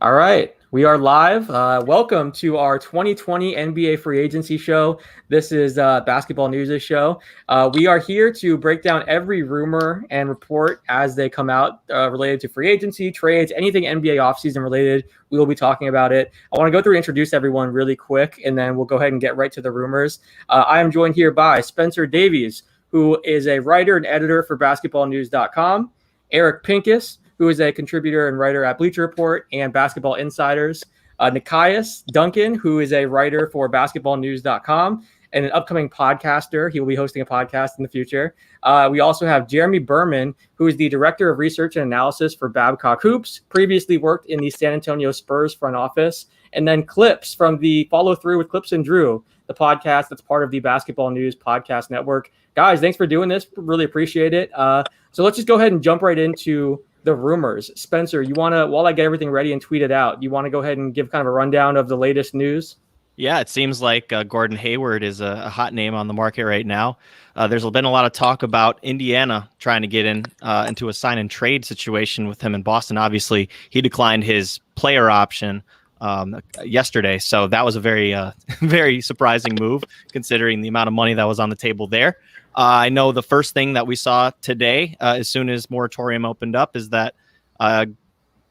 All right, we are live. Welcome to our 2020 NBA Free Agency Show. This is Basketball News' show. We are here to break down every rumor and report as they come out related to free agency, trades, anything NBA offseason related. We will be talking about it. I want to go through and introduce everyone really quick, and then we'll go ahead and get right to the rumors. I am joined here by Spencer Davies, who is a writer and editor for basketballnews.com, Eric Pincus, who is a contributor and writer at Bleacher Report and Basketball Insiders, Nikias Duncan, who is a writer for basketballnews.com and an upcoming podcaster. He will be hosting a podcast in the future. We also have Jeremy Berman, who is the director of research and analysis for Babcock Hoops, previously worked in the San Antonio Spurs front office, and then Clips from the Follow Through with Clips and Drew, the podcast that's part of the Basketball News Podcast Network. Guys, thanks for doing this. Really appreciate it. So let's just go ahead and jump right into the rumors. Spencer, you want to, while I get everything ready and tweet it out, you want to go ahead and give kind of a rundown of the latest news? Yeah, it seems like Gordon Hayward is a hot name on the market right now. There's been a lot of talk about Indiana trying to get into a sign and trade situation with him in Boston. Obviously, he declined his player option yesterday, so that was a very, very surprising move considering the amount of money that was on the table there. I know the first thing that we saw today, as soon as moratorium opened up, is that Goran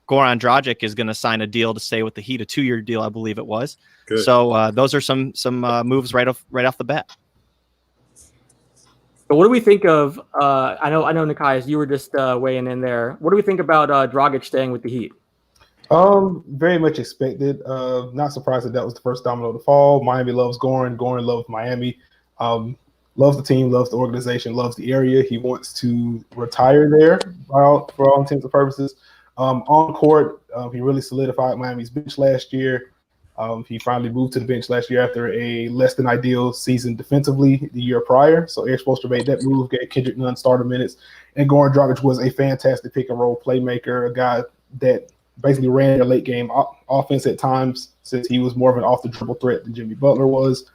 Dragic is going to sign a deal to stay with the Heat, a 2-year deal, I believe it was. Good. So those are some moves right off the bat. So what do we think of? I know, Nikias, you were just weighing in there. What do we think about Dragic staying with the Heat? Very much expected. Not surprised that was the first domino to fall. Miami loves Goran. Goran loves Miami. Loves the team, loves the organization, loves the area. He wants to retire there for all intents and purposes. On court, he really solidified Miami's bench last year. He finally moved to the bench last year after a less than ideal season defensively the year prior. So Eric Spoelstra made that move, gave Kendrick Nunn starter minutes. And Goran Dragic was a fantastic pick and roll playmaker, a guy that basically ran their late game offense at times, since he was more of an off the dribble threat than Jimmy Butler was.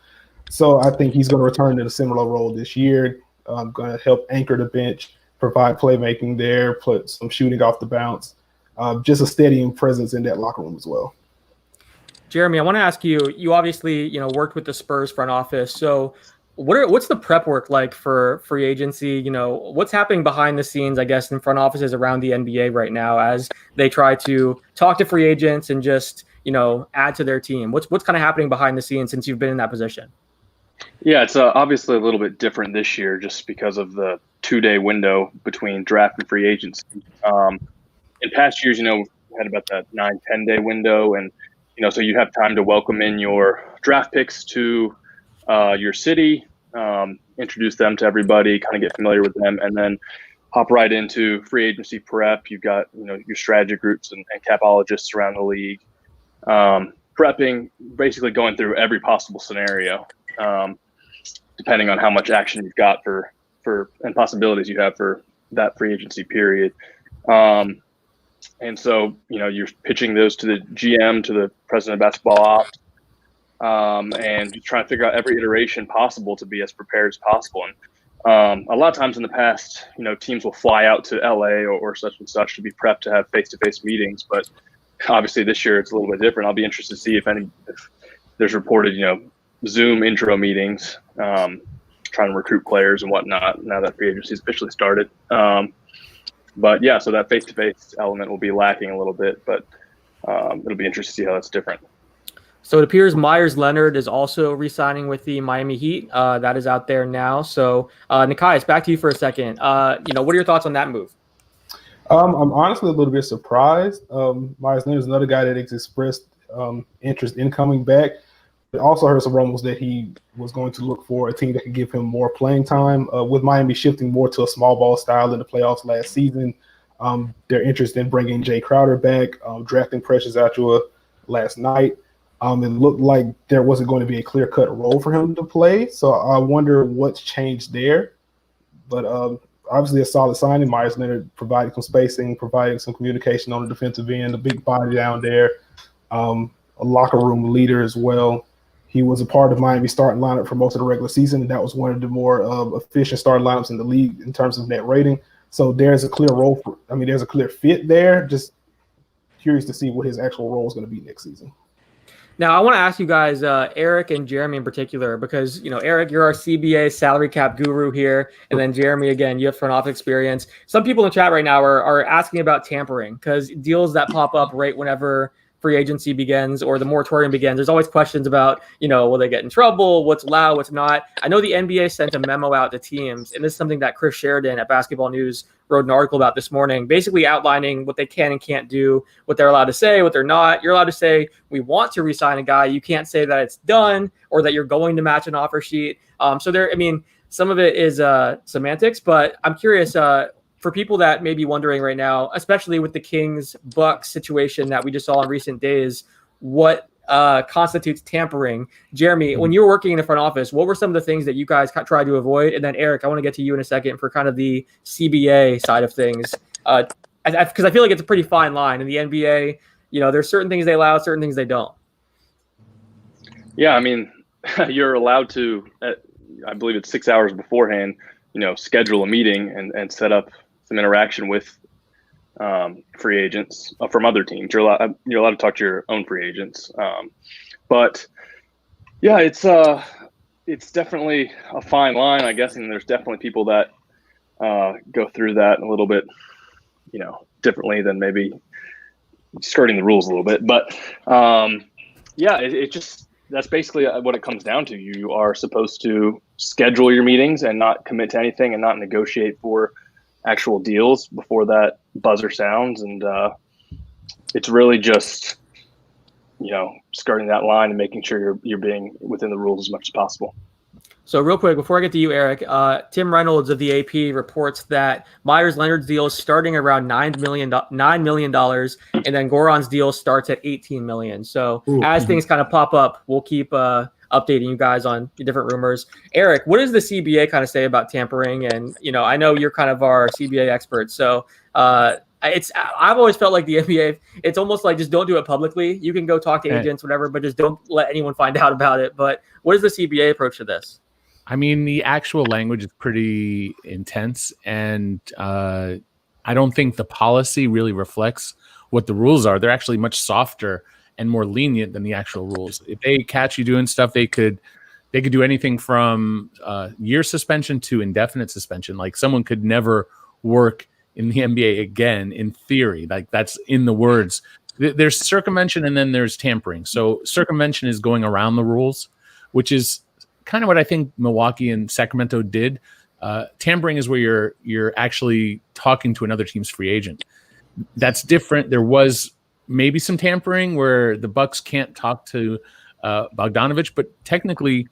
So I think he's going to return in a similar role this year. Going to help anchor the bench, provide playmaking there, put some shooting off the bounce, just a steadying presence in that locker room as well. Jeremy, I want to ask you. You obviously, worked with the Spurs front office. So what's the prep work like for free agency? What's happening behind the scenes, I guess, in front offices around the NBA right now as they try to talk to free agents and just add to their team. What's kind of happening behind the scenes since you've been in that position? Yeah, it's obviously a little bit different this year just because of the 2-day window between draft and free agency. In past years, we had about that 9-10 day window, and so you have time to welcome in your draft picks to your city, introduce them to everybody, kind of get familiar with them, and then hop right into free agency prep. You've got your strategy groups and capologists around the league, prepping, basically going through every possible scenario. Depending on how much action you've got for and possibilities you have for that free agency period. And so, you're pitching those to the GM, to the president of basketball ops, and you're trying to figure out every iteration possible to be as prepared as possible. And a lot of times in the past, teams will fly out to LA or such and such to be prepped to have face-to-face meetings. But obviously this year it's a little bit different. I'll be interested to see if there's reported, Zoom intro meetings, trying to recruit players and whatnot now that free agency is officially started. But yeah, so that face-to-face element will be lacking a little bit, but it'll be interesting to see how that's different. So it appears Leonard is also re-signing with the Miami Heat. That is out there now. So Nikias, back to you for a second. What are your thoughts on that move? I'm honestly a little bit surprised. Leonard is another guy that has expressed interest in coming back. I also heard some rumbles that he was going to look for a team that could give him more playing time. With Miami shifting more to a small ball style in the playoffs last season, their interest in bringing Jay Crowder back, drafting Precious Achiuwa last night. It looked like there wasn't going to be a clear-cut role for him to play. So I wonder what's changed there. But obviously a solid signing. Leonard providing some spacing, providing some communication on the defensive end, a big body down there, a locker room leader as well. He was a part of Miami's starting lineup for most of the regular season, and that was one of the more efficient starting lineups in the league in terms of net rating. So there's a clear role there's a clear fit there. Just curious to see what his actual role is going to be next season. Now, I want to ask you guys, Eric and Jeremy in particular, because, Eric, you're our CBA salary cap guru here. And then Jeremy, again, you have front office experience. Some people in the chat right now are asking about tampering, because deals that pop up right whenever free agency begins or the moratorium begins, there's always questions about, will they get in trouble? What's allowed, what's not? I know the NBA sent a memo out to teams, and this is something that Chris Sheridan at Basketball News wrote an article about this morning, basically outlining what they can and can't do, what they're allowed to say, what they're not. You're allowed to say, we want to re-sign a guy. You can't say that it's done or that you're going to match an offer sheet. Some of it is semantics, but I'm curious, for people that may be wondering right now, especially with the Kings-Bucks situation that we just saw in recent days, what constitutes tampering? Jeremy, when you were working in the front office, what were some of the things that you guys tried to avoid? And then Eric, I want to get to you in a second for kind of the CBA side of things, because I feel like it's a pretty fine line in the NBA. There's certain things they allow, certain things they don't. Yeah, you're allowed to, I believe it's 6 hours beforehand, schedule a meeting and set up some interaction with free agents from other teams. You're allowed to talk to your own free agents. But yeah, it's definitely a fine line, I guess. And there's definitely people that go through that a little bit, differently than maybe skirting the rules a little bit. But that's basically what it comes down to. You are supposed to schedule your meetings and not commit to anything and not negotiate for actual deals before that buzzer sounds. And it's really just, skirting that line and making sure you're being within the rules as much as possible. So real quick, before I get to you, Eric, Tim Reynolds of the AP reports that Myers-Leonard's deal is starting around $9 million, and then Goran's deal starts at $18 million. So as things kind of pop up, we'll keep updating you guys on the different rumors. Eric, what does the CBA kind of say about tampering? And, I know you're kind of our CBA expert. So I've always felt like the NBA, it's almost like just don't do it publicly. You can go talk to agents, whatever, but just don't let anyone find out about it. But what is the CBA approach to this? The actual language is pretty intense, and I don't think the policy really reflects what the rules are. They're actually much softer and more lenient than the actual rules. If they catch you doing stuff, they could do anything from year suspension to indefinite suspension. Like someone could never work in the NBA again, in theory. Like that's in the words. There's circumvention and then there's tampering. So circumvention is going around the rules, which is kind of what I think Milwaukee and Sacramento did. Tampering is where you're actually talking to another team's free agent. That's different. There was maybe some tampering where the Bucks can't talk to Bogdanovich, but technically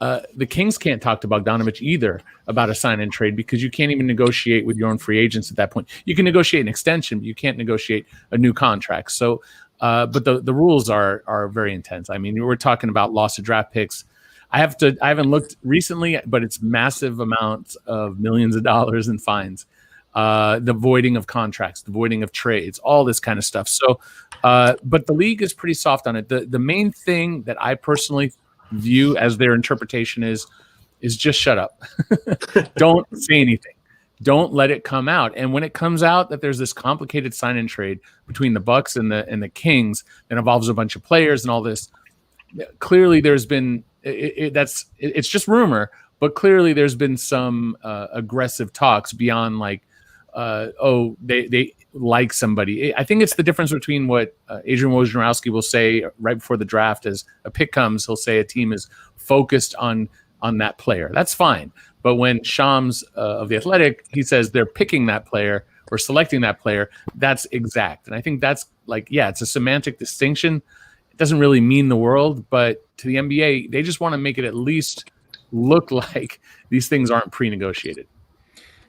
the Kings can't talk to Bogdanovich either about a sign-and trade because you can't even negotiate with your own free agents at that point. You can negotiate an extension, but you can't negotiate a new contract. So, but the rules are very intense. We're talking about loss of draft picks. I haven't looked recently, but it's massive amounts of millions of dollars in fines, the voiding of contracts, the voiding of trades, all this kind of stuff. So, but the league is pretty soft on it. The main thing that I personally view as their interpretation is just shut up. Don't say anything. Don't let it come out. And when it comes out that there's this complicated sign-and trade between the Bucks and the Kings that involves a bunch of players and all this, clearly there's been it's just rumor, but clearly there's been some aggressive talks beyond like, they like somebody. I think it's the difference between what Adrian Wojnarowski will say right before the draft as a pick comes. He'll say a team is focused on that player. That's fine. But when Shams of The Athletic, he says they're picking that player or selecting that player, that's exact. And I think that's like, yeah, it's a semantic distinction. It doesn't really mean the world, but to the NBA, they just want to make it at least look like these things aren't pre-negotiated.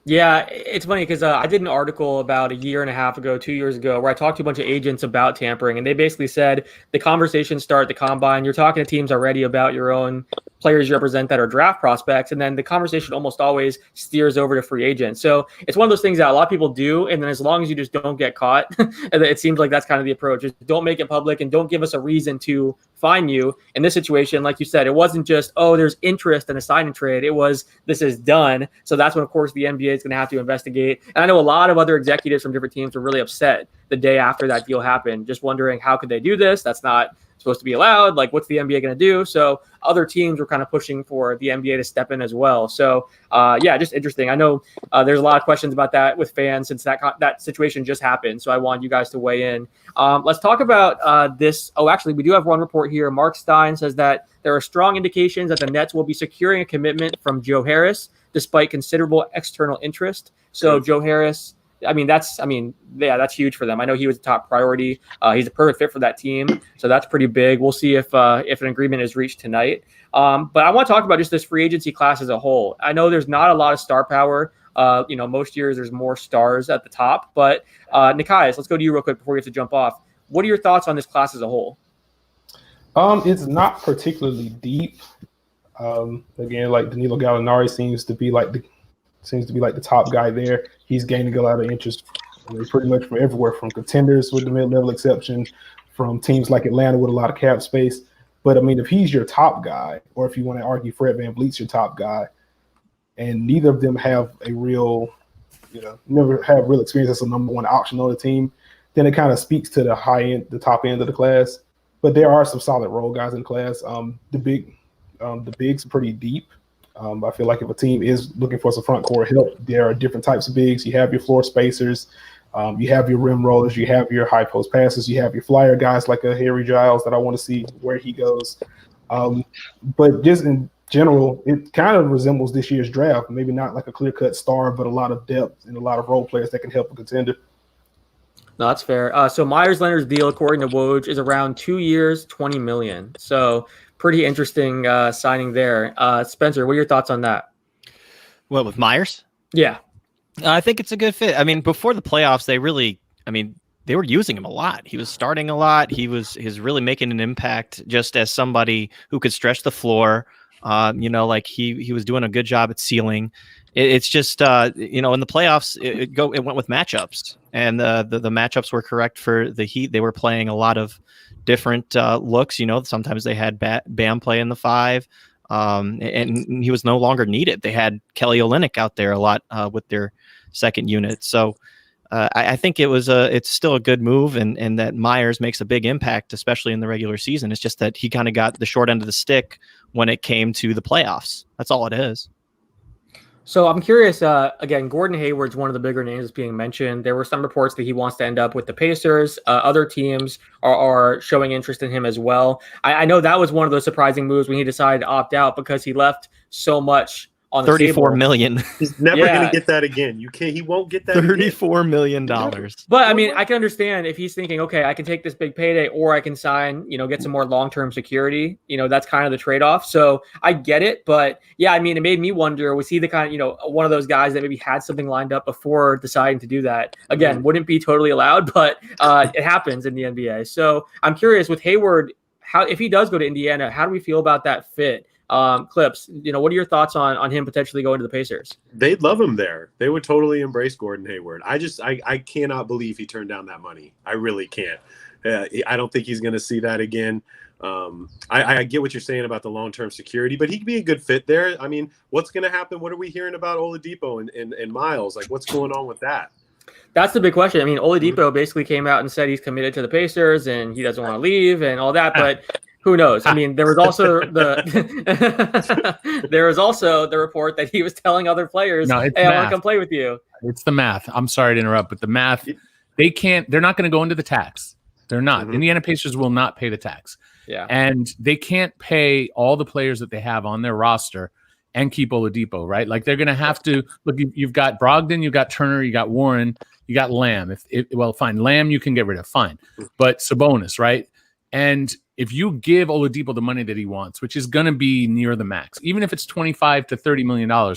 Yeah, it's funny because I did an article about a year and a half ago, 2 years ago, where I talked to a bunch of agents about tampering, and they basically said the conversations start at the combine. You're talking to teams already about your own players you represent that are draft prospects, and then the conversation almost always steers over to free agents. So it's one of those things that a lot of people do, and then as long as you just don't get caught, it seems like that's kind of the approach. Just don't make it public and don't give us a reason to fine you. In this situation, like you said, it wasn't just, oh, there's interest in a sign and trade. It was, this is done. So that's when, of course, the NBA is going to have to investigate. And I know a lot of other executives from different teams were really upset the day after that deal happened, just wondering, how could they do this? That's not supposed to be allowed. Like, what's the NBA going to do? So other teams were kind of pushing for the NBA to step in as well. So yeah, just interesting. I know there's a lot of questions about that with fans since that situation just happened. So I want you guys to weigh in. Let's talk about this. Oh, actually, we do have one report here. Mark Stein says that there are strong indications that the Nets will be securing a commitment from Joe Harris despite considerable external interest. So Joe Harris, that's huge for them. I know he was a top priority. He's a perfect fit for that team. So that's pretty big. We'll see if an agreement is reached tonight. But I want to talk about just this free agency class as a whole. I know there's not a lot of star power. Most years there's more stars at the top, but Nikias, let's go to you real quick before we have to jump off. What are your thoughts on this class as a whole? It's not particularly deep. Again, like Danilo Gallinari seems to be like the top guy there. He's gaining a lot of interest pretty much from everywhere, from contenders with the mid-level exception, from teams like Atlanta with a lot of cap space. But if he's your top guy, or if you want to argue Fred VanVleet's your top guy, and neither of them have a real, never have real experience as a number one option on the team, then it kind of speaks to the top end of the class. But there are some solid role guys in the class. The bigs are pretty deep. I feel like if a team is looking for some front court help, there are different types of bigs. You have your floor spacers, you have your rim rollers, you have your high post passes, you have your flyer guys like a Harry Giles that I want to see where he goes. But just in general, it kind of resembles this year's draft. Maybe not like a clear-cut star, but a lot of depth and a lot of role players that can help a contender. No, that's fair. So Myers Leonard's deal, according to Woj, is around 2 years, $20 million. So pretty interesting signing there. Spencer, what are your thoughts on that? What, with Myers? Yeah. I think it's a good fit. Before the playoffs, they were using him a lot. He was starting a lot. He's really making an impact just as somebody who could stretch the floor. He was doing a good job at sealing. It's just, in the playoffs, it went with matchups, and the matchups were correct for the Heat. They were playing a lot of different looks. Sometimes they had Bam play in the 5, and he was no longer needed. They had Kelly Olynyk out there a lot with their second unit. So I think it's still a good move, and that Myers makes a big impact, especially in the regular season. It's just that he kind of got the short end of the stick when it came to the playoffs. That's all it is. So I'm curious, again, Gordon Hayward's one of the bigger names that's being mentioned. There were some reports that he wants to end up with the Pacers. Other teams are showing interest in him as well. I know that was one of those surprising moves when he decided to opt out because he left so much on the $34 table. million. He's never going to get that again. He won't get that $34 million. But I can understand if he's thinking, okay, I can take this big payday or I can sign, get some more long-term security. That's kind of the trade-off. So I get it. But yeah, it made me wonder, was he the kind of, one of those guys that maybe had something lined up before deciding to do that? Again, wouldn't be totally allowed, but it happens in the NBA. So I'm curious with Hayward, if he does go to Indiana, how do we feel about that fit? Clips, what are your thoughts on him potentially going to the Pacers? They'd love him there. They would totally embrace Gordon Hayward. I cannot believe he turned down that money. I really can't. I don't think he's going to see that again. I get what you're saying about the long-term security, but he could be a good fit there. What's going to happen? What are we hearing about Oladipo and Miles? Like, what's going on with that? That's the big question. Oladipo basically came out and said he's committed to the Pacers and he doesn't want to leave and all that, but who knows? There was also the report that he was telling other players, "Hey, I want to come play with you." It's the math. I'm sorry to interrupt, but the math, they're not going to go into the tax. They're not. Mm-hmm. Indiana Pacers will not pay the tax. Yeah. And they can't pay all the players that they have on their roster and keep Oladipo, right? Like they're going to have to look. You've got Brogdon, you've got Turner, you got Warren, you got Lamb. Fine. Lamb you can get rid of, fine. But Sabonis, right? And if you give Oladipo the money that he wants, which is going to be near the max, even if it's $25 to $30 million,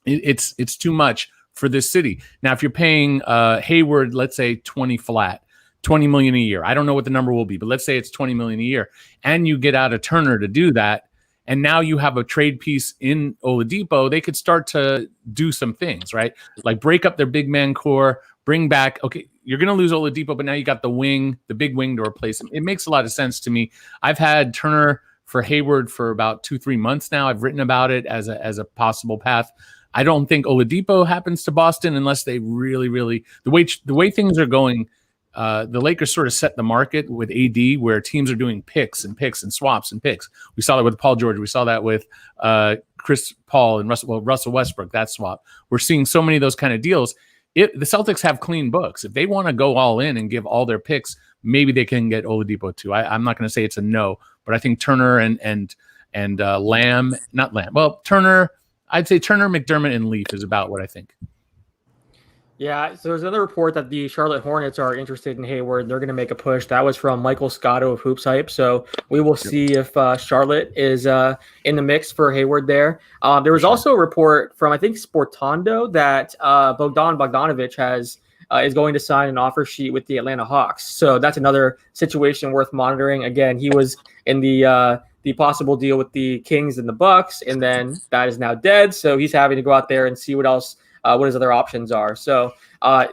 it's too much for this city. Now, if you're paying Hayward, let's say 20 flat, $20 million a year. I don't know what the number will be, but let's say it's $20 million a year, and you get out of Turner to do that. and now you have a trade piece in Oladipo, they could start to do some things, right? Like break up their big man core, bring back, okay, you're going to lose Oladipo, but now you got the big wing to replace him. It makes a lot of sense to me. I've had Turner for Hayward for about 2-3 months now. I've written about it as a possible path. I don't think Oladipo happens to Boston unless they really, really, the way things are going, the Lakers sort of set the market with AD where teams are doing picks and swaps and picks. We saw that with Paul George. We saw that with Chris Paul and Russell Westbrook, that swap. We're seeing so many of those kind of deals. The Celtics have clean books. If they want to go all in and give all their picks, maybe they can get Oladipo too. I'm not going to say it's a no, but I think Turner and Lamb, not Lamb. Well, Turner, I'd say Turner, McDermott, and Leaf is about what I think. Yeah, so there's another report that the Charlotte Hornets are interested in Hayward. They're going to make a push. That was from Michael Scotto of Hoops Hype. So we will see if Charlotte is in the mix for Hayward there. There was also a report from, I think, Sportando that Bogdan Bogdanovic is going to sign an offer sheet with the Atlanta Hawks. So that's another situation worth monitoring. Again, he was in the possible deal with the Kings and the Bucks, and then that is now dead. So he's having to go out there and see what else. What his other options are. So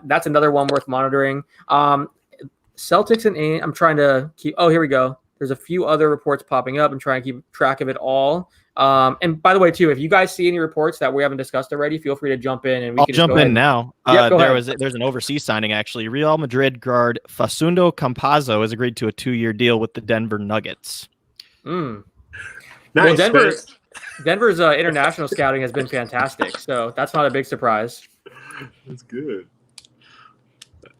that's another one worth monitoring. Celtics and I'm trying to keep. Oh, here we go. There's a few other reports popping up. I'm trying to keep track of it all. And by the way, too, if you guys see any reports that we haven't discussed already, feel free to jump in. And I'll jump in now. Yep, there's an overseas signing actually. Real Madrid guard Facundo Campazzo has agreed to a 2-year deal with the Denver Nuggets. Nice. Well, Denver's international scouting has been fantastic, so that's not a big surprise. That's good.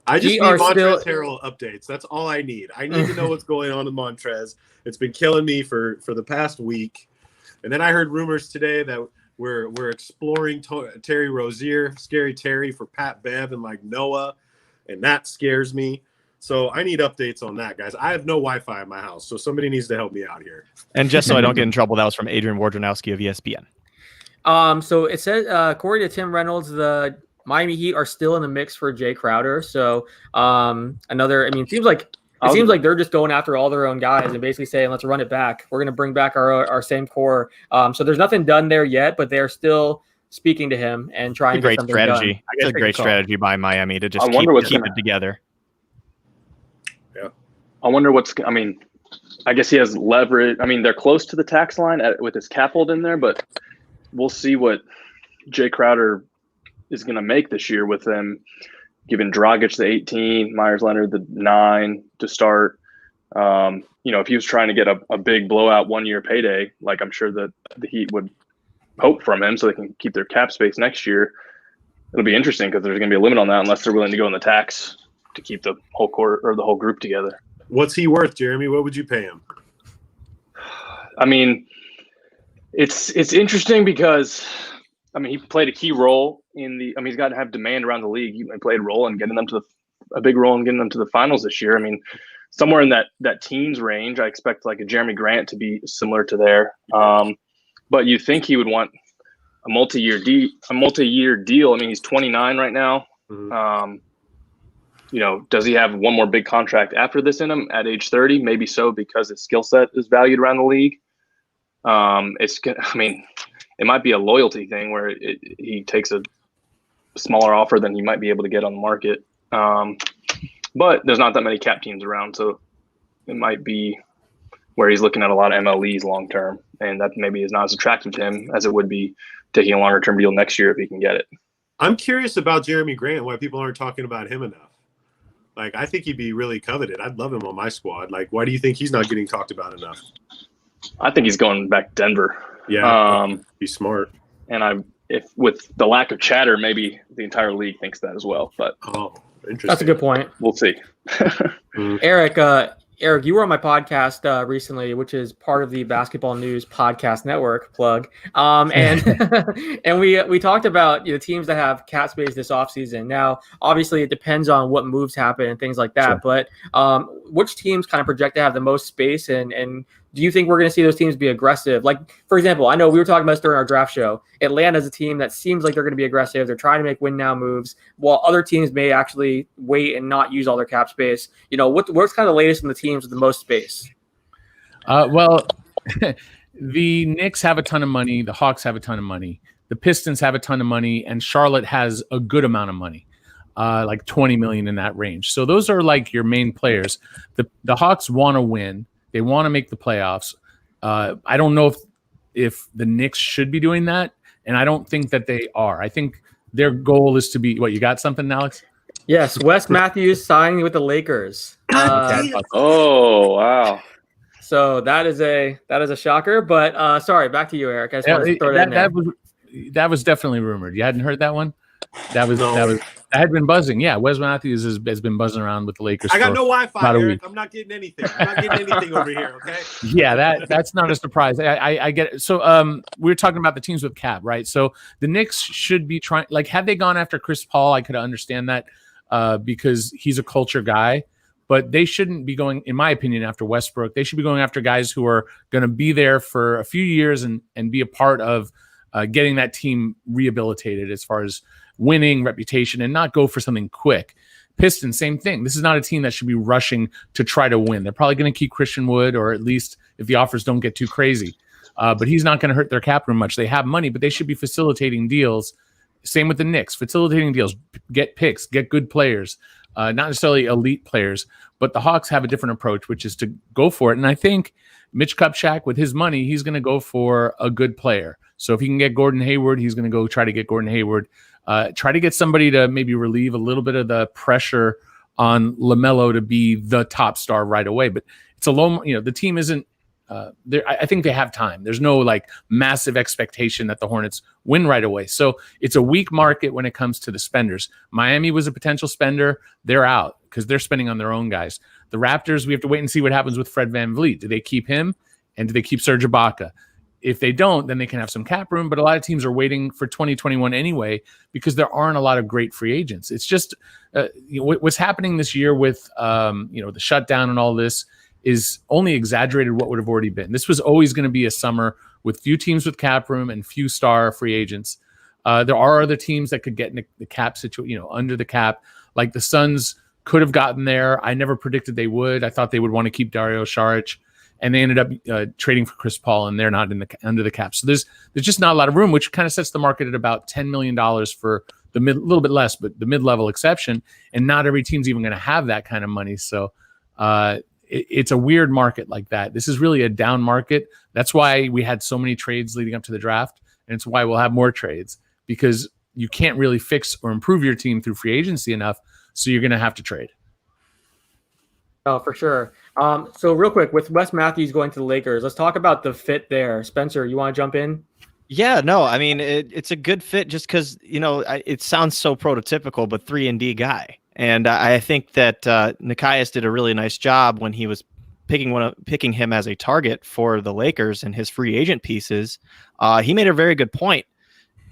I just need Montrezl Harrell updates. That's all I need. I need to know what's going on with Montrez. It's been killing me for the past week. And then I heard rumors today that we're exploring Terry Rozier, Scary Terry for Pat Bev and like Noah, and that scares me. So I need updates on that, guys. I have no Wi-Fi in my house, so somebody needs to help me out here. And just so I don't get in trouble, that was from Adrian Wojnarowski of ESPN. So it says, according to Tim Reynolds, the Miami Heat are still in the mix for Jay Crowder. So it seems like they're just going after all their own guys and basically saying, let's run it back. We're going to bring back our same core. So there's nothing done there yet, but they're still speaking to him and trying to get something strategy. done. It's a great strategy by Miami to just keep it together. I wonder I guess he has leverage. I mean, they're close to the tax line with his cap hold in there, but we'll see what Jay Crowder is going to make this year with them giving Dragic the 18, Myers Leonard the 9 to start. If he was trying to get a big blowout 1-year payday, like I'm sure that the Heat would hope from him so they can keep their cap space next year. It'll be interesting because there's going to be a limit on that unless they're willing to go in the tax to keep the whole core or the whole group together. What's he worth, Jeremy? What would you pay him? I mean, it's interesting because, he played a key role he's got to have demand around the league. He played a role in getting them a big role in getting them to the finals this year. Somewhere in that teens range, I expect like a Jeremy Grant to be similar to there. But you think he would want a multi-year deal. He's 29 right now. Mm-hmm. Does he have one more big contract after this in him at age 30? Maybe so, because his skill set is valued around the league. It might be a loyalty thing where he takes a smaller offer than he might be able to get on the market. But there's not that many cap teams around, so it might be where he's looking at a lot of MLEs long term, and that maybe is not as attractive to him as it would be taking a longer term deal next year if he can get it. I'm curious about Jeremy Grant, why people aren't talking about him enough. Like, I think he'd be really coveted. I'd love him on my squad. Like, why do you think he's not getting talked about enough? I think he's going back to Denver. Yeah, he's smart. And if with the lack of chatter, maybe the entire league thinks that as well. But interesting. That's a good point. We'll see. Eric, you were on my podcast recently, which is part of the Basketball News Podcast Network plug. And we talked about teams that have cap space this offseason. Now, obviously, it depends on what moves happen and things like that. Sure. But which teams kind of project to have the most space? And do you think we're going to see those teams be aggressive? Like, for example, I know we were talking about this during our draft show. Atlanta's a team that seems like they're going to be aggressive. They're trying to make win now moves, while other teams may actually wait and not use all their cap space. What's kind of the latest in the teams with the most space? The Knicks have a ton of money. The Hawks have a ton of money. The Pistons have a ton of money, and Charlotte has a good amount of money, like 20 million in that range. So those are like your main players. The Hawks want to win. They want to make the playoffs. I don't know if the Knicks should be doing that, and I don't think that they are. I think their goal is to be. What, you got something, Alex? Yes, Wes Matthews signing with the Lakers. Oh, wow. So that is a shocker. But sorry, back to you, Eric. I just wanted to throw that in there. That was definitely rumored. You hadn't heard that one? That had been buzzing. Yeah, Wes Matthews has been buzzing around with the Lakers. I got no Wi-Fi, Eric. I'm not getting anything. Over here. Okay. Yeah, that's not a surprise. I get it. So we were talking about the teams with cap, right? So the Knicks should be trying. Like, had they gone after Chris Paul, I could understand that because he's a culture guy. But they shouldn't be going, in my opinion, after Westbrook. They should be going after guys who are going to be there for a few years and be a part of getting that team rehabilitated as far as winning, reputation, and not go for something quick. Pistons, same thing. This is not a team that should be rushing to try to win. They're probably going to keep Christian Wood, or at least if the offers don't get too crazy. But he's not going to hurt their cap room much. They have money, but they should be facilitating deals. Same with the Knicks, facilitating deals, get picks, get good players, not necessarily elite players. But the Hawks have a different approach, which is to go for it. And I think Mitch Kupchak, with his money, he's going to go for a good player. So if he can get Gordon Hayward, he's going to go try to get Gordon Hayward. Try to get somebody to maybe relieve a little bit of the pressure on LaMelo to be the top star right away. But it's a low, the team isn't there. I think they have time. There's no like massive expectation that the Hornets win right away. So it's a weak market when it comes to the spenders. Miami was a potential spender. They're out because they're spending on their own guys. The Raptors, we have to wait and see what happens with Fred VanVleet. Do they keep him? And do they keep Serge Ibaka? If they don't, then they can have some cap room. But a lot of teams are waiting for 2021 anyway because there aren't a lot of great free agents. It's just what's happening this year with the shutdown and all this is only exaggerated what would have already been. This was always going to be a summer with few teams with cap room and few star free agents. There are other teams that could get in the cap situation, under the cap. Like the Suns could have gotten there. I never predicted they would. I thought they would want to keep Dario Saric. And they ended up trading for Chris Paul, and they're not under the cap. So there's just not a lot of room, which kind of sets the market at about $10 million for the little bit less, but the mid-level exception. And not every team's even going to have that kind of money. So it's a weird market like that. This is really a down market. That's why we had so many trades leading up to the draft, and it's why we'll have more trades because you can't really fix or improve your team through free agency enough. So you're going to have to trade. Oh, for sure. So real quick, with Wes Matthews going to the Lakers, let's talk about the fit there. Spencer, you want to jump in? Yeah, no, I mean, it's a good fit just because, it sounds so prototypical, but 3-and-D guy. And I think that Nikias did a really nice job when he was picking him as a target for the Lakers and his free agent pieces. He made a very good point.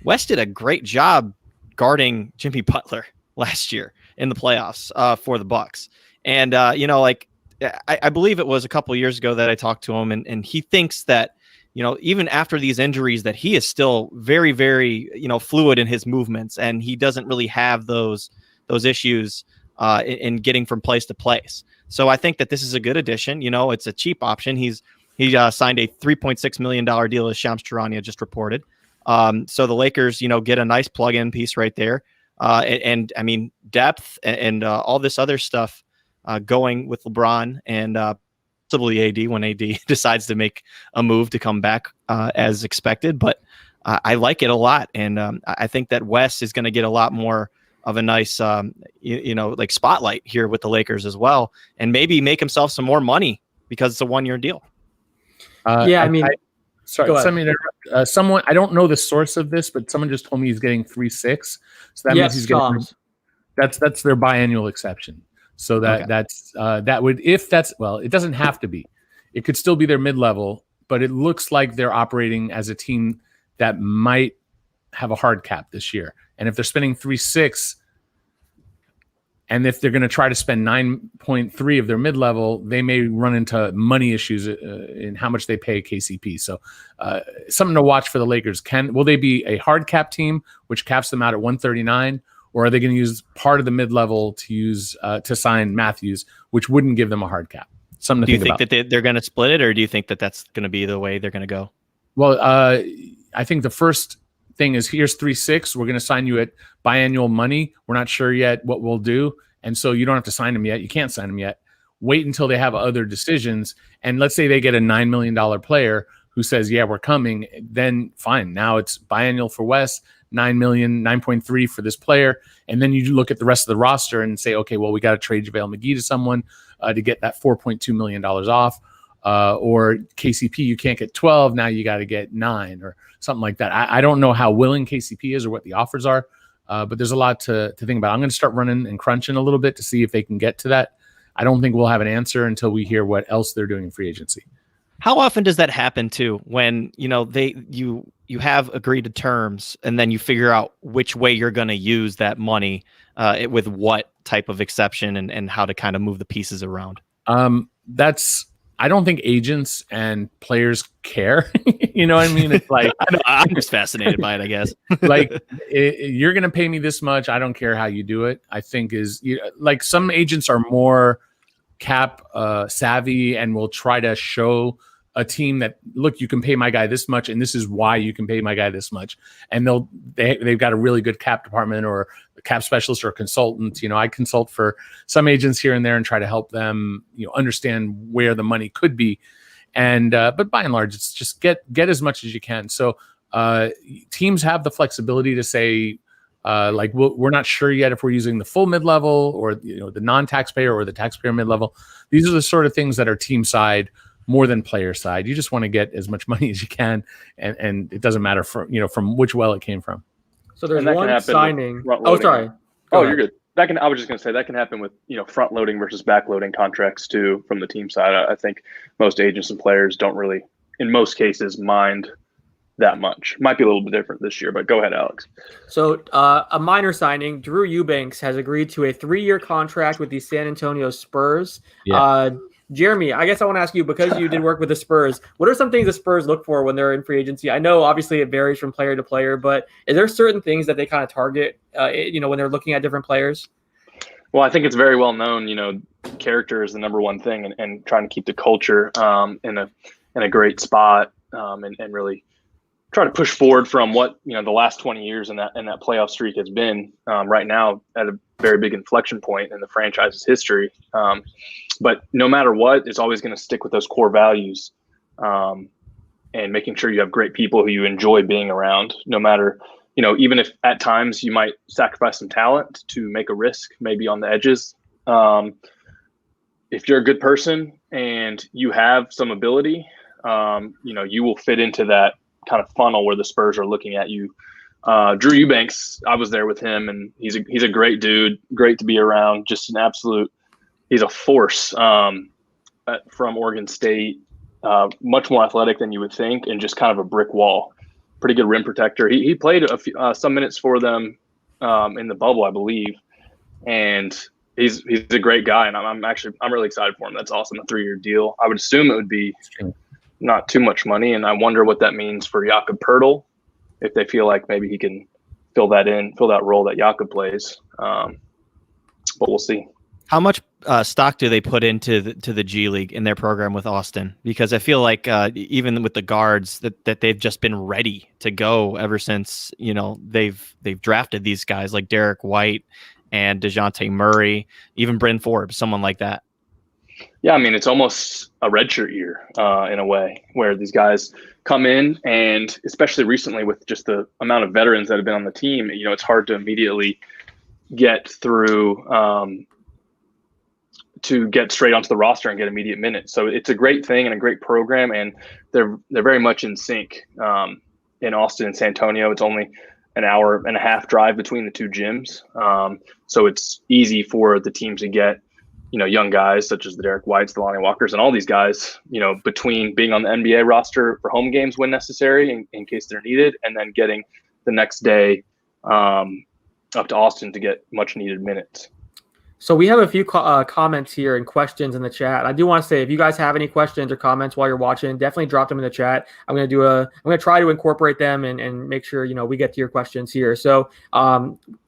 Wes did a great job guarding Jimmy Butler last year in the playoffs for the Bucks. And, I believe it was a couple of years ago that I talked to him, and he thinks that, even after these injuries, that he is still very, very, fluid in his movements, and he doesn't really have those issues in getting from place to place. So I think that this is a good addition. It's a cheap option. He signed a $3.6 million deal with Shams Charania, just reported. So the Lakers, get a nice plug-in piece right there. And I mean, depth and all this other stuff going with LeBron and possibly AD when AD decides to make a move to come back as expected. But I like it a lot. And I think that Wes is going to get a lot more of a nice, like spotlight here with the Lakers as well. And maybe make himself some more money because it's a 1-year deal. Someone, I don't know the source of this, but someone just told me he's getting 3.6. So that means he's getting that's their biannual exception. So that would, it doesn't have to be. It could still be their mid-level, but it looks like they're operating as a team that might have a hard cap this year. And if they're spending 3.6, and if they're going to try to spend 9.3 of their mid-level, they may run into money issues in how much they pay KCP. So something to watch for the Lakers. Will they be a hard cap team, which caps them out at 139? Or are they going to use part of the mid-level to use to sign Matthews, which wouldn't give them a hard cap? Something to think about. Do you think that they're going to split it, or do you think that that's going to be the way they're going to go? Well, I think the first thing is here's 3-6. We're going to sign you at biannual money. We're not sure yet what we'll do. And so you don't have to sign them yet. You can't sign them yet. Wait until they have other decisions. And let's say they get a $9 million player who says, yeah, we're coming. Then fine. Now it's biannual for Wes, 9 million, 9.3 for this player. And then you look at the rest of the roster and say, okay, well, we got to trade JaVale McGee to someone to get that $4.2 million off. Or KCP, you can't get 12. Now you got to get 9 or something like that. I don't know how willing KCP is or what the offers are, but there's a lot to think about. I'm going to start running and crunching a little bit to see if they can get to that. I don't think we'll have an answer until we hear what else they're doing in free agency. How often does that happen too? When you have agreed to terms and then you figure out which way you're going to use that money with what type of exception and how to kind of move the pieces around. I don't think agents and players care. You know what I mean? It's like I'm just fascinated by it, I guess. Like you're going to pay me this much. I don't care how you do it. I think like some agents are more cap savvy and will try to show a team that, look, you can pay my guy this much, and this is why you can pay my guy this much. And they've got a really good cap department or a cap specialist or a consultant. I consult for some agents here and there and try to help them, understand where the money could be. And but by and large, it's just get as much as you can. So teams have the flexibility to say, like we're not sure yet if we're using the full mid-level or the non-taxpayer or the taxpayer mid-level. These are the sort of things that are team side more than player side. You just want to get as much money as you can, and it doesn't matter from which well it came from. So there's one signing. Oh, sorry. You're good. I was just going to say that can happen with front loading versus back loading contracts too from the team side. I think most agents and players don't really, in most cases, mind that much. Might be a little bit different this year, but go ahead, Alex. So a minor signing, Drew Eubanks has agreed to a 3-year contract with the San Antonio Spurs. Yeah. Jeremy, I guess I want to ask you, because you did work with the Spurs, what are some things the Spurs look for when they're in free agency? I know obviously it varies from player to player, but is there certain things that they kind of target, when they're looking at different players? Well, I think it's very well known, character is the number one thing, and trying to keep the culture in a great spot and really try to push forward from what the last 20 years and that playoff streak has been right now at a very big inflection point in the franchise's history. But no matter what, it's always going to stick with those core values and making sure you have great people who you enjoy being around, no matter, even if at times you might sacrifice some talent to make a risk, maybe on the edges. If you're a good person and you have some ability, you will fit into that kind of funnel where the Spurs are looking at you. Drew Eubanks, I was there with him, and he's a great dude, great to be around, just an absolute. He's a force from Oregon State, much more athletic than you would think, and just kind of a brick wall. Pretty good rim protector. He played some minutes for them in the bubble, I believe, and he's a great guy. And I'm really excited for him. That's awesome. A 3-year deal. I would assume it would be not too much money, and I wonder what that means for Jakob Poeltl, if they feel like maybe he can fill that role that Jakob plays. But we'll see. How much stock do they put into the G League in their program with Austin? Because I feel like even with the guards that they've just been ready to go ever since they've drafted these guys like Derek White and DeJounte Murray, even Bryn Forbes, someone like that. Yeah, I mean, it's almost a redshirt year in a way, where these guys come in, and especially recently with just the amount of veterans that have been on the team, it's hard to immediately get through to get straight onto the roster and get immediate minutes. So it's a great thing and a great program, and they're very much in sync. In Austin and San Antonio, it's only an hour and a half drive between the two gyms. So it's easy for the team to get young guys such as the Derek Whites, the Lonnie Walkers, and all these guys, between being on the NBA roster for home games when necessary in case they're needed, and then getting the next day up to Austin to get much needed minutes. So we have a few comments here and questions in the chat. I do want to say, if you guys have any questions or comments while you're watching, definitely drop them in the chat. I'm going to try to incorporate them and make sure, we get to your questions here. So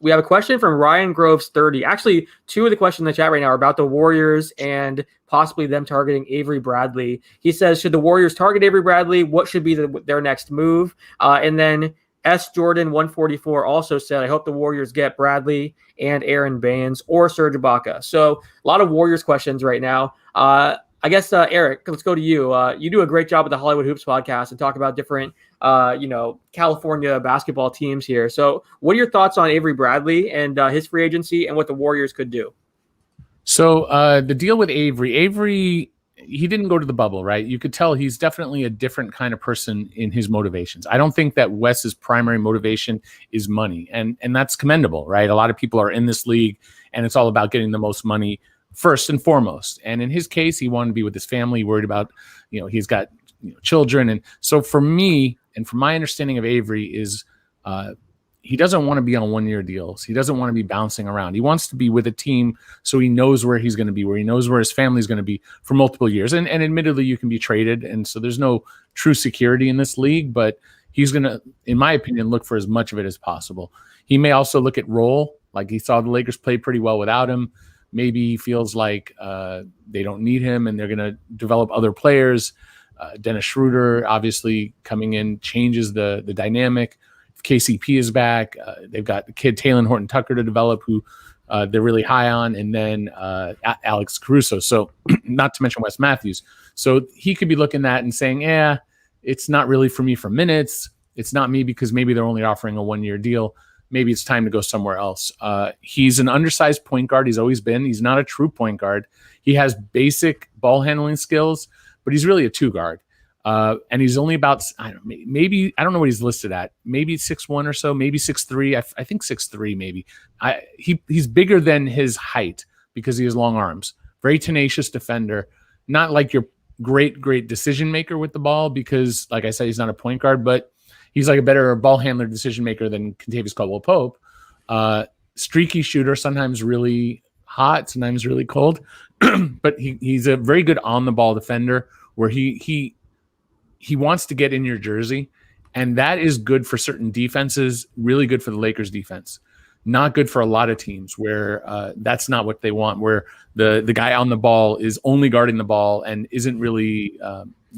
we have a question from Ryan Groves 30. Actually, two of the questions in the chat right now are about the Warriors and possibly them targeting Avery Bradley. He says, should the Warriors target Avery Bradley? What should be their next move? And then S. Jordan 144 also said, I hope the Warriors get Bradley and Aaron Baines or Serge Ibaka. So a lot of Warriors questions right now. I guess, Eric, let's go to you. You do a great job with the Hollywood Hoops podcast and talk about different, California basketball teams here. So what are your thoughts on Avery Bradley and his free agency and what the Warriors could do? So the deal with Avery, he didn't go to the bubble, right? You could tell he's definitely a different kind of person in his motivations. I don't think that Wes's primary motivation is money, and that's commendable, right? A lot of people are in this league, and it's all about getting the most money first and foremost. And in his case, he wanted to be with his family, worried about, he's got children. And so for me, and from my understanding of Avery is he doesn't want to be on one-year deals. He doesn't want to be bouncing around. He wants to be with a team so he knows where he's going to be, where he knows where his family is going to be for multiple years. And admittedly, you can be traded, and so there's no true security in this league, but he's going to, in my opinion, look for as much of it as possible. He may also look at role, like he saw the Lakers play pretty well without him. Maybe he feels like they don't need him and they're going to develop other players. Dennis Schroeder, obviously, coming in changes the dynamic. KCP is back. They've got the kid Taylor Horton Tucker to develop, who they're really high on, and then Alex Caruso. So, not to mention Wes Matthews. So he could be looking at and saying, it's not really for me for minutes. It's not me because maybe they're only offering a one-year deal. Maybe it's time to go somewhere else. He's an undersized point guard. He's always been. He's not a true point guard. He has basic ball handling skills, but he's really a two guard. And he's only about, I don't know what he's listed at. Maybe 6'1" or so, maybe 6'3". I think 6'3", maybe. He's bigger than his height because he has long arms. Very tenacious defender. Not like your great decision maker with the ball because, like I said, he's not a point guard, but he's like a better ball handler decision maker than Kentavious Caldwell-Pope. Streaky shooter, sometimes really hot, sometimes really cold. But he's a very good on the ball defender where he wants to get in your jersey, and that is good for certain defenses, really good for the Lakers defense. Not good for a lot of teams where that's not what they want, where the guy on the ball is only guarding the ball and isn't really,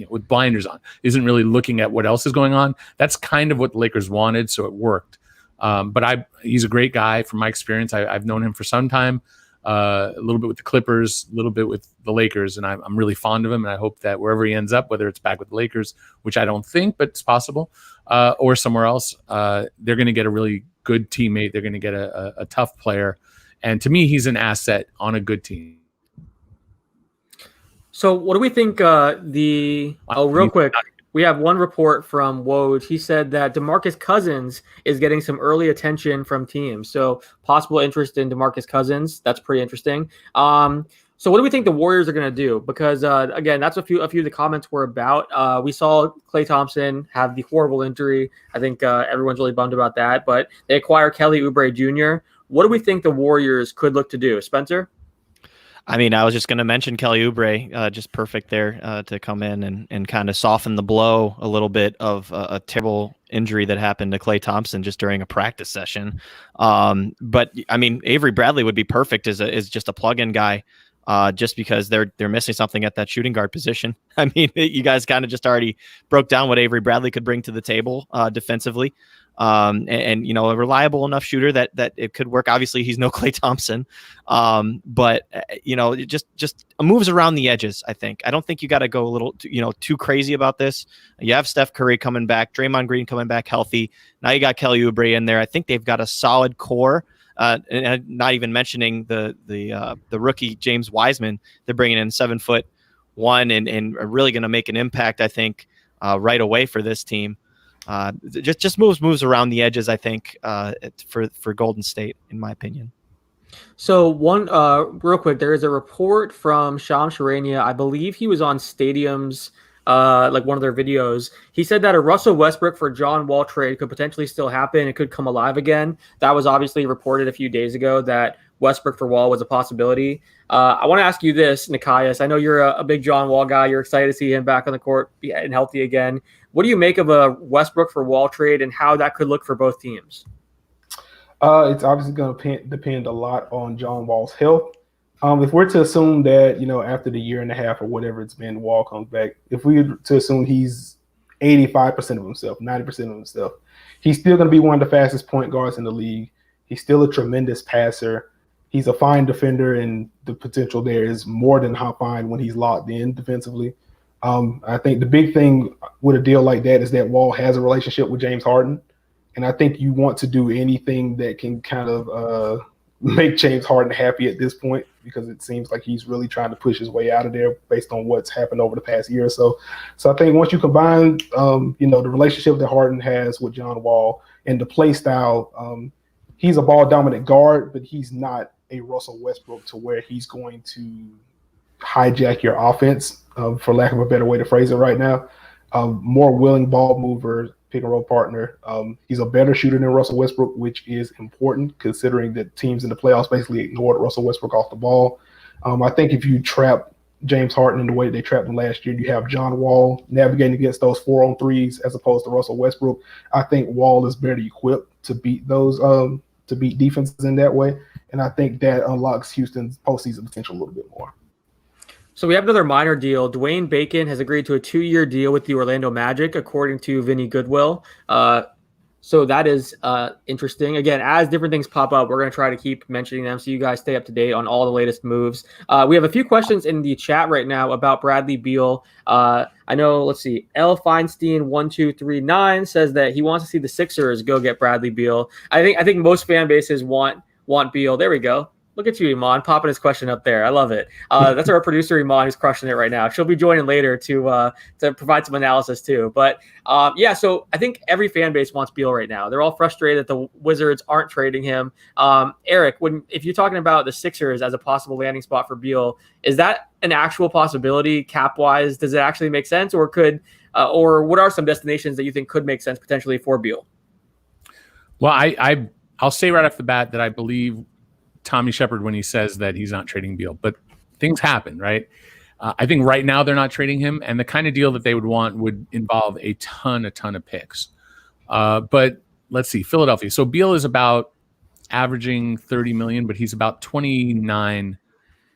with blinders on, isn't really looking at what else is going on. That's kind of what the Lakers wanted, so it worked. But he's a great guy from my experience. I've known him for some time. A little bit with the Clippers, a little bit with the Lakers, and I'm really fond of him, and I hope that wherever he ends up, whether it's back with the Lakers, which I don't think, but it's possible, or somewhere else, they're going to get a really good teammate. They're going to get a tough player, and to me, he's an asset on a good team. So what do we think real quick, we have one report from Woj. He said that DeMarcus Cousins is getting some early attention from teams. So possible interest in DeMarcus Cousins. That's pretty interesting. So what do we think the Warriors are going to do? Because, again, that's a few of the comments were about. We saw Klay Thompson have the horrible injury. I think everyone's really bummed about that. But they acquire Kelly Oubre Jr. What do we think the Warriors could look to do? Spencer? I mean, I was just going to mention Kelly Oubre, just perfect there to come in and kind of soften the blow a little bit of a terrible injury that happened to Klay Thompson just during a practice session. But I mean, Avery Bradley would be perfect as just a plug-in guy, just because they're missing something at that shooting guard position. I mean, you guys kind of just already broke down what Avery Bradley could bring to the table defensively. And you know, a reliable enough shooter that it could work. Obviously, he's no Klay Thompson, but you know, it just moves around the edges. I don't think you got to go a little too crazy about this. You have Steph Curry coming back, Draymond Green coming back healthy. Now you got Kelly Oubre in there. I think they've got a solid core. And not even mentioning the rookie James Wiseman. They're bringing in 7'1" and are really going to make an impact. I think right away for this team. Just moves around the edges, I think, for Golden State, in my opinion. So one real quick, there is a report from Shams Charania. I believe he was on Stadium's like one of their videos. He said that a Russell Westbrook for John Wall trade could potentially still happen. It could come alive again. That was obviously reported a few days ago that Westbrook for Wall was a possibility. I want to ask you this, Nikias. I know you're a big John Wall guy. You're excited to see him back on the court and healthy again. What do you make of a Westbrook for Wall trade and how that could look for both teams? It's obviously going to depend a lot on John Wall's health. If we're to assume that, after the year and a half or whatever it's been, Wall comes back, if we were to assume he's 85% of himself, 90% of himself, he's still going to be one of the fastest point guards in the league. He's still a tremendous passer. He's a fine defender, and the potential there is more than how fine when he's locked in defensively. I think the big thing with a deal like that is that Wall has a relationship with James Harden, and I think you want to do anything that can kind of make James Harden happy at this point, because it seems like he's really trying to push his way out of there based on what's happened over the past year or so. So I think once you combine, the relationship that Harden has with John Wall and the play style, he's a ball dominant guard, but he's not a Russell Westbrook to where he's going to hijack your offense, for lack of a better way to phrase it right now. More willing ball mover, pick and roll partner. He's a better shooter than Russell Westbrook, which is important considering that teams in the playoffs basically ignored Russell Westbrook off the ball. I think if you trap James Harden in the way they trapped him last year, you have John Wall navigating against those 4-on-3s as opposed to Russell Westbrook. I think Wall is better equipped to beat those to beat defenses in that way, and I think that unlocks Houston's postseason potential a little bit more. So we have another minor deal. Dwayne Bacon has agreed to a 2-year deal with the Orlando Magic, according to Vinny Goodwill. So that is interesting. Again, as different things pop up, we're going to try to keep mentioning them so you guys stay up to date on all the latest moves. We have a few questions in the chat right now about Bradley Beal. I know, let's see, L. Feinstein 1239 says that he wants to see the Sixers go get Bradley Beal. I think most fan bases want Beal. There we go. Look at you, Iman, popping his question up there. I love it. That's our producer, Iman, who's crushing it right now. She'll be joining later to provide some analysis too. But so I think every fan base wants Beal right now. They're all frustrated that the Wizards aren't trading him. Eric, if you're talking about the Sixers as a possible landing spot for Beal, is that an actual possibility cap-wise? Does it actually make sense, or or what are some destinations that you think could make sense potentially for Beal? Well, I'll say right off the bat that I believe Tommy Shepard when he says that he's not trading Beal, but things happen, right? I think right now they're not trading him, and the kind of deal that they would want would involve a ton of picks. But let's see, Philadelphia. So Beal is about averaging 30 million, but he's about 29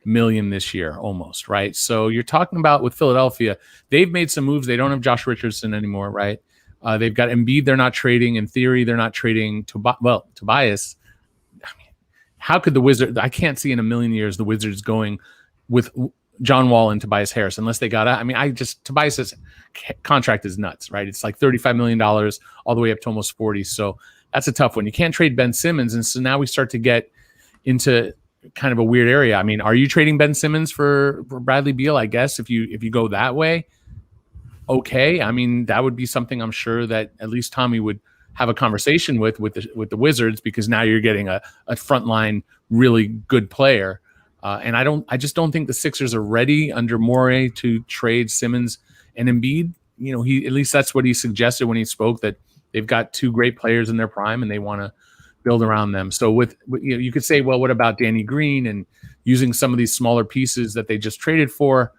million this year almost, right? So you're talking about with Philadelphia, they've made some moves. They don't have Josh Richardson anymore, right? They've got Embiid. They're not trading. In theory, they're not trading Tobias. How could the Wizards? I can't see in a million years the Wizards going with John Wall and Tobias Harris unless they got Tobias's contract is nuts, right? It's like $35 million all the way up to almost 40. So that's a tough one. You can't trade Ben Simmons. And so now we start to get into kind of a weird area. I mean, are you trading Ben Simmons for Bradley Beal? I guess if you go that way, okay. I mean, that would be something I'm sure that at least Tommy would have a conversation with the Wizards, because now you're getting a frontline really good player. And I just don't think the Sixers are ready under Morey to trade Simmons and Embiid. At least that's what he suggested when he spoke, that they've got two great players in their prime and they want to build around them. So you could say, well, what about Danny Green and using some of these smaller pieces that they just traded for?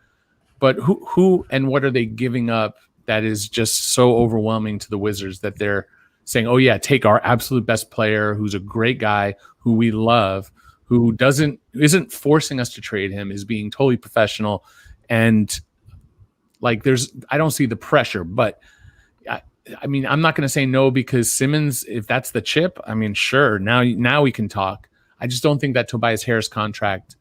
But who and what are they giving up that is just so overwhelming to the Wizards that they're saying, oh yeah, take our absolute best player who's a great guy who we love, who isn't forcing us to trade him, is being totally professional. And I don't see the pressure, but I mean, I'm not going to say no, because Simmons, if that's the chip, I mean, sure. Now we can talk. I just don't think that Tobias Harris contract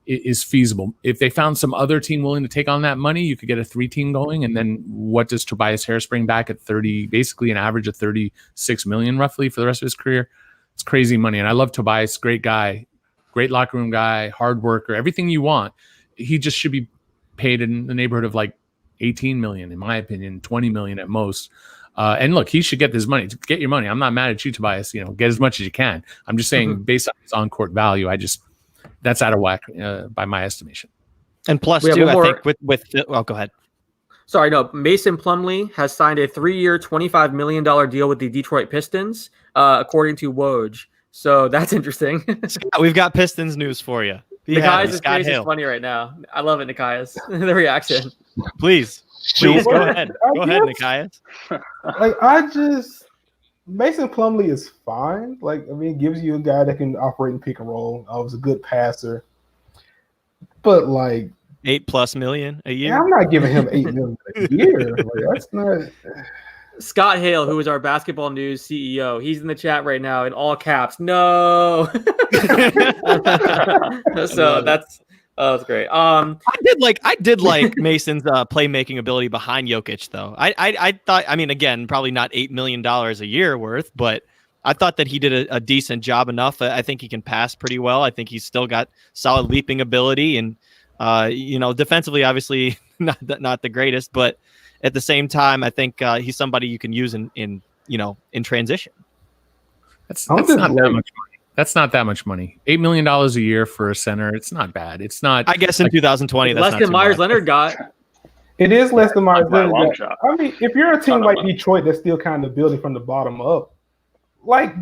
is feasible. If they found some other team willing to take on that money, you could get a 3-team going. And then what does Tobias Harris bring back at 30, basically an average of 36 million roughly for the rest of his career? It's crazy money. And I love Tobias, great guy, great locker room guy, hard worker, everything you want. He just should be paid in the neighborhood of like 18 million, in my opinion, 20 million at most. And look, he should get this money. Get your money. I'm not mad at you, Tobias. Get as much as you can. I'm just saying, based on his on-court value, that's out of whack by my estimation. And plus, too, I think with go ahead. Sorry, no. Mason Plumlee has signed a 3-year, $25 million deal with the Detroit Pistons, according to Woj. So that's interesting. Scott, we've got Pistons news for you. Nikias' Scott face is Hale. funny right now. I love it, Nikias. The reaction. Please Sure. go ahead. Go ahead, guess. Nikias. Mason Plumlee is fine. Like, I mean, it gives you a guy that can operate in pick and roll. Was a good passer. But like $8+ million a year. I'm not giving him $8 million a year. Like, that's not. Scott Hale, who is our basketball news CEO, he's in the chat right now in all caps. No. So that's great. I did like Mason's playmaking ability behind Jokic, though. I thought, I mean, again, probably not $8 million a year worth, but I thought that he did a decent job enough. I think he can pass pretty well. I think he's still got solid leaping ability, and defensively, obviously not the greatest, but at the same time, I think he's somebody you can use in transition. That's not that much money. That's not that much money. $8 million a year for a center. It's not bad. It's not. I guess in 2020, that's less than Myers Leonard got. It is less than Myers Leonard. Shot. I mean, if you're a team like Detroit that's still kind of building from the bottom up, like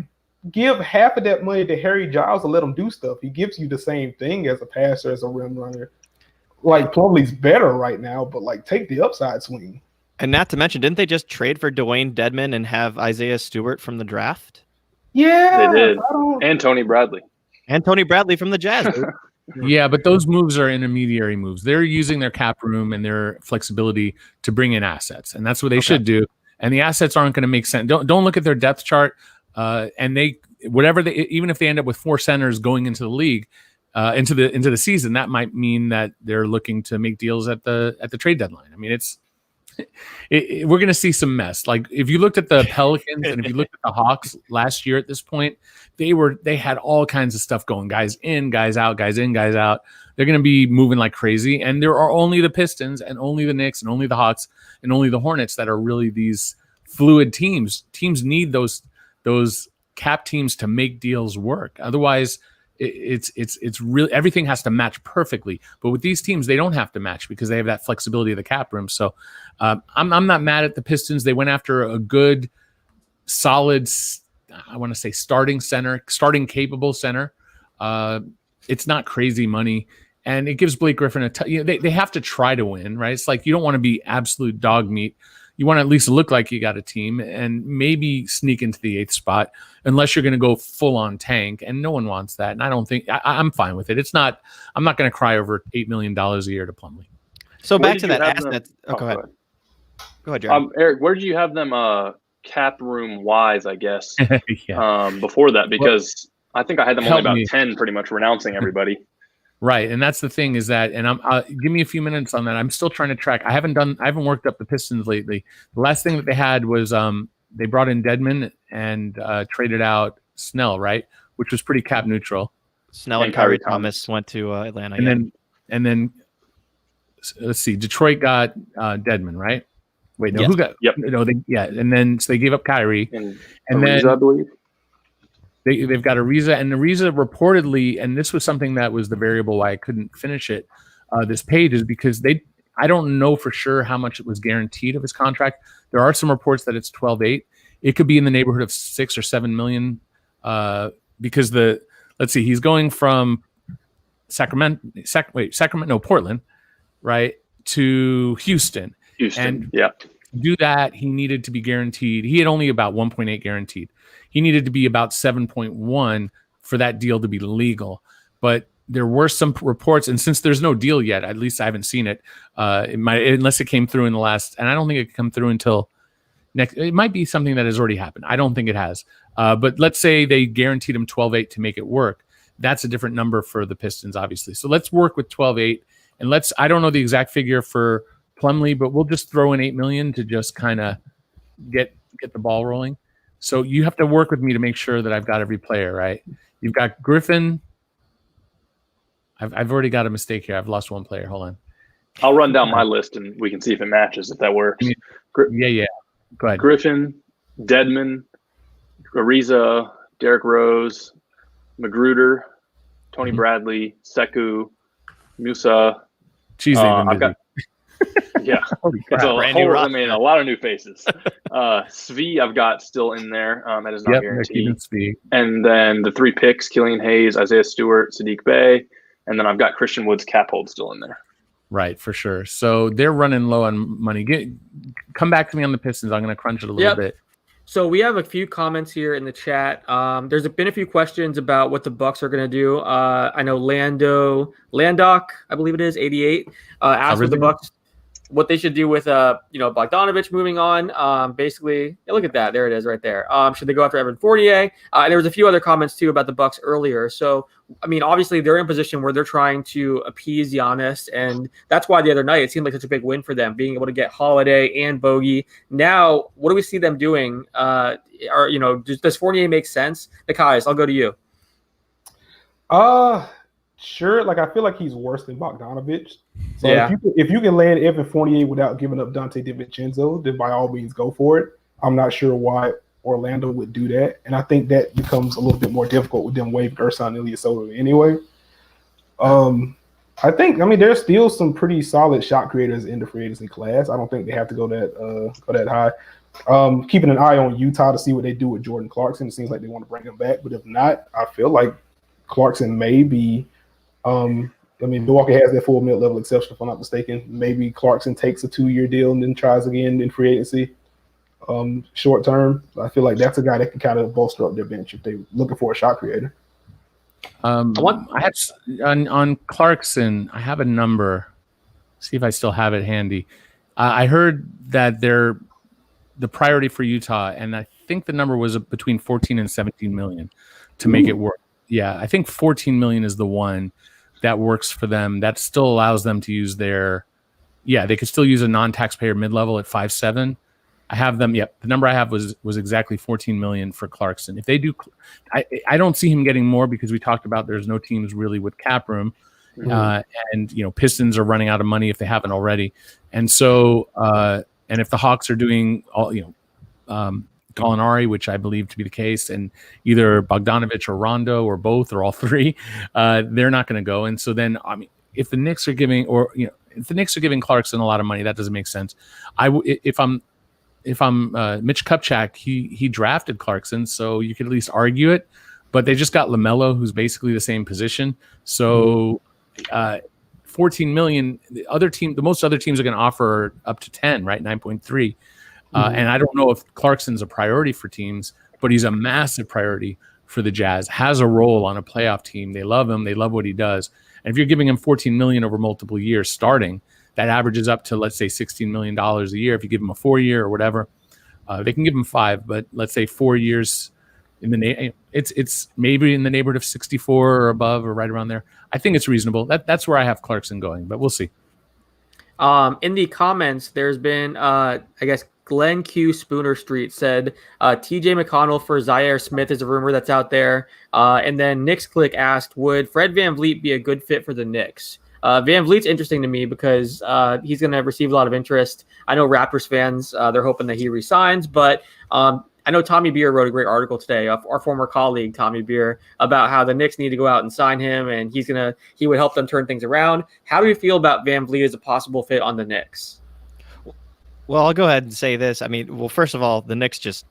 give half of that money to Harry Giles and let him do stuff. He gives you the same thing as a passer, as a rim runner. Like Plumlee's better right now, but like take the upside swing. And not to mention, didn't they just trade for Dwayne Dedmon and have Isaiah Stewart from the draft? Yeah, they did. And Tony Bradley. And Tony Bradley from the Jazz. Yeah, but those moves are intermediary moves. They're using their cap room and their flexibility to bring in assets, and that's what they should do. And the assets aren't going to make sense. Don't look at their depth chart. And even if they end up with 4 centers going into the league, into the season, that might mean that they're looking to make deals at the trade deadline. I mean, we're going to see some mess. Like if you looked at the Pelicans and if you looked at the Hawks last year at this point, they had all kinds of stuff going. Guys in, guys out, guys in, guys out. They're going to be moving like crazy. And there are only the Pistons and only the Knicks and only the Hawks and only the Hornets that are really these fluid teams. Teams need those cap teams to make deals work. Otherwise, it's really everything has to match perfectly. But with these teams, they don't have to match because they have that flexibility of the cap room. So I'm not mad at the Pistons. They went after a good, solid, I want to say starting capable center. It's not crazy money, and it gives Blake Griffin they have to try to win, right? It's like you don't want to be absolute dog meat. You want to at least look like you got a team and maybe sneak into the 8th spot, unless you're going to go full on tank, and no one wants that. And I don't think I'm fine with it. I'm not going to cry over $8 million a year to Plumlee. So back to that asset. Go ahead. Go ahead, Jared. Eric, where did you have them cap room wise, I guess, Yeah. before that? Because I think I had them only about 10 pretty much renouncing everybody. Right, and that's the thing is that, and give me a few minutes on that. I'm still trying to track. I haven't worked up the Pistons lately. The last thing that they had was they brought in Dedmon and traded out Snell, right, which was pretty cap neutral. Snell and Kyrie Thomas went to Atlanta, and then let's see, Detroit got Dedmon, right? Wait, no, yes. Who got? Yep. No, and then so they gave up Kyrie, and then I believe. They've got Ariza, and Ariza reportedly, and this was something that was the variable why I couldn't finish it. This page is because I don't know for sure how much it was guaranteed of his contract. There are some reports that it's 12.8. It could be in the neighborhood of 6 or 7 million, because let's see, he's going from Portland, right, to Houston. And yeah. to do that, he needed to be guaranteed. He had only about 1.8 guaranteed. He needed to be about 7.1 for that deal to be legal. But there were some reports, and since there's no deal yet, at least I haven't seen it. Unless it came through in the last, and I don't think it can come through until next. It might be something that has already happened. I don't think it has. But let's say they guaranteed him 12.8 to make it work. That's a different number for the Pistons, obviously. So let's work with 12.8, and I don't know the exact figure for Plumlee, but we'll just throw in $8 million to just kind of get the ball rolling. So you have to work with me to make sure that I've got every player right. You've got Griffin. I've already got a mistake here. I've lost one player. Hold on. I'll run down my list and we can see if it matches, if that works. Yeah. Go ahead. Griffin, Dedmon, Ariza, Derrick Rose, Magruder, Tony Bradley, Sekou, Musa. Jeez, I've got Yeah, Holy it's crap. Brand new a roster. lot of new faces. Svi I've got still in there. That is not Yep, they're guaranteed. keeping speed. And then the 3 picks: Killian Hayes, Isaiah Stewart, Sadiq Bey, and then I've got Christian Wood's cap hold still in there. Right, for sure. So they're running low on money. Come back to me on the Pistons. I'm going to crunch it a little bit. So we have a few comments here in the chat. There's been a few questions about what the Bucks are going to do. I know Landoc, I believe it is, 88, asked what they should do with Bogdanovich moving on. Basically, look at that. There it is right there. Should they go after Evan Fournier? And there was a few other comments too about the Bucks earlier. So, I mean, obviously they're in a position where they're trying to appease Giannis, and that's why the other night it seemed like such a big win for them, being able to get Holiday and Bogey. Now, what do we see them doing? Does Fournier make sense? Nikias, I'll go to you. Sure. Like, I feel like he's worse than Bogdanovich. So Yeah. if you can land Evan Fournier without giving up Dante DiVincenzo, then by all means go for it. I'm not sure why Orlando would do that, and I think that becomes a little bit more difficult with them waiving Ersan Ilyasova anyway. I think there's still some pretty solid shot creators in the free agency class. I don't think they have to go that high. Keeping an eye on Utah to see what they do with Jordan Clarkson. It seems like they want to bring him back, but if not, I feel like Clarkson may be. Milwaukee has their full mid-level exception, if I'm not mistaken. Maybe Clarkson takes a 2-year deal and then tries again in free agency short term. I feel like that's a guy that can kind of bolster up their bench if they're looking for a shot creator. On Clarkson, I have a number. See if I still have it handy. I heard that the priority for Utah, and I think the number was between 14 and 17 million to make it work. Yeah, I think 14 million is the one that works for them. That still allows them to use they could still use a non-taxpayer mid-level at 5.7. I have them. Yep. The number I have was exactly 14 million for Clarkson. If they do, I don't see him getting more because we talked about there's no teams really with cap room. And Pistons are running out of money if they haven't already. And so, and if the Hawks are doing all, Gallinari, which I believe to be the case, and either Bogdanovich or Rondo or both or all three, they're not going to go. And so then, if the Knicks are giving Clarkson a lot of money, that doesn't make sense. If I'm Mitch Kupchak, he drafted Clarkson, so you could at least argue it. But they just got LaMelo, who's basically the same position. So 14 million. Most other teams are going to offer up to 10, right? 9.3. And I don't know if Clarkson's a priority for teams, but he's a massive priority for the Jazz. Has a role on a playoff team. They love him. They love what he does. And if you're giving him 14 million over multiple years starting, that averages up to, let's say, $16 million a year. If you give him a 4-year or whatever, they can give him 5, but let's say 4 years it's maybe in the neighborhood of 64 or above or right around there. I think it's reasonable. That's where I have Clarkson going, but we'll see. In the comments, there's been, Glenn Q. Spooner Street said TJ McConnell for Zaire Smith is a rumor that's out there. And then Knicks Click asked, would Fred VanVleet be a good fit for the Knicks? VanVleet's interesting to me because he's going to receive a lot of interest. I know Raptors fans, they're hoping that he resigns, but I know Tommy Beer wrote a great article today, our former colleague Tommy Beer, about how the Knicks need to go out and sign him, and he would help them turn things around. How do you feel about VanVleet as a possible fit on the Knicks? Well, I'll go ahead and say this. First of all, the Knicks just,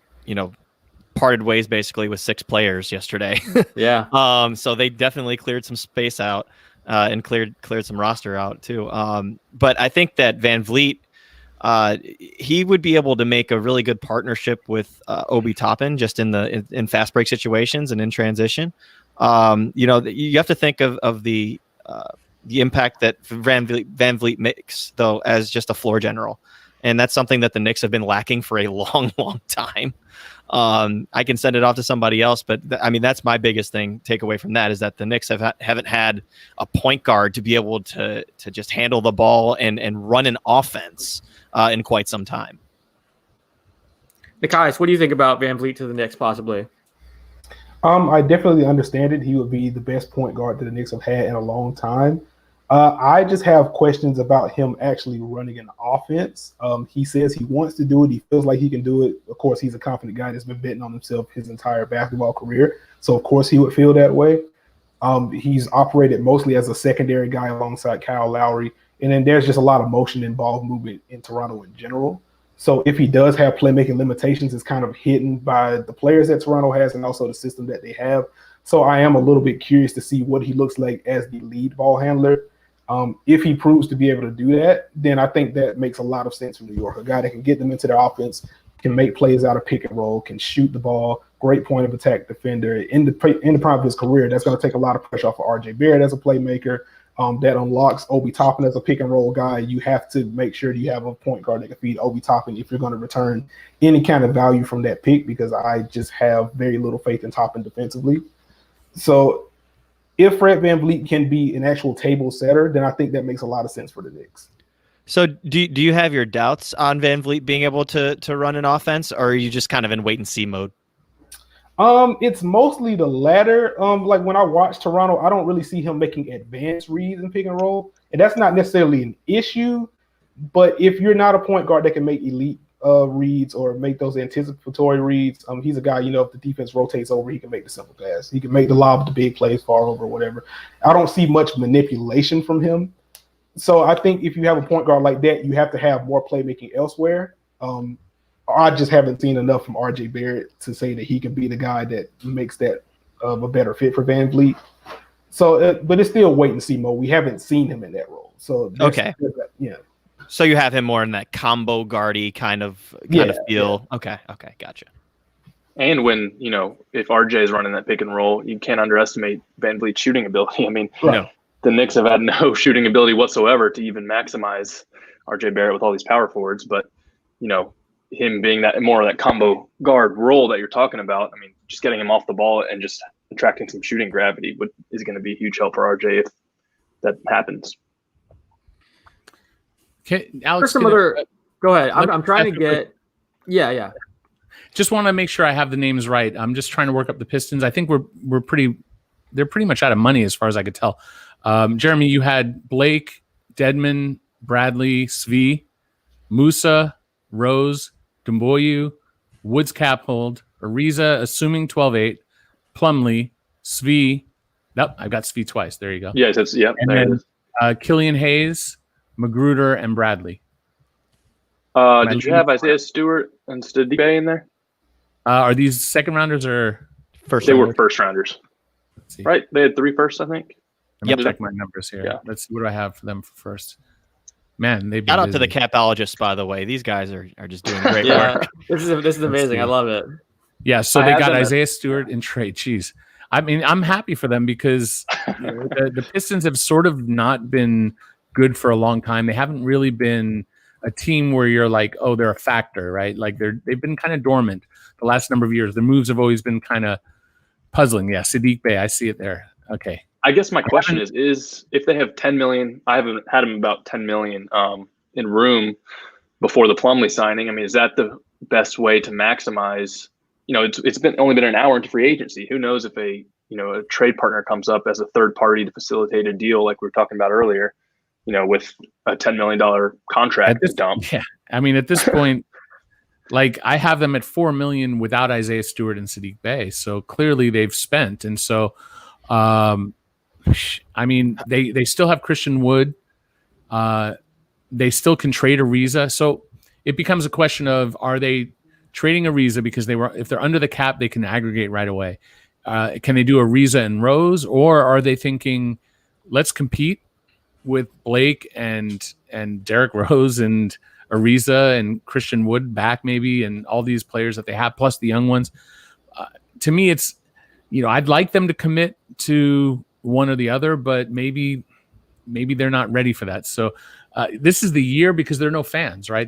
parted ways basically with 6 players yesterday. Yeah. So they definitely cleared some space out and cleared some roster out too. But I think that VanVleet, he would be able to make a really good partnership with Obi Toppin just in fast break situations and in transition. You have to think of the impact that VanVleet makes though as just a floor general. And that's something that the Knicks have been lacking for a long, long time. I can send it off to somebody else, but that's my biggest take away from that is that the Knicks haven't had a point guard to be able to just handle the ball and run an offense in quite some time. Nikias, what do you think about VanVleet to the Knicks possibly? I definitely understand it. He would be the best point guard that the Knicks have had in a long time. I just have questions about him actually running an offense. He says he wants to do it. He feels like he can do it. Of course, he's a confident guy that's been betting on himself his entire basketball career. So, of course, he would feel that way. He's operated mostly as a secondary guy alongside Kyle Lowry And then there's just a lot of motion and ball movement in Toronto in general. So if he does have playmaking limitations, it's kind of hidden by the players that Toronto has and also the system that they have. So I am a little bit curious to see what he looks like as the lead ball handler. If he proves to be able to do that, then I think that makes a lot of sense for New York. A guy that can get them into their offense, can make plays out of pick and roll, can shoot the ball, great point of attack defender. In the prime of his career, that's going to take a lot of pressure off of RJ Barrett as a playmaker. That unlocks Obi Toppin as a pick and roll guy. You have to make sure that you have a point guard that can feed Obi Toppin if you're going to return any kind of value from that pick, because I just have very little faith in Toppin defensively. So if Fred VanVleet can be an actual table setter, then I think that makes a lot of sense for the Knicks. So do you have your doubts on VanVleet being able to run an offense, or are you just kind of in wait and see mode? It's mostly the latter. Like when I watch Toronto, I don't really see him making advanced reads in pick and roll. And that's not necessarily an issue, but if you're not a point guard that can make elite reads or make those anticipatory reads, he's a guy, if the defense rotates over, he can make the simple pass. He can make the lob, the big plays, far over, whatever. I don't see much manipulation from him. So I think if you have a point guard like that, you have to have more playmaking elsewhere. I just haven't seen enough from RJ Barrett to say that he can be the guy that makes that a better fit for VanVleet. So, but it's still wait and see mode. We haven't seen him in that role. So okay, yeah. So you have him more in that combo guardy kind of feel. Yeah. Okay, gotcha. And when if RJ is running that pick and roll, you can't underestimate VanVleet's shooting ability. I mean, no. The Knicks have had no shooting ability whatsoever to even maximize RJ Barrett with all these power forwards, but him being that more of that combo guard role that you're talking about, I mean, just getting him off the ball and just attracting some shooting gravity is going to be a huge help for RJ if that happens. Okay, Alex. Go ahead. I'm trying to get. Yeah. Just want to make sure I have the names right. I'm just trying to work up the Pistons. I think they're pretty much out of money as far as I could tell. Jeremy, you had Blake, Dedmon, Bradley, Svi, Musa, Rose, Dumboyu, Woods Caphold, Ariza, assuming 12-8, Plumlee, Svi. Nope, I've got Svi twice. There you go. Yes, and then Killian Hayes, Magruder, and Bradley. Did you have Isaiah Stewart and Cba in there? Are these second rounders or first? They were first rounders, right? They had 3 firsts, I think. Let me check my numbers here. Yeah. Let's see, what do I have for them for first? Man, they've been shout out busy. to the capologists, by the way. These guys are just doing great work. This is amazing. I love it. Yeah, so they got Isaiah Stewart in trade. Jeez. I mean, I'm happy for them because the Pistons have sort of not been good for a long time. They haven't really been a team where you're like, oh, they're a factor, right? Like they've been kind of dormant the last number of years. The moves have always been kind of puzzling. Yeah, Sadiq Bey, I see it there. Okay. I guess my question is if they have $10 million, I haven't had them about $10 million in room before the Plumlee signing. I mean, is that the best way to maximize? It's only been an hour into free agency. Who knows if a trade partner comes up as a third party to facilitate a deal like we were talking about earlier, with a $10 million contract dump. Yeah, I mean, at this point, like I have them at $4 million without Isaiah Stewart and Sadiq Bey. So clearly they've spent, and so. I mean, they still have Christian Wood. They still can trade Ariza. So it becomes a question of, are they trading Ariza because if they're under the cap, they can aggregate right away. Can they do Ariza and Rose, or are they thinking, let's compete with Blake and Derrick Rose and Ariza and Christian Wood back maybe, and all these players that they have, plus the young ones. To me, it's, I'd like them to commit to one or the other, but maybe they're not ready for that. So this is the year because there are no fans, right?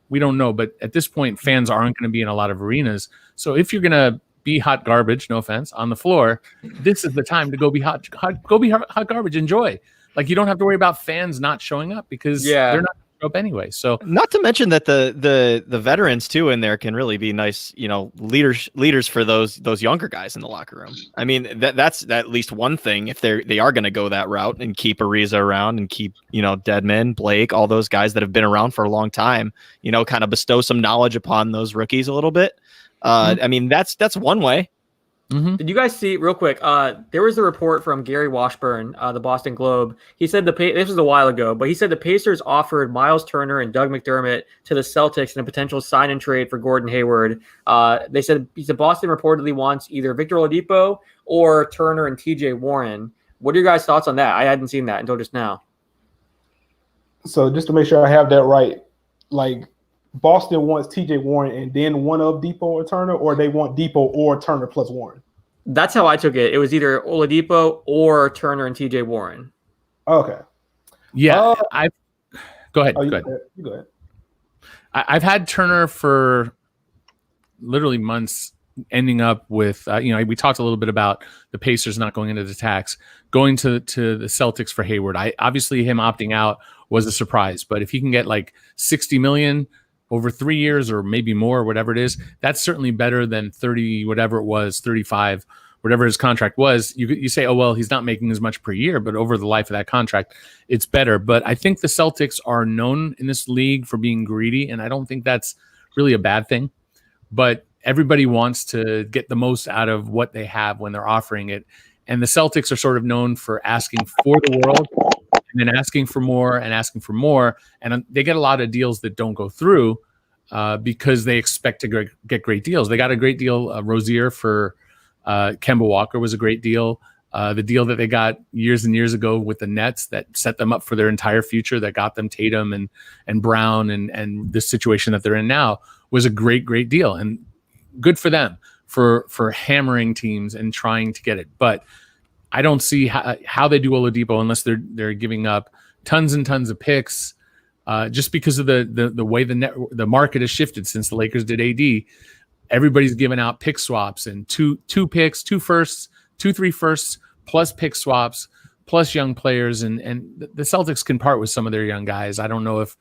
We don't know, but at this point, fans aren't going to be in a lot of arenas. So if you're going to be hot garbage, no offense, on the floor, this is the time to go be hot garbage. Enjoy. Like you don't have to worry about fans not showing up because they're not show up anyway. So not to mention that the veterans too in there can really be nice, leaders for those younger guys in the locker room. I mean, that's at least one thing if they are going to go that route and keep Ariza around and keep, Dedmon, Blake, all those guys that have been around for a long time, kind of bestow some knowledge upon those rookies a little bit. I mean, that's one way. Did you guys see real quick? There was a report from Gary Washburn, the Boston Globe. He said this was a while ago, but he said the Pacers offered Miles Turner and Doug McDermott to the Celtics in a potential sign and trade for Gordon Hayward. He said Boston reportedly wants either Victor Oladipo or Turner and T.J. Warren. What are your guys' thoughts on that? I hadn't seen that until just now. So just to make sure I have that right, like Boston wants T.J. Warren and then one of Depot or Turner, or they want Depot or Turner plus Warren? That's how I took it. It was either Oladipo or Turner and T.J. Warren. Okay. Yeah, go ahead. You go ahead. You go ahead. I've had Turner for literally months, ending up with we talked a little bit about the Pacers not going into the tax, going to the Celtics for Hayward. Obviously him opting out was a surprise, but if he can get like $60 million over 3 years or maybe more, whatever it is, that's certainly better than 30, whatever it was, 35, whatever his contract was. You say, oh, well, he's not making as much per year, but over the life of that contract, it's better. But I think the Celtics are known in this league for being greedy, and I don't think that's really a bad thing. But everybody wants to get the most out of what they have when they're offering it. And the Celtics are sort of known for asking for the world and then asking for more and asking for more. And they get a lot of deals that don't go through because they expect to get great deals. They got a great deal. Rozier for Kemba Walker was a great deal. The deal that they got years and years ago with the Nets that set them up for their entire future, that got them Tatum and Brown and the situation that they're in now was a great, great deal. And good for them for hammering teams and trying to get it. But I don't see how they do Oladipo unless they're giving up tons and tons of picks just because of the way the market has shifted since the Lakers did AD. Everybody's giving out pick swaps and two picks, 2 firsts, 3 firsts, plus pick swaps, plus young players. And the Celtics can part with some of their young guys. I don't know if,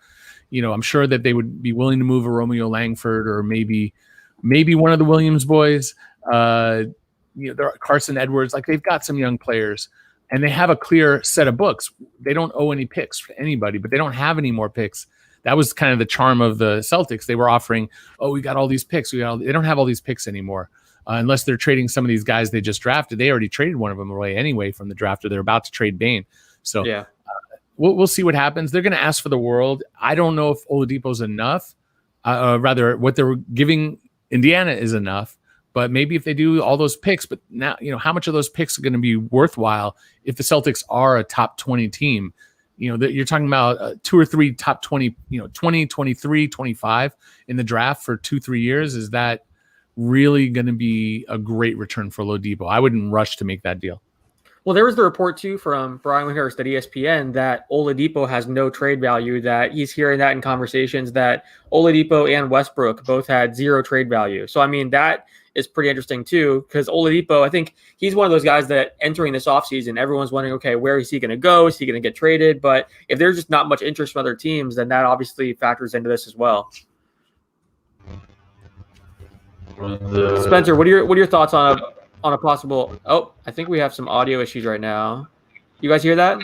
I'm sure that they would be willing to move a Romeo Langford or maybe one of the Williams boys, there are Carson Edwards. Like, they've got some young players and they have a clear set of books. They don't owe any picks to anybody, but they don't have any more picks. That was kind of the charm of the Celtics. They were offering, we got all these picks. They don't have all these picks anymore unless they're trading some of these guys they just drafted. They already traded one of them away anyway from the draft, or they're about to trade Bane. So yeah. We'll see what happens. They're going to ask for the world. I don't know if Oladipo's enough. Rather, what they're giving Indiana is enough. But maybe if they do all those picks, but now, how much of those picks are going to be worthwhile if the Celtics are a top 20 team? You're talking about 2 or 3 top 20, 20, 23, 25 in the draft for 2-3 years. Is that really going to be a great return for Oladipo? I wouldn't rush to make that deal. Well, there was the report too from Brian Windhurst at ESPN that Oladipo has no trade value, that he's hearing that in conversations that Oladipo and Westbrook both had 0 trade value. So, I mean, that is pretty interesting too, because Oladipo, I think he's one of those guys that entering this offseason, everyone's wondering, okay, where is he going to go? Is he going to get traded? But if there's just not much interest from other teams, then that obviously factors into this as well. Spencer, what are your thoughts on a possible? Oh, I think we have some audio issues right now. You guys hear that?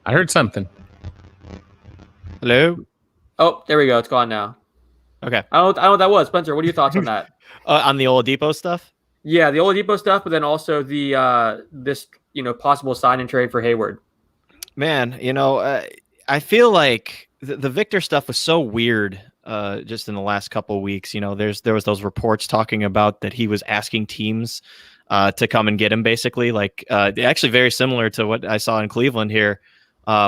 I heard something. Hello? Oh, there we go. It's gone now. Okay. I don't know what that was. Spencer, what are your thoughts on that? On the Oladipo stuff? Yeah, the Oladipo stuff, but then also the this possible sign and trade for Hayward. Man, I feel like the Victor stuff was so weird just in the last couple of weeks. There was those reports talking about that he was asking teams to come and get him, basically, like actually very similar to what I saw in Cleveland here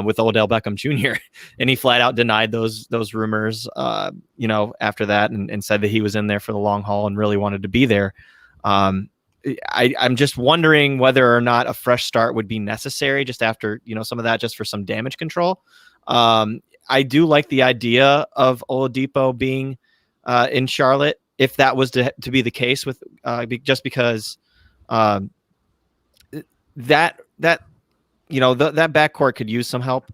with Odell Beckham Jr. And he flat out denied those rumors, after that, and said that he was in there for the long haul and really wanted to be there. I'm just wondering whether or not a fresh start would be necessary just after, some of that, just for some damage control. I do like the idea of Oladipo being in Charlotte, if that was to be the case with just because that backcourt could use some help.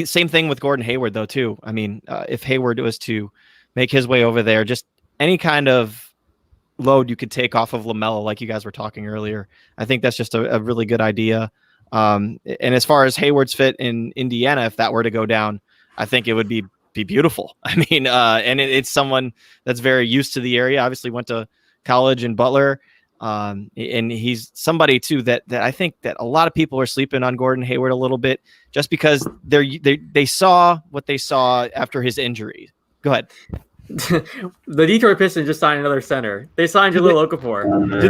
Same thing with Gordon Hayward though too. If Hayward was to make his way over there, just any kind of load you could take off of LaMelo, like you guys were talking earlier, I think that's just a really good idea. And as far as Hayward's fit in Indiana, if that were to go down, I think it would be beautiful. And it's someone that's very used to the area. Obviously went to college in Butler. And he's somebody too that I think that a lot of people are sleeping on Gordon Hayward a little bit just because they saw what they saw after his injury. Go ahead. The Detroit Pistons just signed another center. They signed Jahlil Okafor.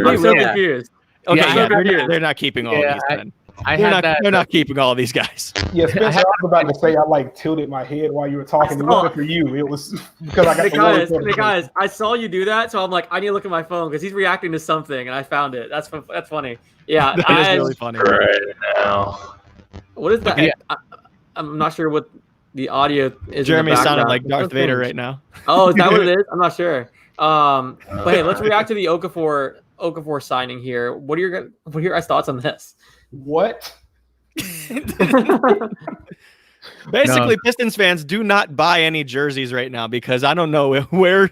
I'm so confused. Okay, they're not keeping all these men. They're not keeping all of these guys. Yeah, Spencer, I was about to say I tilted my head while you were talking. It wasn't for you. It was because I got the guys. I saw you do that, so I'm like, I need to look at my phone because he's reacting to something, and I found it. That's funny. Yeah, that is really funny right now. What is that? Yeah. I'm not sure what the audio is. Jeremy sounded like Darth Vader right now. Oh, is that what it is? I'm not sure. But hey, let's react to the Okafor signing here. What are your guys' thoughts on this? What? Basically, Pistons fans do not buy any jerseys right now because I don't know where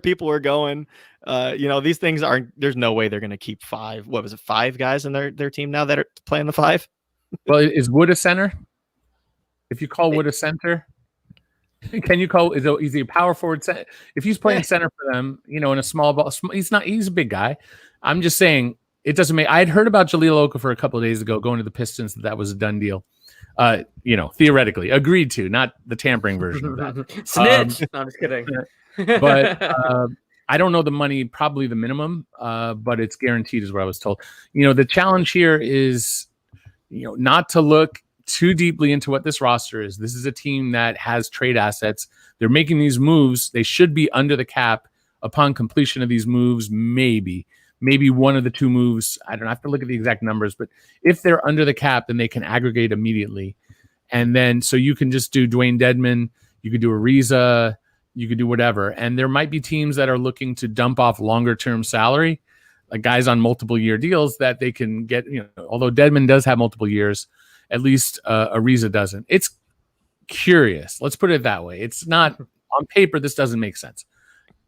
people are going. These things aren't. There's no way they're going to keep 5. What was it? 5 guys in their team now that are playing the 5. Well, is Wood a center? If you call Wood a center, can you call is he a power forward center? If he's playing center for them, in a small ball, he's not. He's a big guy. I'm just saying. It doesn't make. I had heard about Jahlil Okafor a couple of days ago going to the Pistons that was a done deal. Theoretically agreed to, not the tampering version of that. Snitch. No, I'm just kidding. But I don't know the money, probably the minimum, but it's guaranteed is what I was told. The challenge here is, not to look too deeply into what this roster is. This is a team that has trade assets. They're making these moves. They should be under the cap upon completion of these moves, maybe one of the 2 moves. I don't have to look at the exact numbers, but if they're under the cap, then they can aggregate immediately. And then, so you can just do Dwayne Dedmon, you could do Ariza, you could do whatever. And there might be teams that are looking to dump off longer term salary, like guys on multiple year deals that they can get, although Dedmon does have multiple years, at least Ariza doesn't. It's curious. Let's put it that way. It's not on paper. This doesn't make sense.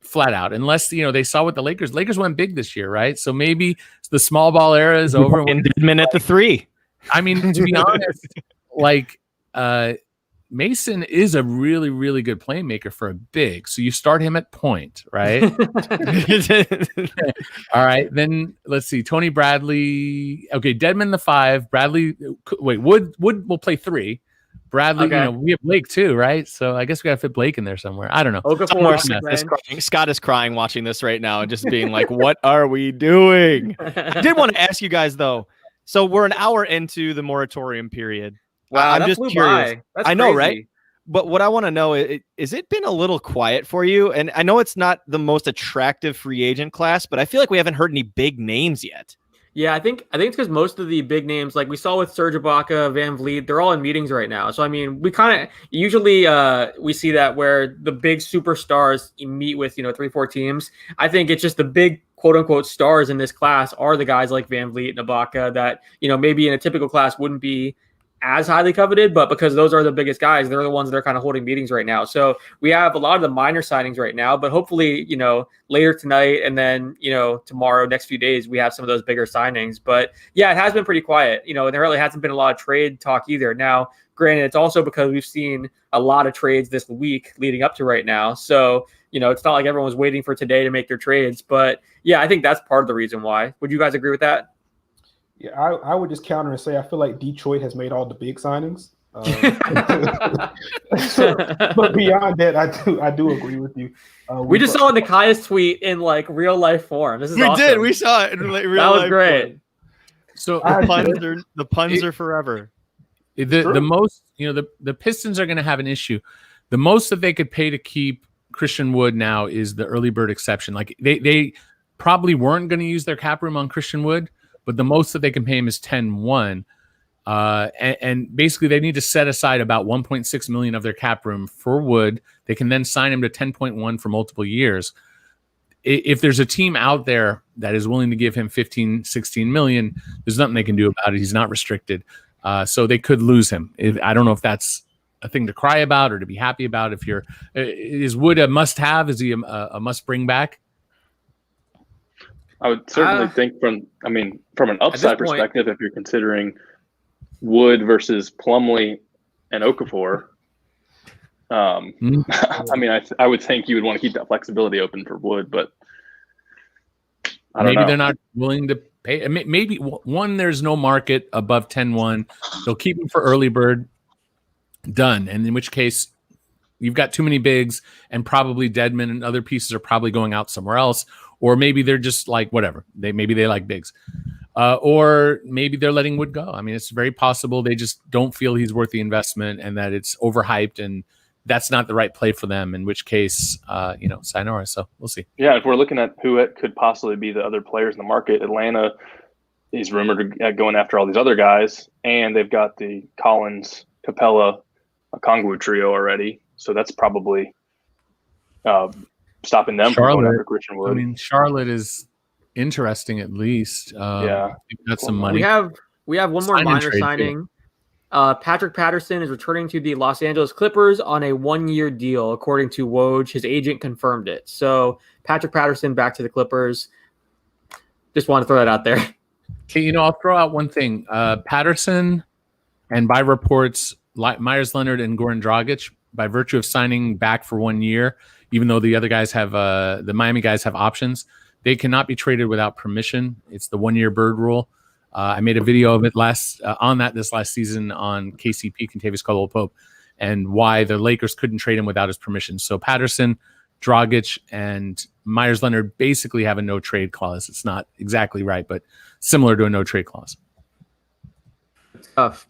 Flat out, unless they saw what the Lakers went big this year, right? So maybe the small ball era is over. And Dedmon at the 3. I mean, to be honest, Mason is a really, really good playmaker for a big. So you start him at point, right? All right, then let's see. Tony Bradley. Okay, Dedmon the 5. Bradley. Wait, Wood will play 3. Bradley, we have Blake too, right? So I guess we got to fit Blake in there somewhere. I don't know. Scott is crying watching this right now and just being like, what are we doing? I did want to ask you guys, though. So we're an hour into the moratorium period. Wow, I'm just curious. I know, right? But what I want to know is it been a little quiet for you? And I know it's not the most attractive free agent class, but I feel like we haven't heard any big names yet. Yeah, I think it's because most of the big names, like we saw with Serge Ibaka, VanVleet, they're all in meetings right now. So I mean, we kind of usually we see that where the big superstars meet with 3-4 teams. I think it's just the big quote unquote stars in this class are the guys like VanVleet and Ibaka that maybe in a typical class wouldn't be as highly coveted, but because those are the biggest guys, they're the ones that are kind of holding meetings right now. So we have a lot of the minor signings right now, but hopefully, later tonight and then, tomorrow, next few days, we have some of those bigger signings. But yeah, it has been pretty quiet. There really hasn't been a lot of trade talk either. Now, granted, it's also because we've seen a lot of trades this week leading up to right now. So, it's not like everyone was waiting for today to make their trades, but yeah, I think that's part of the reason why. Would you guys agree with that? Yeah, I would just counter and say I feel like Detroit has made all the big signings. But beyond that, I do agree with you. We just saw Nikai's tweet in real life form. This is awesome. We did. We saw it in real life. That was great. Form. So the puns are forever. The most the Pistons are going to have an issue. The most that they could pay to keep Christian Wood now is the early bird exception. Like they probably weren't going to use their cap room on Christian Wood. But the most that they can pay him is 10-1. And basically they need to set aside about $1.6 million of their cap room for Wood. They can then sign him to 10.1 for multiple years. If there's a team out there that is willing to give him 15-16 million, there's nothing they can do about it. He's not restricted. So they could lose him. I don't know if that's a thing to cry about or to be happy about. Is Wood a must-have? Is he a must-bring back? I would certainly think from an upside perspective, if you're considering Wood versus Plumlee and Okafor, I would think you would want to keep that flexibility open for Wood, but I don't Maybe know. they're not willing to pay. Maybe one, there's no market above 10-1. They'll keep him for early bird. Done. And in which case, you've got too many bigs, and probably Deadman and other pieces are probably going out somewhere else. Or maybe they're just like whatever. Maybe they like bigs. Or maybe they're letting Wood go. I mean, it's very possible they just don't feel he's worth the investment and that it's overhyped and that's not the right play for them, in which case, sayonara. So we'll see. Yeah, if we're looking at who it could possibly be the other players in the market, Atlanta is rumored to going after all these other guys, and they've got the Collins, Capella, Okongwu trio already. So that's probably stopping them from going after Christian Wood. I mean, Charlotte is interesting at least. Yeah. They've got some money. We have one more minor signing. Patrick Patterson is returning to the Los Angeles Clippers on a 1-year deal, according to Woj. His agent confirmed it. So Patrick Patterson back to the Clippers. Just want to throw that out there. Okay, I'll throw out one thing. Patterson, and by reports, Myers Leonard and Goran Dragic, by virtue of signing back for 1 year, even though the other guys have the Miami guys have options, they cannot be traded without permission. It's the 1-year bird rule. I made a video of it this last season on KCP, Contavious Caldwell-Pope, and why the Lakers couldn't trade him without his permission. So Patterson, Dragic, and Myers Leonard basically have a no trade clause. It's not exactly right, but similar to a no trade clause. Tough.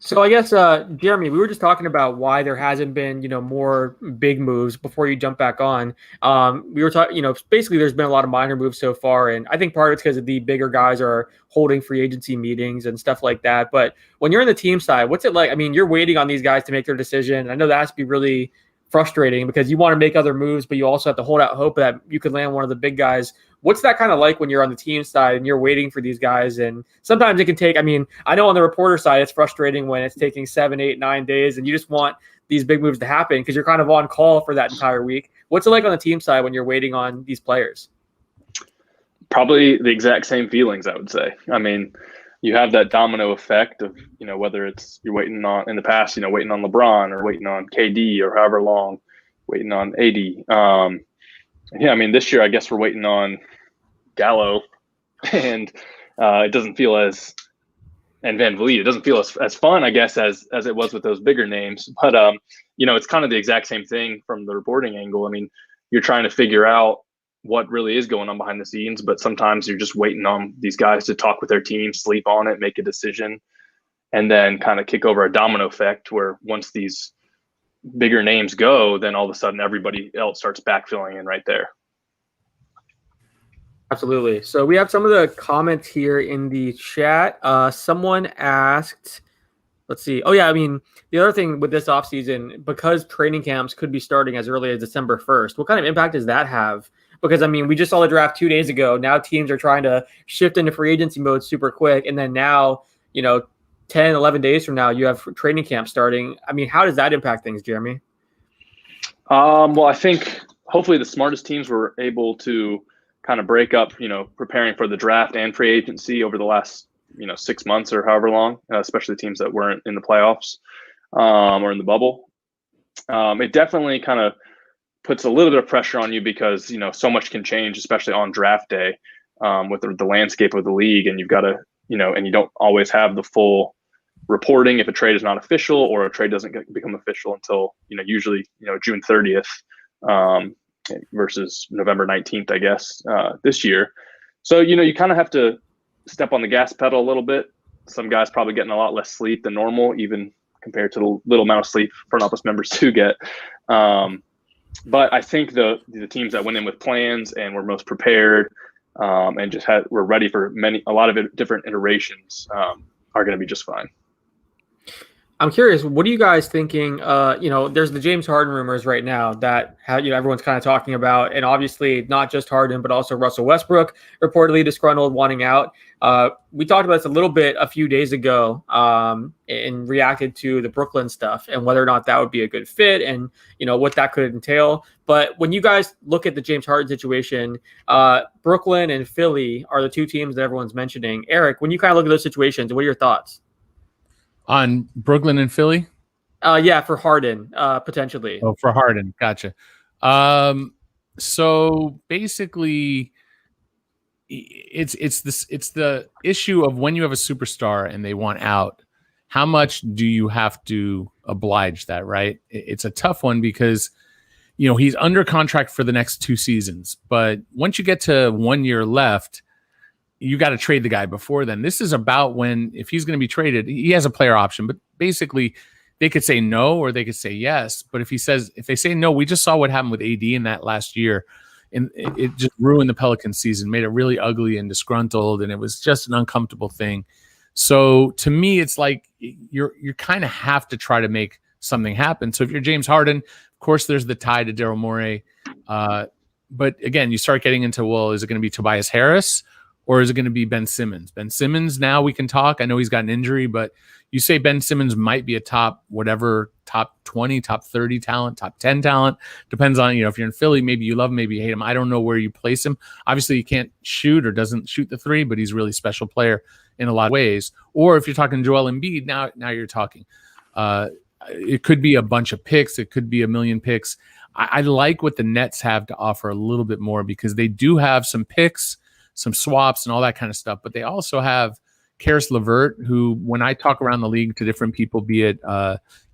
So I guess, Jeremy, we were just talking about why there hasn't been, more big moves before you jump back on. We were talking, basically there's been a lot of minor moves so far. And I think part of it's because the bigger guys are holding free agency meetings and stuff like that. But when you're on the team side, what's it like? I mean, you're waiting on these guys to make their decision. I know that has to be really frustrating because you want to make other moves, but you also have to hold out hope that you could land one of the big guys. What's that kind of like when you're on the team side and you're waiting for these guys? And sometimes it can take, I know on the reporter side, it's frustrating when it's taking 7, 8, 9 days and you just want these big moves to happen because you're kind of on call for that entire week. What's it like on the team side when you're waiting on these players? Probably the exact same feelings, I would say. I mean, you have that domino effect of, whether it's you're waiting on, in the past, waiting on LeBron or waiting on KD or however long, waiting on AD. This year, I guess we're waiting on Gallo, and it doesn't feel and VanVleet. It doesn't feel as fun, I guess, as it was with those bigger names. But, it's kind of the exact same thing from the reporting angle. I mean, you're trying to figure out what really is going on behind the scenes, but sometimes you're just waiting on these guys to talk with their team, sleep on it, make a decision, and then kind of kick over a domino effect where once these bigger names go, then all of a sudden everybody else starts backfilling in right there. Absolutely. So we have some of the comments here in the chat. Someone asked, let's see. Oh, yeah. The other thing with this offseason, because training camps could be starting as early as December 1st, what kind of impact does that have? Because, we just saw the draft 2 days ago. Now teams are trying to shift into free agency mode super quick. And then now, 10, 11 days from now, you have training camp starting. How does that impact things, Jeremy? Well, I think hopefully the smartest teams were able to kind of break up, preparing for the draft and free agency over the last, 6 months or however long, especially teams that weren't in the playoffs or in the bubble. It definitely kind of puts a little bit of pressure on you because, so much can change, especially on draft day with the landscape of the league. And you've got to, and you don't always have the full reporting if a trade is not official or a trade doesn't become official until, usually, June 30th. Versus November 19th, I guess, this year. So, you kind of have to step on the gas pedal a little bit. Some guys probably getting a lot less sleep than normal, even compared to the little amount of sleep front office members do get. But I think the teams that went in with plans and were most prepared and just were ready for a lot of different iterations are going to be just fine. I'm curious, what are you guys thinking? There's the James Harden rumors right now that everyone's kind of talking about, and obviously not just Harden, but also Russell Westbrook reportedly disgruntled, wanting out. We talked about this a little bit a few days ago and reacted to the Brooklyn stuff and whether or not that would be a good fit and, what that could entail. But when you guys look at the James Harden situation, Brooklyn and Philly are the two teams that everyone's mentioning. Eric, when you kind of look at those situations, what are your thoughts? On Brooklyn and Philly? For Harden, potentially. Oh, for Harden. Gotcha. So basically, it's the issue of when you have a superstar and they want out, how much do you have to oblige that, right? It's a tough one because, he's under contract for the next 2 seasons. But once you get to 1 year left, you got to trade the guy before then. This is about when, if he's going to be traded, he has a player option. But basically, they could say no or they could say yes. But if they say no, we just saw what happened with AD in that last year. And it just ruined the Pelicans season, made it really ugly and disgruntled. And it was just an uncomfortable thing. So to me, it's like you kind of have to try to make something happen. So if you're James Harden, of course, there's the tie to Daryl Morey. But again, you start getting into, well, is it going to be Tobias Harris or is it going to be Ben Simmons? Ben Simmons, now we can talk. I know he's got an injury, but you say Ben Simmons might be a top 20, top 30 talent, top 10 talent. Depends on, if you're in Philly, maybe you love him, maybe you hate him. I don't know where you place him. Obviously, he can't shoot or doesn't shoot the 3, but he's a really special player in a lot of ways. Or if you're talking Joel Embiid, now you're talking. It could be a bunch of picks. It could be a million picks. I like what the Nets have to offer a little bit more because they do have some picks, some swaps, and all that kind of stuff. But they also have Karis LeVert, who, when I talk around the league to different people, be it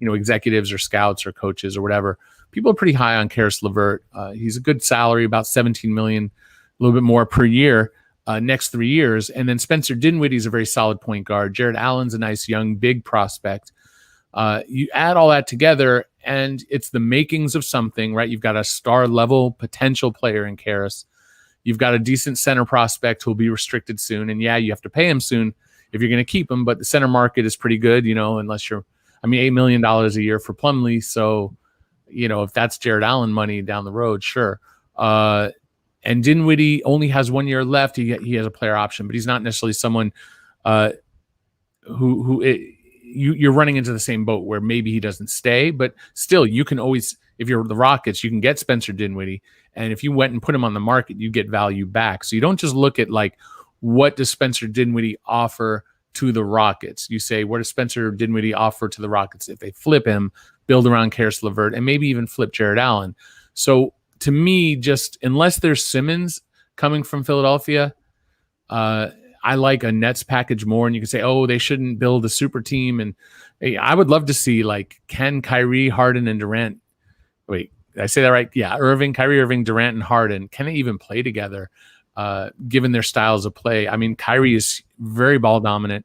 executives or scouts or coaches or whatever, people are pretty high on Karis LeVert. He's a good salary, about $17 million, a little bit more per year, next 3 years. And then Spencer Dinwiddie's a very solid point guard. Jared Allen's a nice young big prospect. You add all that together, and it's the makings of something, right? You've got a star level potential player in Karis. You've got a decent center prospect who will be restricted soon, and you have to pay him soon if you're going to keep him, but the center market is pretty good, unless you're, $8 million a year for Plumlee. So, if that's Jared Allen money down the road, sure. And Dinwiddie only has 1 year left. He has a player option, but he's not necessarily someone you're running into the same boat where maybe he doesn't stay, but still you can always, if you're the Rockets, you can get Spencer Dinwiddie. And if you went and put him on the market, you get value back. So you don't just look at what does Spencer Dinwiddie offer to the Rockets? You say, what does Spencer Dinwiddie offer to the Rockets? If they flip him, build around Karis LeVert, and maybe even flip Jared Allen. So to me, just unless there's Simmons coming from Philadelphia, I like a Nets package more. And you can say, oh, they shouldn't build a super team. And I would love to see can Kyrie, Harden, and Durant. Wait, did I say that right? Yeah, Kyrie Irving, Durant, and Harden. Can they even play together? Given their styles of play. I mean, Kyrie is very ball dominant.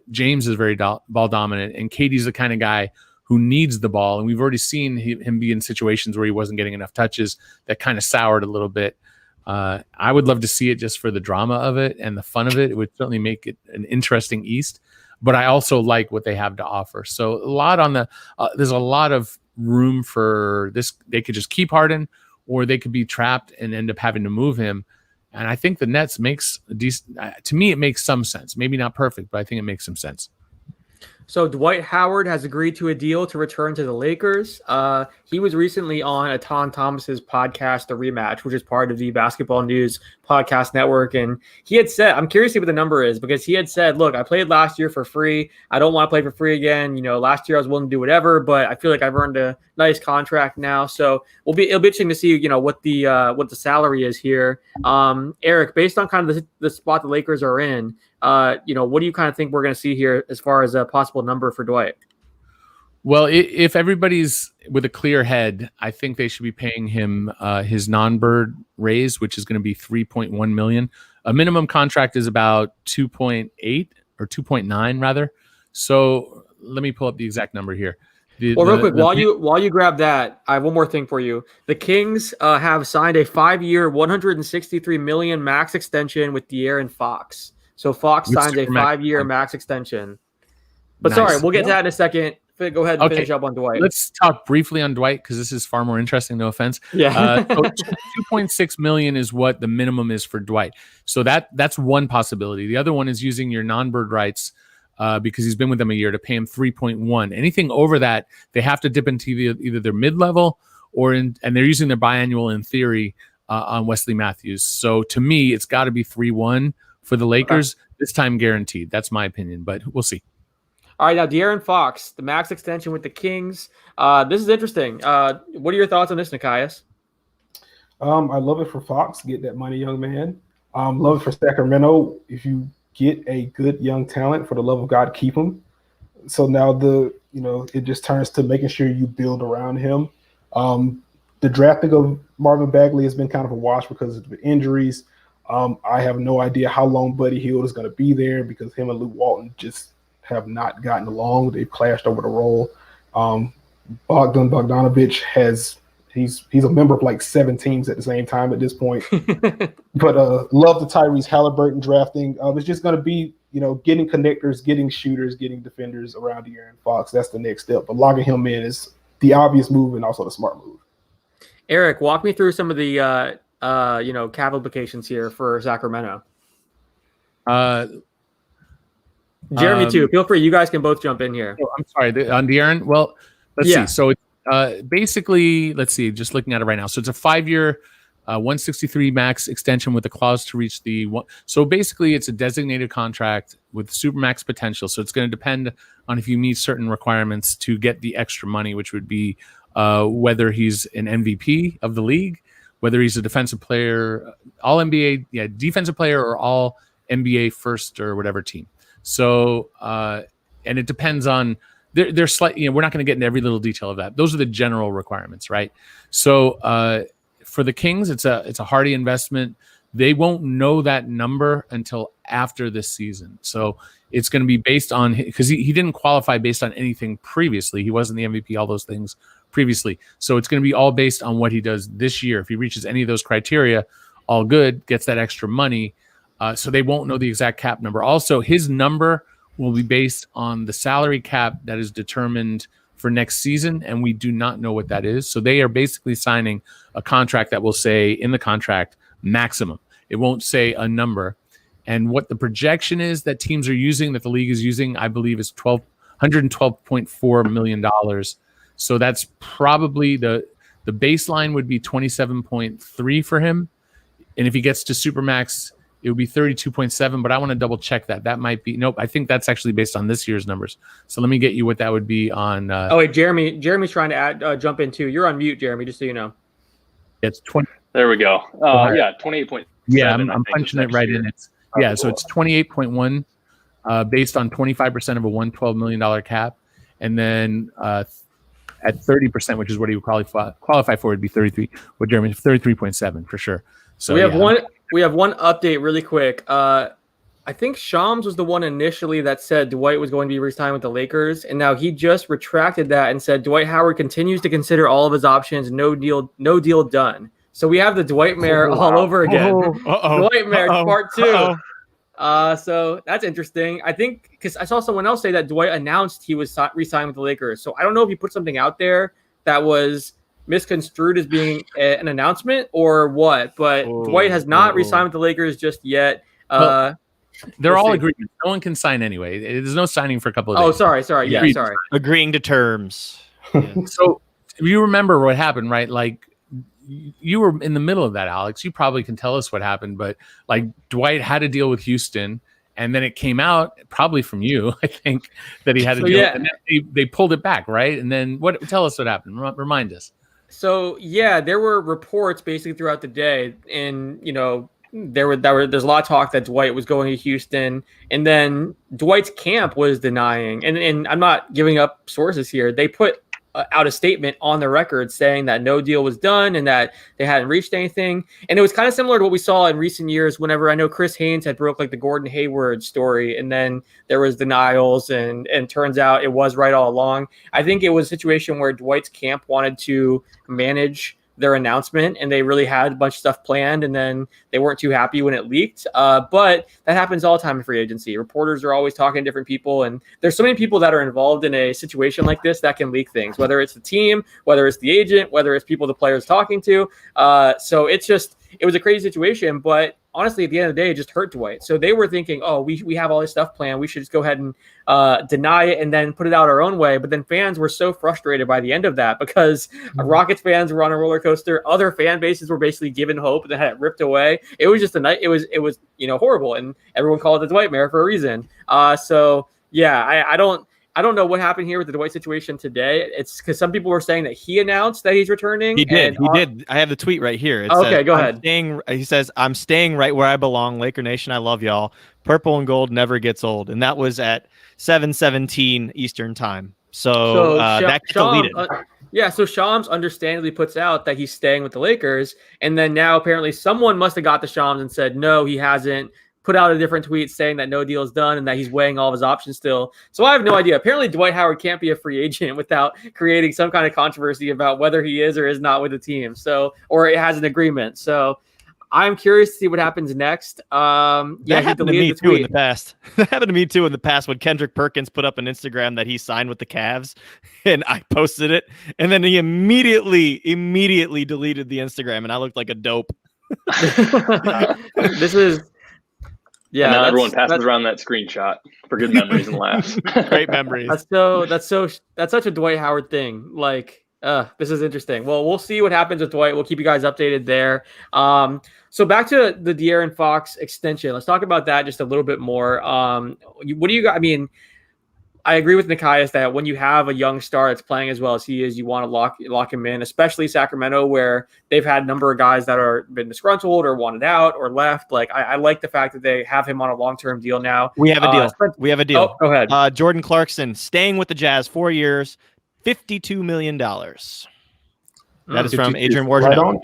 James is very ball dominant. And KD's the kind of guy who needs the ball. And we've already seen him be in situations where he wasn't getting enough touches that kind of soured a little bit. I would love to see it just for the drama of it and the fun of it. It would certainly make it an interesting East. But I also like what they have to offer. So a lot on there's a lot of room for this. They could just keep Harden, or they could be trapped and end up having to move him. And I think the Nets makes a decent, to me, it makes some sense. Maybe not perfect, but I think it makes some sense. So Dwight Howard has agreed to a deal to return to the Lakers. He was recently on Aton Thomas's podcast, The Rematch, which is part of the Basketball News Podcast Network. And he had said, I'm curious to see what the number is, because he had said, look, I played last year for free. I don't want to play for free again. Last year I was willing to do whatever, but I feel like I've earned a nice contract now. So it'll be interesting to see, what the salary is here. Eric, based on kind of the spot the Lakers are in, what do you kind of think we're going to see here as far as a possible number for Dwight? Well, if everybody's with a clear head, I think they should be paying him his non-bird raise, which is going to be $3.1 million. A minimum contract is about 2.8 or 2.9 rather. So let me pull up the exact number here. Real quick, while you grab that, I have one more thing for you. The Kings have signed a 5-year, $163 million max extension with De'Aaron Fox. So Fox signs a 5-year max extension. But nice. Sorry, we'll get to that in a second. Go ahead and finish up on Dwight. Let's talk briefly on Dwight, because this is far more interesting, no offense. Yeah. So $2.6 million is what the minimum is for Dwight. So that's one possibility. The other one is using your non-bird rights because he's been with them a year to pay him 3.1. Anything over that, they have to dip into either their mid-level and they're using their biannual in theory on Wesley Matthews. So to me, it's got to be 3.1 for the Lakers. Okay. This time guaranteed. That's my opinion, but we'll see. All right, now De'Aaron Fox, the max extension with the Kings. This is interesting. What are your thoughts on this, Nikias? I love it for Fox. Get that money, young man. Love it for Sacramento. If you get a good young talent, for the love of God, keep him. So now it just turns to making sure you build around him. The drafting of Marvin Bagley has been kind of a wash because of the injuries. I have no idea how long Buddy Hield is going to be there because him and Luke Walton just have not gotten along. They've clashed over the role. Bogdanovich he's a member of like 7 teams at the same time at this point. But love the Tyrese Halliburton drafting. It's just going to be, getting connectors, getting shooters, getting defenders around De'Aaron Fox. That's the next step. But logging him in is the obvious move and also the smart move. Eric, walk me through some of the cap implications here for Sacramento. Jeremy too. Feel free. You guys can both jump in here. I'm sorry. On De'Aaron? Well, let's see. So basically, let's see. Just looking at it right now. So it's a 5-year, 163 max extension with a clause to reach the one. So basically, it's a designated contract with supermax potential. So it's going to depend on if you meet certain requirements to get the extra money, which would be whether he's an MVP of the league, whether he's a defensive player, all NBA, defensive player, or all NBA first or whatever team. So, and it depends on. They're slightly, we're not going to get into every little detail of that. Those are the general requirements, right? So for the Kings, it's a hardy investment. They won't know that number until after this season. So it's going to be based on, because he didn't qualify based on anything previously. He wasn't the MVP, all those things previously. So it's going to be all based on what he does this year. If he reaches any of those criteria, all good, gets that extra money. So they won't know the exact cap number. Also, his number will be based on the salary cap that is determined for next season, and we do not know what that is. So they are basically signing a contract that will say in the contract maximum. It won't say a number. And what the projection is that teams are using, that the league is using, I believe is $112.4 million. So that's probably the baseline would be 27.3 for him. And if he gets to Supermax, it would be 32.7, but I want to double check that. That might be, nope, I think that's actually based on this year's numbers. So let me get you what that would be on. Oh, wait, Jeremy's trying to jump in too. You're on mute, Jeremy, just so you know. It's 20. There we go. 28.7. Yeah, I'm punching it right in. It's so it's 28.1 based on 25% of a $112 million cap. And then at 30%, which is what he would qualify for, would be 33. What Jeremy, 33.7 for sure. So we have one update really quick. I think Shams was the one initially that said Dwight was going to be re-signed with the Lakers, and now he just retracted that and said Dwight Howard continues to consider all of his options. No deal done. So we have the Dwight Mare all over again. Dwight Mare part 2. So that's interesting. I think because I saw someone else say that Dwight announced he was re-signed with the Lakers. So I don't know if he put something out there that was misconstrued as being an announcement or what, but Dwight has not re-signed with the Lakers just yet. They're all agreeing. No one can sign anyway. There's no signing for a couple of days. Oh, sorry. Yeah, sorry. Agreeing to terms. Yeah. So you remember what happened, right? Like you were in the middle of that, Alex. You probably can tell us what happened, but like Dwight had a deal with Houston, and then it came out probably from you, I think, that he had a deal. Yeah. And then they pulled it back, right? And then tell us what happened. Remind us. So yeah, there were reports basically throughout the day, and there's a lot of talk that Dwight was going to Houston, and then Dwight's camp was denying. And I'm not giving up sources here. They put out a statement on the record saying that no deal was done and that they hadn't reached anything. And it was kind of similar to what we saw in recent years whenever I know Chris Haynes had broke like the Gordon Hayward story, and then there was denials and turns out it was right all along. I think it was a situation where Dwight's camp wanted to manage their announcement, and they really had a bunch of stuff planned, and then they weren't too happy when it leaked. But that happens all the time in free agency. Reporters are always talking to different people, and there's so many people that are involved in a situation like this that can leak things, whether it's the team, whether it's the agent, whether it's people the player's talking to. So it was a crazy situation, but honestly, at the end of the day, it just hurt Dwight. So they were thinking, oh, we have all this stuff planned. We should just go ahead and deny it and then put it out our own way. But then fans were so frustrated by the end of that because Rockets fans were on a roller coaster. Other fan bases were basically given hope and then had it ripped away. It was just it was horrible. And everyone called it the Dwight Mare for a reason. So yeah, I don't. I don't know what happened here with the Dwight situation today. It's because some people were saying that he announced that he's returning. He did. I have the tweet right here. It okay, says, go ahead. He says, "I'm staying right where I belong. Laker Nation, I love y'all. Purple and gold never gets old." And that was at 7:17 Eastern time. So that gets deleted. So Shams understandably puts out that he's staying with the Lakers, and then now apparently someone must have got to Shams and said, no, he hasn't. Put out a different tweet saying that no deal is done and that he's weighing all of his options still. So I have no idea. Apparently Dwight Howard can't be a free agent without creating some kind of controversy about whether he is or is not with the team. So, or it has an agreement. So I'm curious to see what happens next. That happened to me too in the past. That happened to me too in the past when Kendrick Perkins put up an Instagram that he signed with the Cavs, and I posted it, and then he immediately deleted the Instagram, and I looked like a dope. This is. Yeah, and now everyone passes around that screenshot for good memories and laughs. Great memories. That's such a Dwight Howard thing. Like, this is interesting. Well, we'll see what happens with Dwight. We'll keep you guys updated there. So back to the De'Aaron Fox extension. Let's talk about that just a little bit more. What do you got? I mean, I agree with Nikias that when you have a young star that's playing as well as he is, you want to lock him in, especially Sacramento, where they've had a number of guys that are been disgruntled or wanted out or left. Like, I like the fact that they have him on a long-term deal now. We have a deal. Oh, go ahead. Jordan Clarkson staying with the Jazz 4 years, $52 million. That is from Adrian Wojnarowski.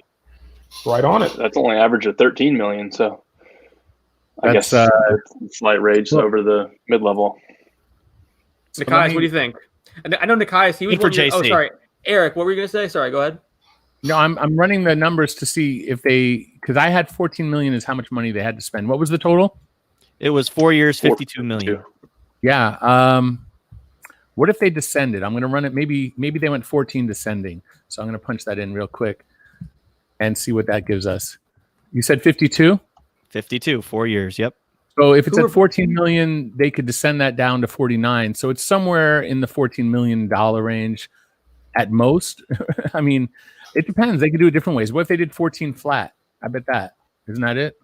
Right on it. That's only average of 13 million. So I guess slight rage over the mid-level. Nikias, what do you think? I know Nikias, he was for JC. Oh, sorry. Eric, what were you going to say? Sorry, go ahead. No, I'm running the numbers to see if because I had 14 million is how much money they had to spend. What was the total? It was 4 years, 52 million. Yeah. What if they descended? I'm going to run it. Maybe they went 14 descending. So I'm going to punch that in real quick and see what that gives us. You said 52? 52, 4 years. Yep. So if it's at 14 million, they could descend that down to 49. So it's somewhere in the $14 million range at most. I mean, it depends. They could do it different ways. What if they did 14 flat? I bet that. Isn't that it?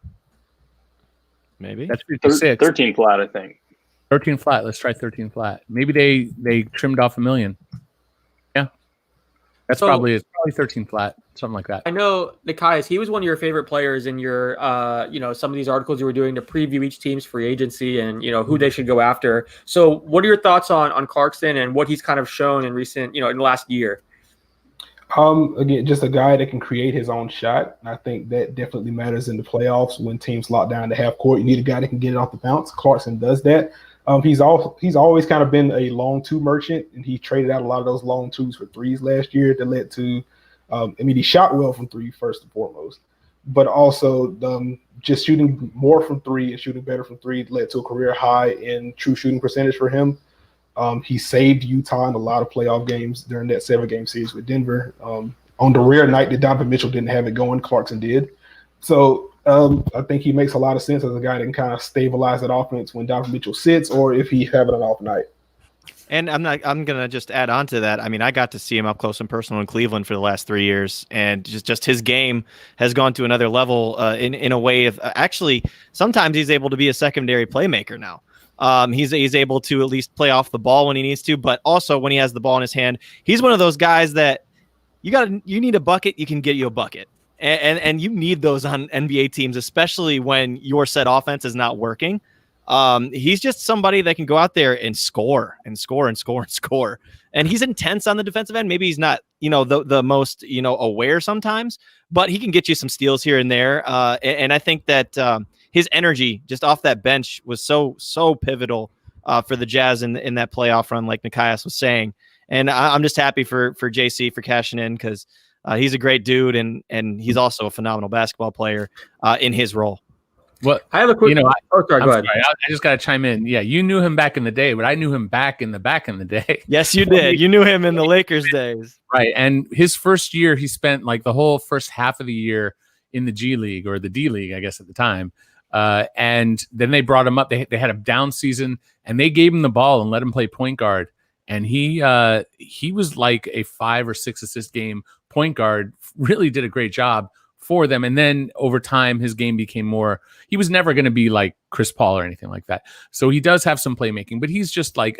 Maybe. That's 56. 13 flat, I think. 13 flat. Let's try 13 flat. Maybe they trimmed off $1 million. Yeah. That's probably 13 flat, something like that. I know, Nikias, he was one of your favorite players in your, some of these articles you were doing to preview each team's free agency and, who they should go after. So what are your thoughts on Clarkson and what he's kind of shown in recent, in the last year? Again, just a guy that can create his own shot. And I think that definitely matters in the playoffs when teams lock down to half court. You need a guy that can get it off the bounce. Clarkson does that. He's always kind of been a long two merchant, and he traded out a lot of those long twos for threes last year that led to he shot well from three first and foremost, but also just shooting more from three and shooting better from three led to a career high in true shooting percentage for him. He saved Utah in a lot of playoff games during that 7-game series with Denver. On the rare night that Donovan Mitchell didn't have it going, Clarkson did. So I think he makes a lot of sense as a guy that can kind of stabilize that offense when Donovan Mitchell sits or if he's having an off night. And I'm going to just add on to that. I mean, I got to see him up close and personal in Cleveland for the last 3 years, and just his game has gone to another level in a way of actually sometimes he's able to be a secondary playmaker now. He's able to at least play off the ball when he needs to, but also when he has the ball in his hand, he's one of those guys that you need a bucket, you can get you a bucket. And you need those on NBA teams, especially when your set offense is not working. He's just somebody that can go out there and score and score and score and score. And he's intense on the defensive end. Maybe he's not, the most, aware sometimes, but he can get you some steals here and there. And I think that his energy just off that bench was so pivotal for the Jazz in that playoff run, like Nikias was saying. And I'm just happy for JC for cashing in because he's a great dude and he's also a phenomenal basketball player in his role. Well, I have a quick. Go ahead. Sorry, I just got to chime in. Yeah, you knew him back in the day, but I knew him back in the day. Yes, you did. You knew him in the Lakers days, right? And his first year, he spent like the whole first half of the year in the G League or the D League, I guess at the time. And then they brought him up. They had a down season, and they gave him the ball and let him play point guard. And he was like a 5 or 6 assist game point guard. Really did a great job for them. And then over time, his game became more, he was never going to be like Chris Paul or anything like that. So he does have some playmaking, but he's just like,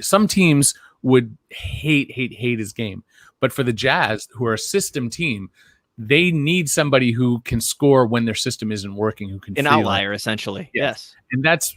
some teams would hate his game. But for the Jazz, who are a system team, they need somebody who can score when their system isn't working, who can an outlier, essentially. Yes. And that's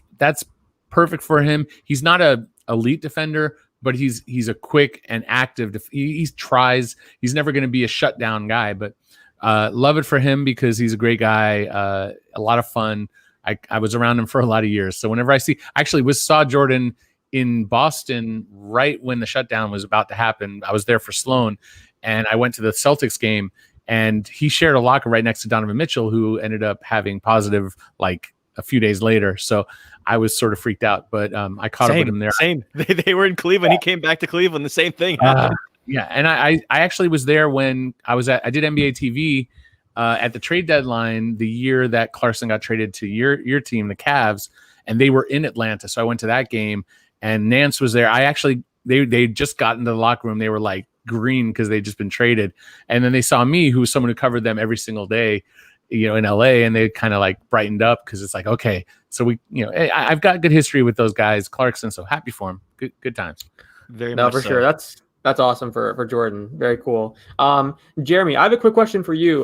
perfect for him. He's not a elite defender, but he's a quick and active. He tries. He's never going to be a shutdown guy, but love it for him because he's a great guy. A lot of fun. I was around him for a lot of years. So whenever I saw Jordan in Boston right when the shutdown was about to happen. I was there for Sloan, and I went to the Celtics game, and he shared a locker right next to Donovan Mitchell, who ended up having positive like a few days later. So I was sort of freaked out, but I caught up with him there. Same. They were in Cleveland. He came back to Cleveland. The same thing happened. Yeah, and I actually was there when I did NBA TV at the trade deadline the year that Clarkson got traded to your team, the Cavs, and they were in Atlanta. So I went to that game, and Nance was there. They just got into the locker room. They were like green because they'd just been traded, and then they saw me, who was someone who covered them every single day, in LA, and they kind of like brightened up because it's like, okay, so we, I've got good history with those guys, Clarkson, so happy for him. Good times. Very much for so. sure. That's awesome for Jordan. Very cool. Jeremy, I have a quick question for you.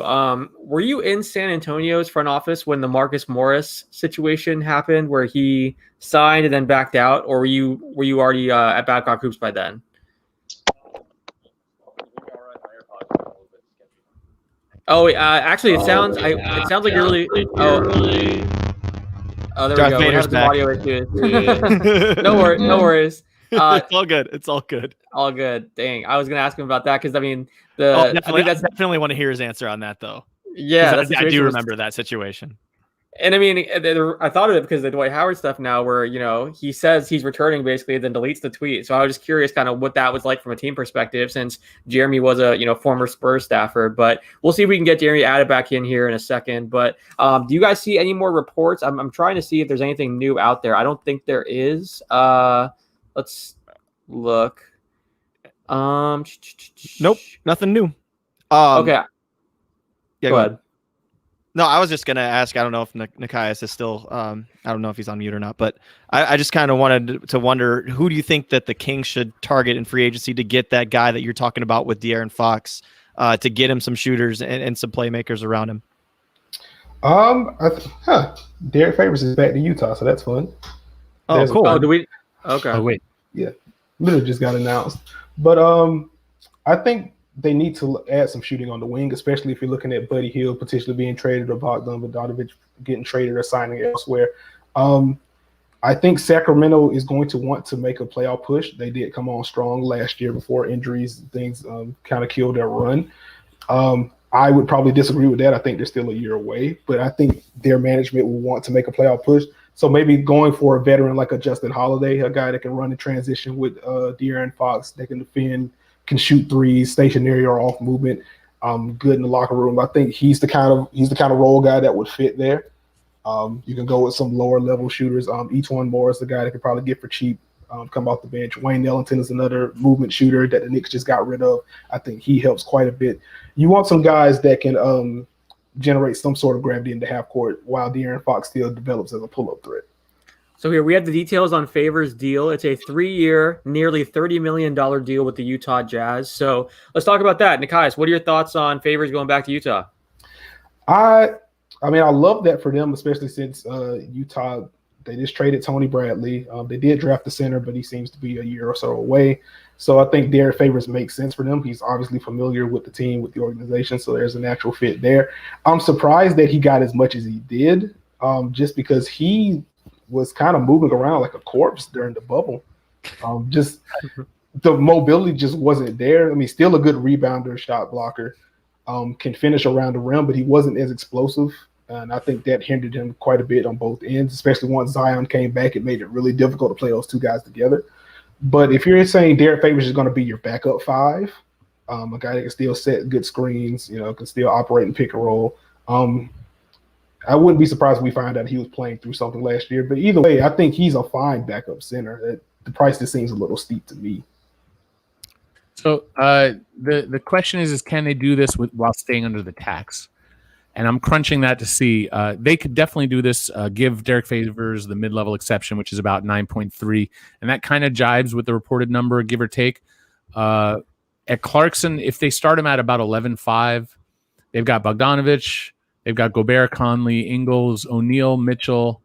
Were you in San Antonio's front office when the Marcus Morris situation happened, where he signed and then backed out, or were you already at Babcock Hoops by then? Oh, actually, it sounds like you're really. Oh, there Darth we go. Vader's We're having some audio issues. No worries. It's all good. It's all good. All good. Dang, I was gonna ask him about that because I think definitely want to hear his answer on that though. Yeah, I do remember that situation. And I mean, I thought of it because of the Dwight Howard stuff now, where he says he's returning basically, then deletes the tweet. So I was just curious, kind of what that was like from a team perspective, since Jeremy was a former Spurs staffer. But we'll see if we can get Jeremy added back in here in a second. But do you guys see any more reports? I'm trying to see if there's anything new out there. I don't think there is. Let's look. Nope, nothing new. Okay. Yeah, go ahead. No, I was just going to ask, I don't know if Nikias is still, I don't know if he's on mute or not, but I just kind of wanted to wonder, who do you think that the Kings should target in free agency to get that guy that you're talking about with De'Aaron Fox, to get him some shooters and some playmakers around him? Derek Favors is back to Utah, so that's fun. Oh, cool. Oh, do we? Okay. Oh, wait. Yeah, literally just got announced. But I think they need to add some shooting on the wing, especially if you're looking at Buddy Hield potentially being traded, or Bogdan Bogdanovic getting traded or signing elsewhere. I think Sacramento is going to want to make a playoff push. They did come on strong last year before injuries and things kind of killed their run. I would probably disagree with that. I think they're still a year away, but I think their management will want to make a playoff push. So maybe going for a veteran like a Justin Holiday, a guy that can run in transition with De'Aaron Fox, that can defend, can shoot threes, stationary or off movement, good in the locker room. I think he's the kind of role guy that would fit there. You can go with some lower level shooters. Each one more is the guy that could probably get for cheap, come off the bench. Wayne Ellington is another movement shooter that the Knicks just got rid of. I think he helps quite a bit. You want some guys that can generate some sort of gravity in the half court while De'Aaron Fox still develops as a pull-up threat. So here we have the details on Favors' deal. It's a 3-year, nearly $30 million deal with the Utah Jazz. So let's talk about that. Nikias, what are your thoughts on Favors going back to Utah? I mean, I love that for them, especially since Utah, they just traded Tony Bradley. They did draft the center, but he seems to be a year or so away. So I think Derek Favors makes sense for them. He's obviously familiar with the team, with the organization, so there's a natural fit there. I'm surprised that he got as much as he did, just because he was kind of moving around like a corpse during the bubble. Just the mobility just wasn't there. I mean, still a good rebounder, shot blocker, can finish around the rim, but he wasn't as explosive. And I think that hindered him quite a bit on both ends, especially once Zion came back. It made it really difficult to play those two guys together. But if you're saying Derek Favors is going to be your backup five, a guy that can still set good screens, can still operate and pick and roll, I wouldn't be surprised if we find out he was playing through something last year. But either way, I think he's a fine backup center. The price just seems a little steep to me. So the question is can they do this while staying under the tax? And I'm crunching that to see. They could definitely do this. Give Derek Favors the mid-level exception, which is about 9.3. And that kind of jibes with the reported number, give or take. At Clarkson, if they start him at about 11.5, they've got Bogdanovich, they've got Gobert, Conley, Ingles, O'Neal, Mitchell,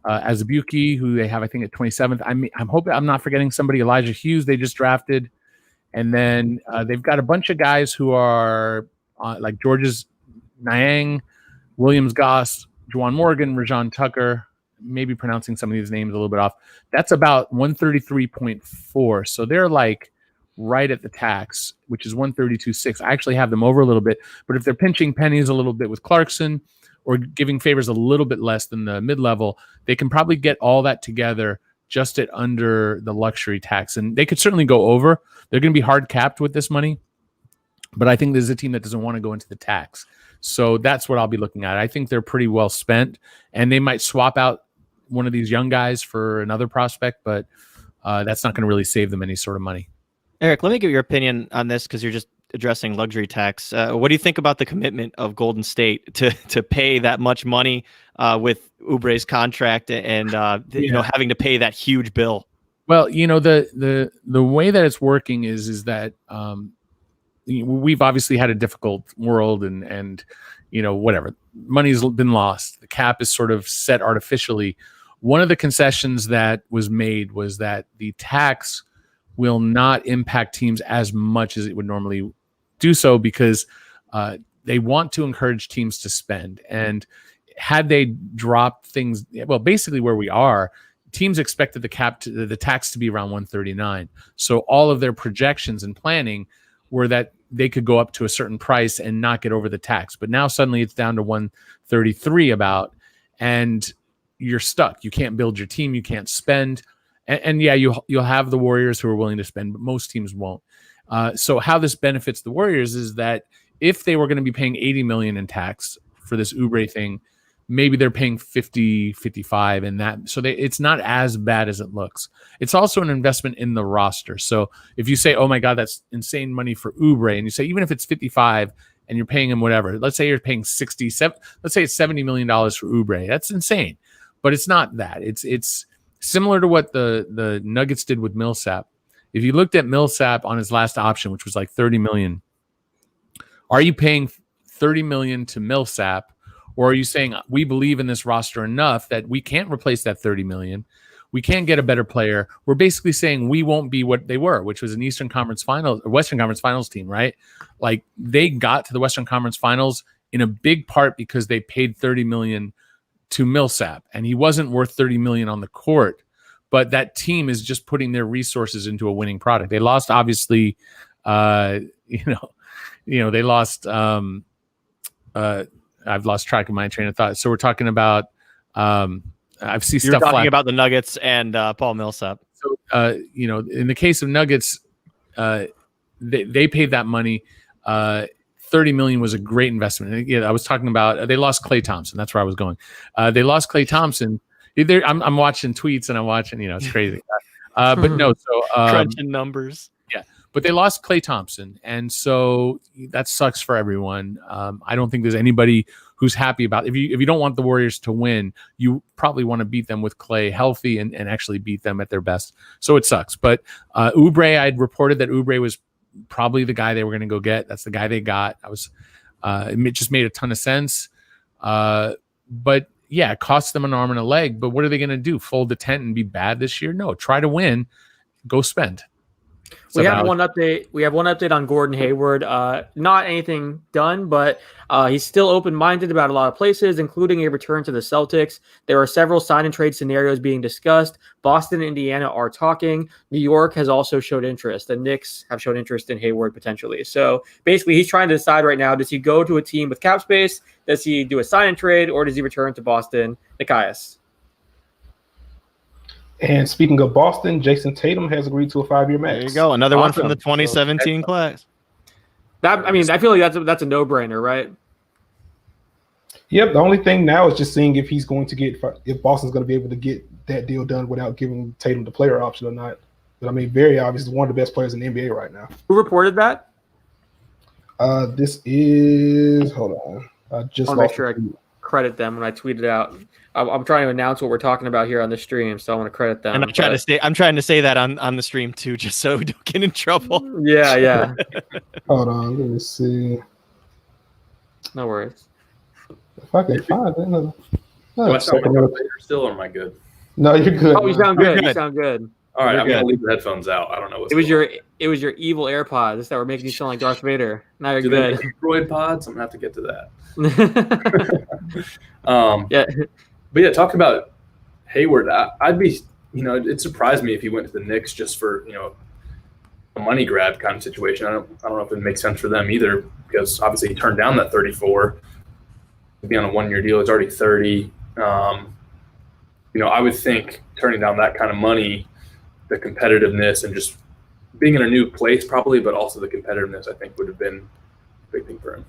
Azubuike, who they have, I think, at 27th. I'm hoping I'm not forgetting somebody. Elijah Hughes, they just drafted. And then they've got a bunch of guys who are like George's Niang, Williams Goss, Juwan Morgan, Rajon Tucker, maybe pronouncing some of these names a little bit off. That's about 133.4. So they're like right at the tax, which is 132.6. I actually have them over a little bit, but if they're pinching pennies a little bit with Clarkson or giving Favors a little bit less than the mid-level, they can probably get all that together just at under the luxury tax. And they could certainly go over. They're going to be hard capped with this money, but I think there's a team that doesn't want to go into the tax. So that's what I'll be looking at. I think they're pretty well spent, and they might swap out one of these young guys for another prospect, but that's not going to really save them any sort of money. Eric, let me get your opinion on this because you're just addressing luxury tax. What do you think about the commitment of Golden State to pay that much money with Oubre's contract and having to pay that huge bill? Well, the way that it's working is that we've obviously had a difficult world and whatever, money's been lost. The cap is sort of set artificially. One of the concessions that was made was that the tax will not impact teams as much as it would normally do so because they want to encourage teams to spend. And had they dropped things, well, basically where we are, teams expected the tax to be around 139. So all of their projections and planning were that they could go up to a certain price and not get over the tax. But now suddenly it's down to 133 about, and you're stuck. You can't build your team. You can't spend. And yeah, you'll have the Warriors who are willing to spend, but most teams won't. So how this benefits the Warriors is that if they were going to be paying $80 million in tax for this Oubre thing, maybe they're paying 50, 55 and that. So it's not as bad as it looks. It's also an investment in the roster. So if you say, oh my God, that's insane money for Oubre, and you say, even if it's 55 and you're paying him whatever, let's say you're paying 67, let's say it's $70 million for Oubre. That's insane, but it's not that. It's similar to what the Nuggets did with Millsap. If you looked at Millsap on his last option, which was like $30 million, are you paying $30 million to Millsap? Or are you saying we believe in this roster enough that we can't replace that $30 million? We can't get a better player. We're basically saying we won't be what they were, which was an Eastern Conference Finals or Western Conference Finals team, right? Like they got to the Western Conference Finals in a big part because they paid $30 million to Millsap, and he wasn't worth $30 million on the court. But that team is just putting their resources into a winning product. They lost, obviously, they lost. I've lost track of my train of thought. So we're talking about. I've seen stuff. You're talking about the Nuggets and Paul Millsap. So in the case of Nuggets, they paid that money. $30 million was a great investment. And again, I was talking about they lost Klay Thompson. That's where I was going. They lost Klay Thompson. I'm watching tweets and I'm watching. It's crazy. But no. So crunching numbers. Yeah. But they lost Klay Thompson, and so that sucks for everyone. I don't think there's anybody who's happy about it. If you don't want the Warriors to win, you probably want to beat them with Klay healthy and actually beat them at their best. So it sucks. But Oubre, I'd reported that Oubre was probably the guy they were going to go get. That's the guy they got. It just made a ton of sense. But yeah, it cost them an arm and a leg. But what are they going to do? Fold the tent and be bad this year? No, try to win. Go spend. We have one update. We have one update on Gordon Hayward. Not anything done, but he's still open-minded about a lot of places, including a return to the Celtics. There are several sign and trade scenarios being discussed. Boston and Indiana are talking. New York has also showed interest. The Knicks have shown interest in Hayward potentially. So basically, he's trying to decide right now: does he go to a team with cap space? Does he do a sign and trade, or does he return to Boston? Nikias. And speaking of Boston, Jayson Tatum has agreed to a 5-year max. There you go. Another one from the 2017 class. I feel like that's a no-brainer, right? Yep. The only thing now is just seeing if he's going to if Boston's going to be able to get that deal done without giving Tatum the player option or not. But very obvious, he's one of the best players in the NBA right now. Who reported that? This is, hold on. Just I'll make lost sure I the tweet. credit them when I tweet it out. I'm trying to announce what we're talking about here on the stream, so I want to credit them. And I'm trying to say that on the stream too, just so we don't get in trouble. Yeah. Hold on, let me see No worries. if I can find it. No, Do I sound like I'm later still, or am I good? no, you're good. Oh, you man. sound good. You sound good. All right, You're I'm gonna good. leave the headphones out. I don't know what's It was going your evil AirPods that were making you sound like Darth Vader. Now you're on. Do they good. make Android pods? I'm gonna have to get to that. Yeah. But yeah, talking about Hayward, I'd be, it surprised me if he went to the Knicks just for, a money grab kind of situation. I don't know if it makes sense for them either, because obviously he turned down that 34 to be on a 1-year deal. It's already 30. I would think turning down that kind of money, the competitiveness and just being in a new place probably, but also the competitiveness, I think would have been a big thing for him.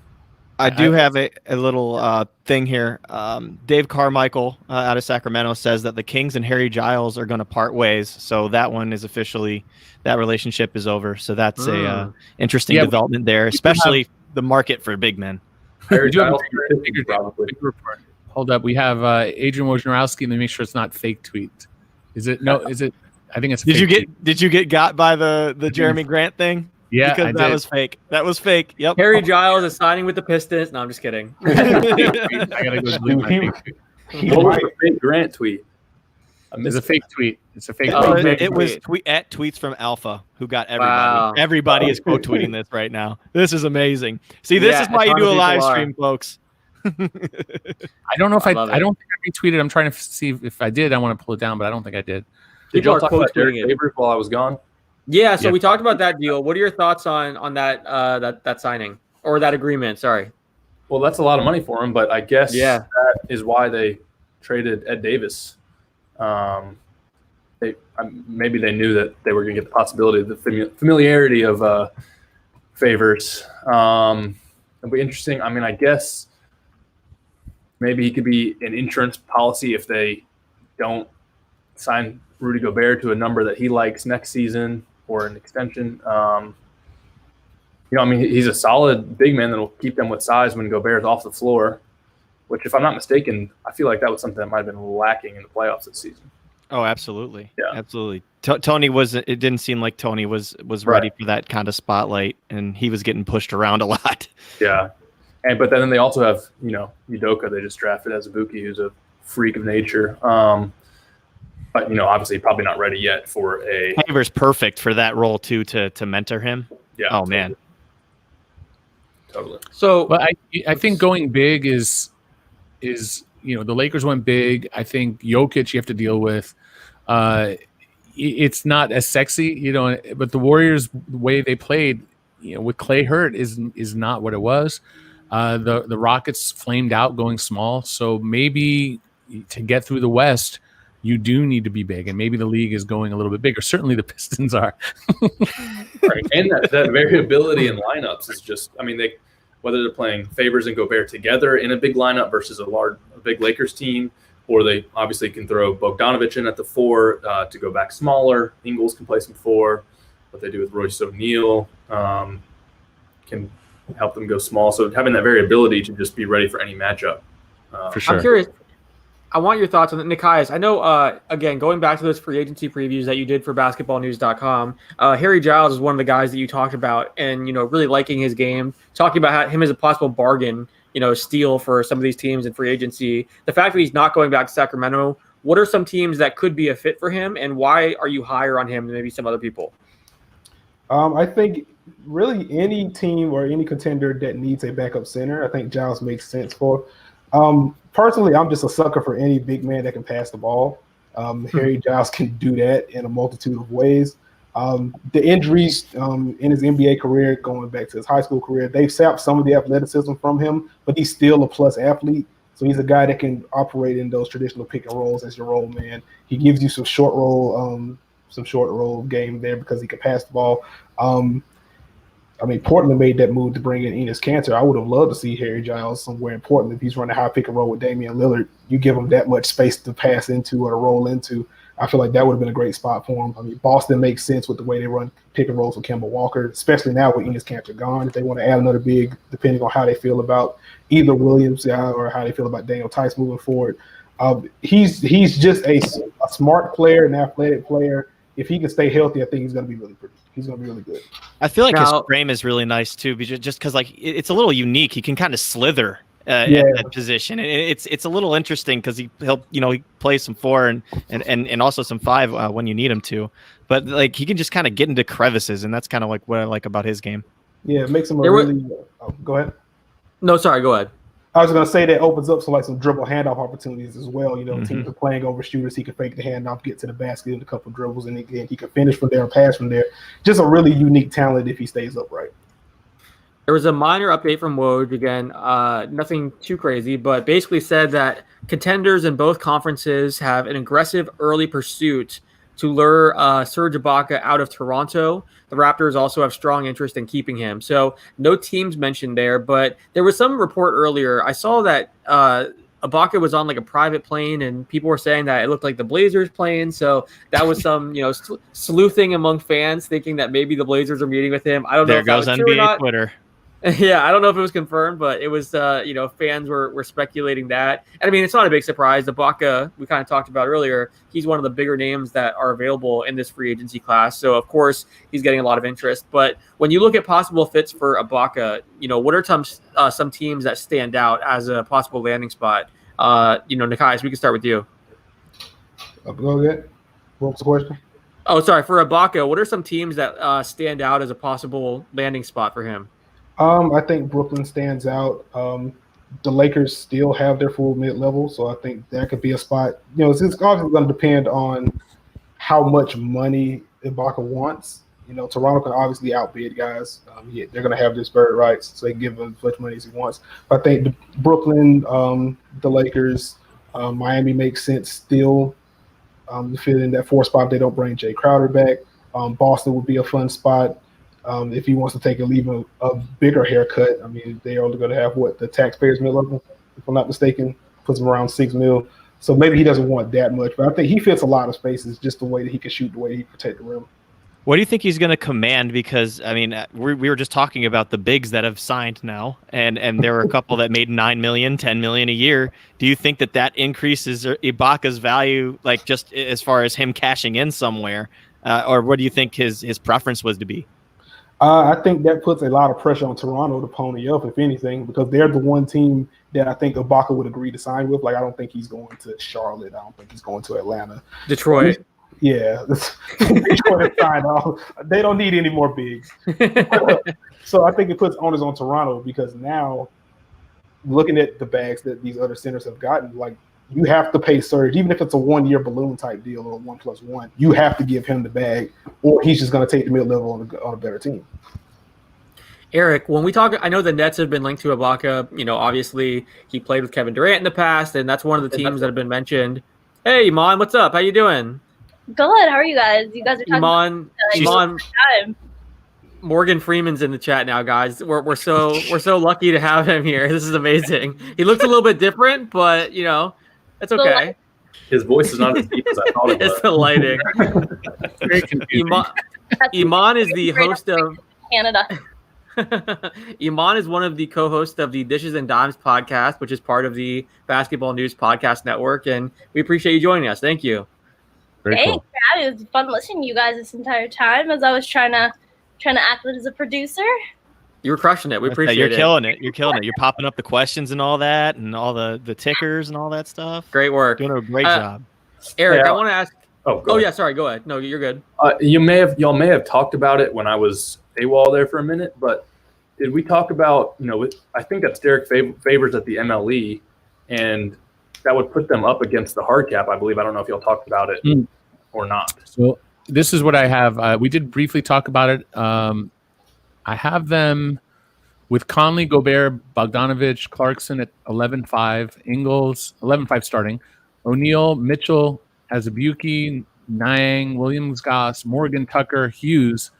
I do have a little thing here. Dave Carmichael out of Sacramento says that the Kings and Harry Giles are going to part ways. So that one is officially, that relationship is over. So that's a interesting development there, especially the market for big men. Harry do have Giles, a probably. big report. Hold up. We have Adrian Wojnarowski. Let me make sure it's not fake tweet. Is it? No, is it? I think it's Did fake you get tweet. Did you get got by the Jeremy Grant thing? Yeah, Because I that did. was fake. That was fake. Yep. Harry Giles is signing with the Pistons. No, I'm just kidding. I gotta go delete my fake tweet. What was the fake Grant tweet? It's a fake tweet. It's a fake Oh, tweet. fake It was tweet. at tweets from Alpha, who got everybody. Wow. Everybody is quote tweeting this right now. This is amazing. See, this Yeah, is why a you ton do of a live people are. stream, folks. I don't know if I I love it. don't think I retweeted. I'm trying to see if I did. I want to pull it down, but I don't think I did. Did People y'all are talk about quote tweeting Derek it. Favors while I was gone? Yeah, so Yeah. we talked about that deal. What are your thoughts on that signing or that agreement? Sorry. Well, that's a lot of money for him, but I guess Yeah. that is why they traded Ed Davis. Maybe they knew that they were going to get the possibility of the familiarity of Favors. It'll be interesting. I mean, I guess maybe he could be an insurance policy if they don't sign Rudy Gobert to a number that he likes next season or an extension. I mean, he's a solid big man that will keep them with size when Gobert's off the floor, which, if I'm not mistaken, I feel like that was something that might have been lacking in the playoffs this season. Oh, absolutely. Yeah. Absolutely. Tony it didn't seem like Tony was ready for that kind of spotlight, and he was getting pushed around a lot. Yeah. But then they also have, Udoka they just drafted as Azubuike, who's a freak of nature. But, obviously probably not ready yet for a – Haver's perfect for that role too, to mentor him. Yeah. Oh, man. Totally. So But I think going big is the Lakers went big. I think Jokic you have to deal with. It's not as sexy, but the Warriors, the way they played, with Clay hurt is not what it was. The Rockets flamed out going small, so maybe to get through the West, you do need to be big, and maybe the league is going a little bit bigger. Certainly the Pistons are. Right. And that variability in lineups is just, I mean, whether they're playing Favors and Gobert together in a big lineup versus a big Lakers team, or they obviously can throw Bogdanovich in at the 4 to go back smaller. Ingles can play some 4. What they do with Royce O'Neal can help them go small. So having that variability to just be ready for any matchup. For sure. I'm curious. I want your thoughts on it, Nikias. I know, again, going back to those free agency previews that you did for basketballnews.com, Harry Giles is one of the guys that you talked about and, really liking his game, talking about him as a possible bargain, steal for some of these teams in free agency. The fact that he's not going back to Sacramento, what are some teams that could be a fit for him, and why are you higher on him than maybe some other people? I think really any team or any contender that needs a backup center, I think Giles makes sense for. Personally, I'm just a sucker for any big man that can pass the ball. Harry Giles can do that in a multitude of ways. The injuries in his NBA career, going back to his high school career, they've sapped some of the athleticism from him, but he's still a plus athlete. So he's a guy that can operate in those traditional pick and rolls as your roll man. He gives you some short roll game there because he can pass the ball. Portland made that move to bring in Enes Kanter. I would have loved to see Harry Giles somewhere in Portland if he's running high pick and roll with Damian Lillard. You give him that much space to pass into or to roll into. I feel like that would have been a great spot for him. I mean, Boston makes sense with the way they run pick and rolls with Kemba Walker, especially now with Enes Kanter gone. If they want to add another big, depending on how they feel about either Williams or how they feel about Daniel Tice moving forward. He's just a smart player, an athletic player. If he can stay healthy, I think he's going to be really pretty. He's going to be really good. I feel like his frame is really nice too, just because like it's a little unique. He can kind of slither at that position, and it's a little interesting because he'll he plays some 4 and also some 5 when you need him to. But like he can just kind of get into crevices, and that's kind of like what I like about his game. Yeah, it makes him really. Go ahead. No, sorry, go ahead. I was going to say that opens up some dribble handoff opportunities as well. Teams are playing over shooters. He can fake the handoff, get to the basket in a couple of dribbles, and again, he can finish from there and pass from there. Just a really unique talent if he stays upright. There was a minor update from Woj again, nothing too crazy, but basically said that contenders in both conferences have an aggressive early pursuit to lure Serge Ibaka out of Toronto. The Raptors also have strong interest in keeping him. So no teams mentioned there, but there was some report earlier. I saw that Ibaka was on like a private plane, and people were saying that it looked like the Blazers plane. So that was some, sleuthing among fans, thinking that maybe the Blazers are meeting with him. I don't know if that was true or not. Twitter. Yeah, I don't know if it was confirmed, but it was, fans were speculating that. And I mean, it's not a big surprise. Ibaka, we kind of talked about earlier, he's one of the bigger names that are available in this free agency class. So, of course, he's getting a lot of interest. But when you look at possible fits for Ibaka, what are some teams that stand out as a possible landing spot? Nikai, we can start with you. Go ahead. What was the question? Oh, sorry. For Ibaka, what are some teams that stand out as a possible landing spot for him? I think Brooklyn stands out. The Lakers still have their full mid-level, so I think that could be a spot. It's obviously going to depend on how much money Ibaka wants. Toronto can obviously outbid guys. They're going to have this bird rights, so they can give him as much money as he wants. But I think Brooklyn, the Lakers, Miami makes sense still to fit in that 4 spot if they don't bring Jay Crowder back. Boston would be a fun spot. If he wants to take a bigger haircut. I mean, they're only going to have the taxpayers mid-level, if I'm not mistaken, puts him around $6 million. So maybe he doesn't want that much, but I think he fits a lot of spaces, just the way that he can shoot, the way he can protect the rim. What do you think he's going to command? Because I mean, we were just talking about the bigs that have signed now, and there were a couple that made $9 million, $10 million a year. Do you think that increases Ibaka's value, like just as far as him cashing in somewhere, or what do you think his preference was to be? I think that puts a lot of pressure on Toronto to pony up, if anything, because they're the one team that I think Ibaka would agree to sign with. Like, I don't think he's going to Charlotte. I don't think he's going to Atlanta. Detroit. Yeah. Detroit signed off. They don't need any more bigs. So I think it puts onus on Toronto, because now, looking at the bags that these other centers have gotten, like, you have to pay Serge, even if it's a 1-year balloon type deal or 1+1. You have to give him the bag, or he's just going to take the mid-level on a better team. Eric, when we talk, I know the Nets have been linked to Ibaka. Obviously he played with Kevin Durant in the past, and that's one of the teams that have been mentioned. Hey, Iman, what's up? How you doing? Good. How are you guys? You guys are talking Iman, Morgan Freeman's in the chat now, guys. We're so lucky to have him here. This is amazing. He looks a little bit different, but it's okay. His voice is not as deep as I thought it was. It's the lighting. Very confusing. Iman is the host of Canada. Iman is one of the co-hosts of the Dishes and Dimes podcast, which is part of the Basketball News Podcast Network, and we appreciate you joining us. Thank you. Very cool. It was fun listening to you guys this entire time as I was trying to act as a producer. You were crushing it. We appreciate it. You're killing it. You're killing it. You're popping up the questions and all that, and all the tickers and all that stuff. Great work. Doing a great job. Eric, I want to ask. Go ahead. Yeah, sorry. Go ahead. No, you're good. Y'all may have talked about it when I was AWOL there for a minute, but did we talk about, I think that's Derek Favors at the MLE, and that would put them up against the hard cap, I believe. I don't know if y'all talked about it or not. So this is what I have. We did briefly talk about it. I have them with Conley, Gobert, Bogdanovich, Clarkson at 11-5, Ingles, 11-5 starting, O'Neal, Mitchell, Azubuike, Niang, Williams, Goss, Morgan, Tucker, Hughes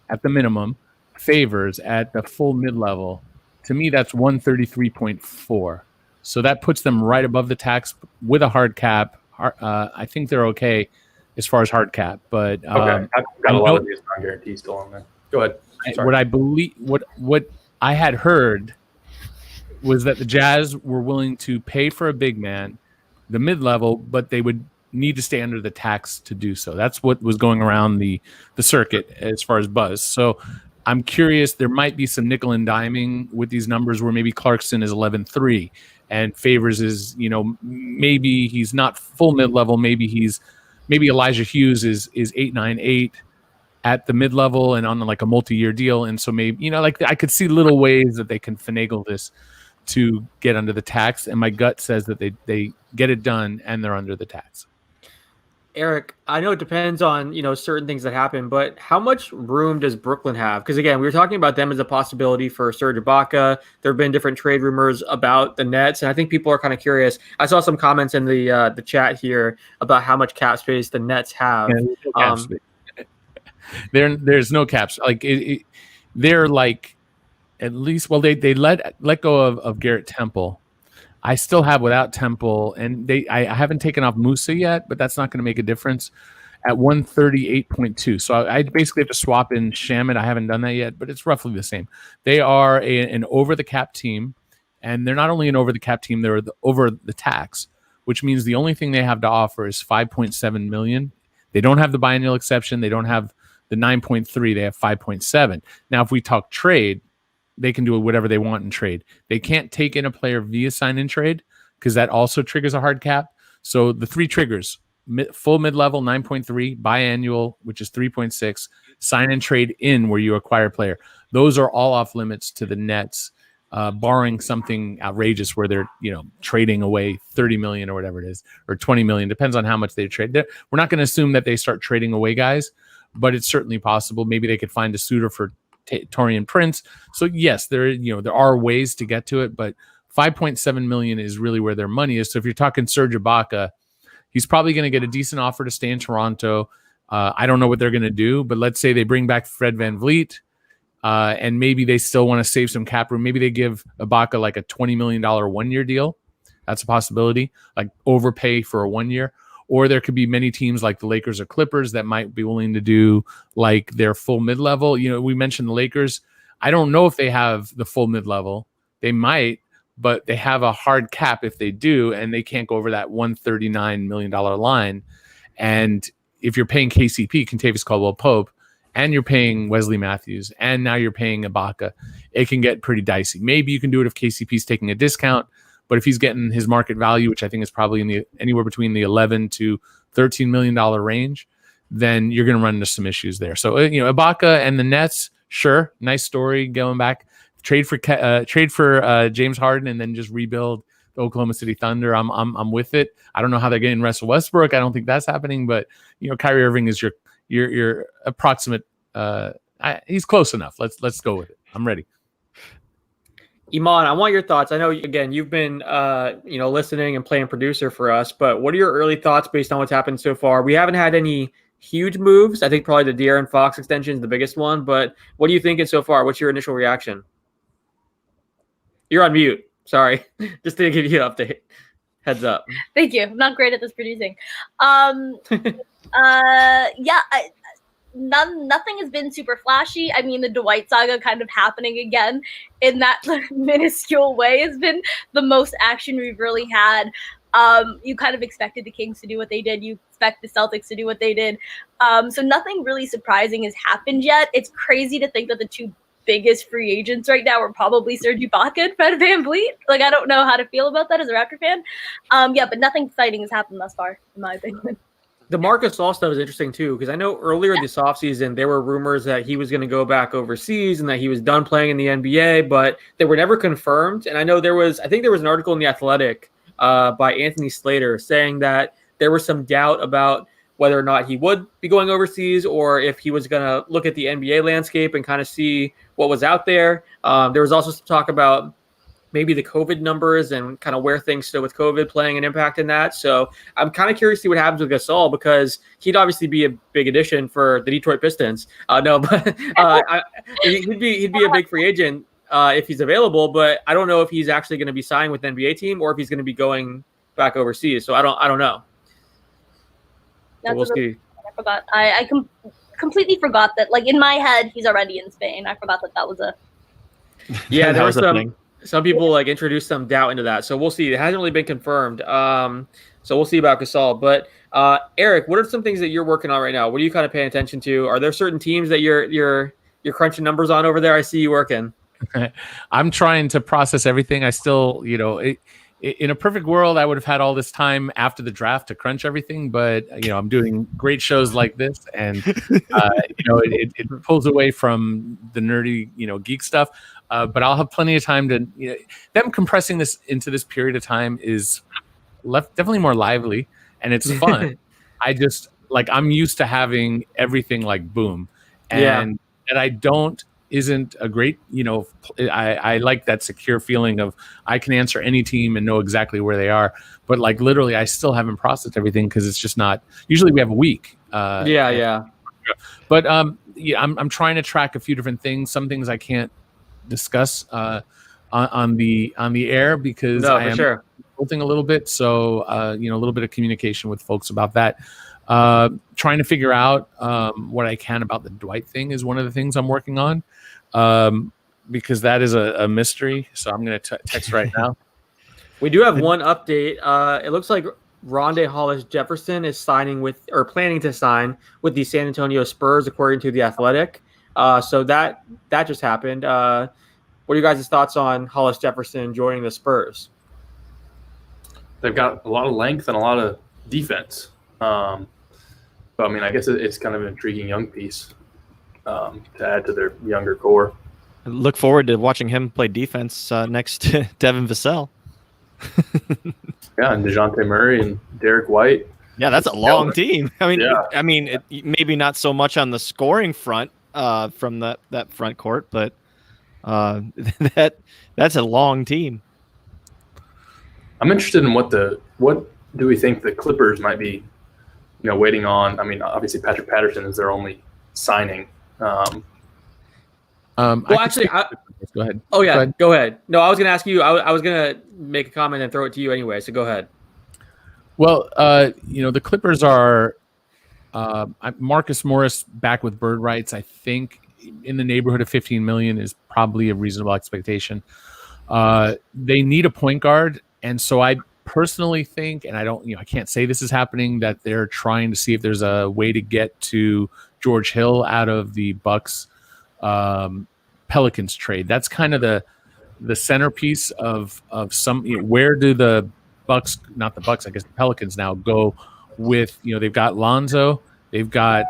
at the minimum, Favors at the full mid-level. To me, that's 133.4. So that puts them right above the tax with a hard cap. I think they're okay. as far as hard cap. But Okay, I've got a lot of these non-guarantees still on there. Go ahead. Sorry. What I believe, what I had heard was that the Jazz were willing to pay for a big man, the mid-level, but they would need to stay under the tax to do so. That's what was going around the circuit as far as buzz. So I'm curious, there might be some nickel and diming with these numbers where maybe Clarkson is 11-3 and Favors is, maybe he's not full mid-level. Maybe Elijah Hughes is 8-9-8 at the mid-level and on like a multi-year deal. And so maybe, I could see little ways that they can finagle this to get under the tax. And my gut says that they get it done and they're under the tax. Eric, I know it depends on, certain things that happen, but how much room does Brooklyn have? Because again, we were talking about them as a possibility for Serge Ibaka. There have been different trade rumors about the Nets, and I think people are kind of curious. I saw some comments in the chat here about how much cap space the Nets have. There's no caps. Like they're like at least. Well, they let go of Garrett Temple. I still have without Temple, and I haven't taken off Musa yet, but that's not going to make a difference at 138.2. So I basically have to swap in Shamet. I haven't done that yet, but it's roughly the same. They are an over the cap team, and they're not only an over the cap team, they're over the tax, which means the only thing they have to offer is $5.7 million. They don't have the biennial exception. They don't have the 9.3. They have 5.7. Now, if we talk trade, they can do whatever they want in trade. They can't take in a player via sign and trade because that also triggers a hard cap. So the three triggers: full mid-level 9.3, biannual, which is 3.6, sign and trade in where you acquire a player. Those are all off limits to the Nets, barring something outrageous where they're trading away 30 million or whatever it is, or 20 million, depends on how much they trade. We're not going to assume that they start trading away guys, but it's certainly possible. Maybe they could find a suitor for Taurean Prince. So yes, there are ways to get to it, but 5.7 million is really where their money is. So if you're talking Serge Ibaka, he's probably going to get a decent offer to stay in Toronto. I don't know what they're going to do, but let's say they bring back Fred VanVleet, and maybe they still want to save some cap room. Maybe they give Ibaka like a $20 million 1-year deal. That's a possibility, like overpay for a 1 year. Or there could be many teams like the Lakers or Clippers that might be willing to do like their full mid-level. We mentioned the Lakers. I don't know if they have the full mid-level. They might, but they have a hard cap if they do, and they can't go over that $139 million line. And if you're paying KCP, Kentavious Caldwell-Pope, and you're paying Wesley Matthews, and now you're paying Ibaka, it can get pretty dicey. Maybe you can do it if KCP's taking a discount. But if he's getting his market value, which I think is probably anywhere between the $11 to $13 million range, then you're going to run into some issues there. So Ibaka and the Nets, sure, nice story going back. Trade for James Harden and then just rebuild the Oklahoma City Thunder. I'm with it. I don't know how they're getting Russell Westbrook. I don't think that's happening. But Kyrie Irving is your approximate. He's close enough. Let's go with it. I'm ready. Iman, I want your thoughts. I know, again, you've been, listening and playing producer for us, but what are your early thoughts based on what's happened so far? We haven't had any huge moves. I think probably the De'Aaron Fox extension is the biggest one, but what are you thinking so far? What's your initial reaction? You're on mute. Sorry. Just to give you an update. Heads up. Thank you. I'm not great at this producing. Nothing has been super flashy. I mean, the Dwight saga kind of happening again in that minuscule way has been the most action we've really had. You kind of expected the Kings to do what they did. You expect the Celtics to do what they did. So nothing really surprising has happened yet. It's crazy to think that the two biggest free agents right now are probably Serge Ibaka and Fred VanVleet. Like, I don't know how to feel about that as a Raptor fan. But nothing exciting has happened thus far, in my opinion. The Marcus Gasol stuff is interesting too, because I know earlier this offseason there were rumors that he was going to go back overseas and that he was done playing in the NBA, but they were never confirmed. And I know there was an article in The Athletic by Anthony Slater saying that there was some doubt about whether or not he would be going overseas or if he was going to look at the NBA landscape and kind of see what was out there. There was also some talk about maybe the COVID numbers and kind of where things stood with COVID playing an impact in that. So I'm kind of curious to see what happens with Gasol, because he'd obviously be a big addition for the Detroit Pistons. He'd be a big free agent if he's available, but I don't know if he's actually going to be signed with an NBA team or if he's going to be going back overseas. So I don't know. We'll see. forgot. I completely forgot that. Like in my head, he's already in Spain. I forgot that was a. Yeah, there was was a thing. some people like introduced some doubt into that. So we'll see. It hasn't really been confirmed. So we'll see about Gasol. But Eric, what are some things that you're working on right now? What are you kind of paying attention to? Are there certain teams that you're crunching numbers on over there? I see you working. I'm trying to process everything. I still, in a perfect world, I would have had all this time after the draft to crunch everything. But I'm doing great shows like this, and it pulls away from the nerdy, geek stuff. But I'll have plenty of time to. Them compressing this into this period of time is definitely more lively, and it's fun. I'm used to having everything like boom, and that I don't. Isn't a great, I like that secure feeling of I can answer any team and know exactly where they are. But like literally, I still haven't processed everything because it's just not. Usually we have a week. But I'm trying to track a few different things. Some things I can't discuss on the air because I am consulting a little bit. So a little bit of communication with folks about that. Trying to figure out what I can about the Dwight thing is one of the things I'm working on because that is a mystery. So I'm going to text right now. We do have one update. It looks like Rondé Hollis-Jefferson is planning to sign with the San Antonio Spurs, according to The Athletic. So that just happened. What are you guys' thoughts on Hollis-Jefferson joining the Spurs? They've got a lot of length and a lot of defense. But I mean, I guess it's kind of an intriguing young piece to add to their younger core. I look forward to watching him play defense next to Devin Vassell. Yeah, and DeJounte Murray and Derek White. Yeah, that's a long team. I mean, maybe not so much on the scoring front from that front court, but that's a long team. I'm interested in what do we think the Clippers might be, waiting on. I mean, obviously Patrick Patterson is their only signing. Go ahead. Oh yeah, go ahead. No, I was going to ask you. I was going to make a comment and throw it to you anyway. So go ahead. Well, the Clippers are Marcus Morris back with bird rights. I think in the neighborhood of $15 million is probably a reasonable expectation. They need a point guard, and so I personally think, and I can't say this is happening, that they're trying to see if there's a way to get to George Hill out of the Bucks Pelicans trade. That's kind of the centerpiece of some. Where do the Bucks, not the Bucks, I guess the Pelicans now go with? They've got Lonzo, they've got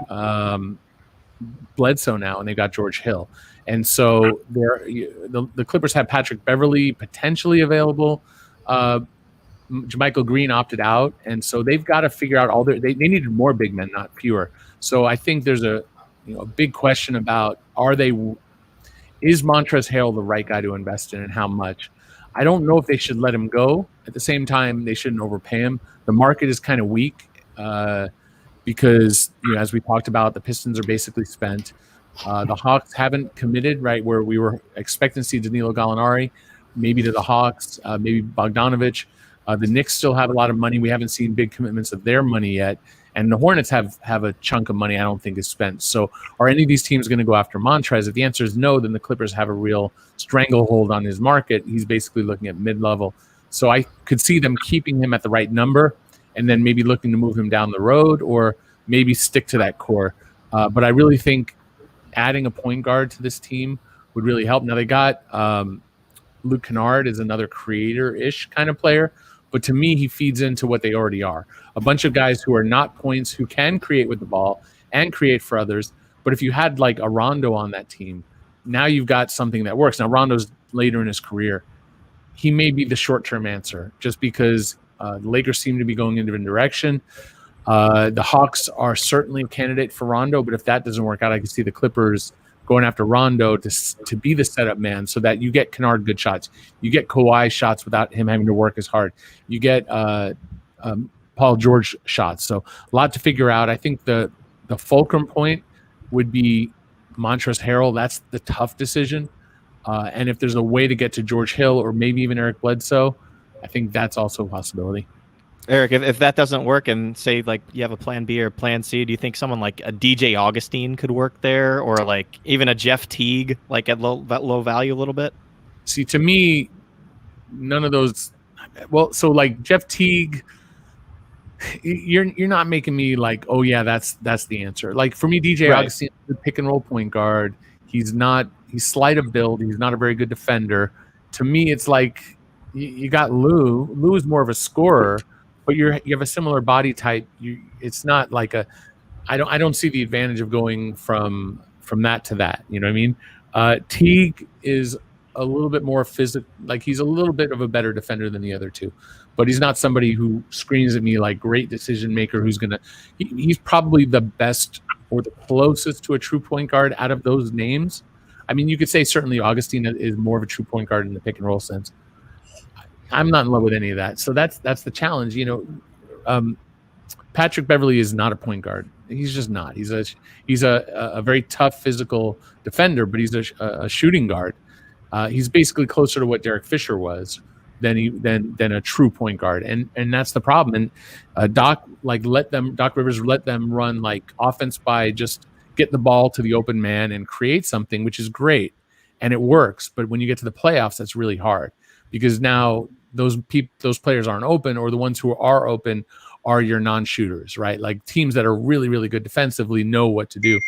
Bledsoe now, and they've got George Hill, and so the Clippers have Patrick Beverley potentially available. JaMychal Green opted out, and so they've got to figure out they needed more big men, not fewer. So I think there's a big question about is Montrezl Harrell the right guy to invest in and how much? I don't know if they should let him go. At the same time, they shouldn't overpay him. The market is kind of weak because as we talked about, the Pistons are basically spent. The Hawks haven't committed, right, where we were expecting to see Danilo Gallinari, maybe to the Hawks, maybe Bogdanovich. The Knicks still have a lot of money. We haven't seen big commitments of their money yet. And the Hornets have a chunk of money I don't think is spent. So are any of these teams going to go after Montrez? If the answer is no, then the Clippers have a real stranglehold on his market. He's basically looking at mid-level. So I could see them keeping him at the right number and then maybe looking to move him down the road or maybe stick to that core. But I really think adding a point guard to this team would really help. Now they got Luke Kennard is another creator-ish kind of player. But to me, he feeds into what they already are. A bunch of guys who are not points, who can create with the ball and create for others. But if you had like a Rondo on that team, now you've got something that works. Now, Rondo's later in his career. He may be the short-term answer just because the Lakers seem to be going in a different direction. The Hawks are certainly a candidate for Rondo, but if that doesn't work out, I can see the Clippers going after Rondo to be the setup man so that you get Kennard good shots. You get Kawhi shots without him having to work as hard. You get Paul George shots. So a lot to figure out. I think the fulcrum point would be Montrezl Harrell. That's the tough decision. And if there's a way to get to George Hill or maybe even Eric Bledsoe, I think that's also a possibility. Eric, if that doesn't work and say like you have a plan B or plan C, do you think someone like a DJ Augustine could work there, or like even a Jeff Teague, like at low value a little bit? See, to me, none of those. Well, so like Jeff Teague, you're not making me like, oh yeah, that's the answer. Like for me, DJ Augustine, the pick and roll point guard. He's slight of build. He's not a very good defender. To me, it's like you got Lou. Lou is more of a scorer, but you have a similar body type. It's not like I don't see the advantage of going from that to that. You know what I mean? Teague is a little bit more physical. Like he's a little bit of a better defender than the other two, but he's not somebody who screams at me like great decision maker. He's probably the best or the closest to a true point guard out of those names. I mean, you could say certainly Augustine is more of a true point guard in the pick and roll sense. I'm not in love with any of that. So that's the challenge. You know, Patrick Beverley is not a point guard. He's just not. He's a very tough physical defender, but he's a shooting guard. He's basically closer to what Derek Fisher was than a true point guard, and that's the problem. And Doc Rivers let them run like offense by just getting the ball to the open man and create something, which is great, and it works. But when you get to the playoffs, that's really hard because now those players aren't open, or the ones who are open are your non-shooters, right? Like teams that are really, really good defensively know what to do.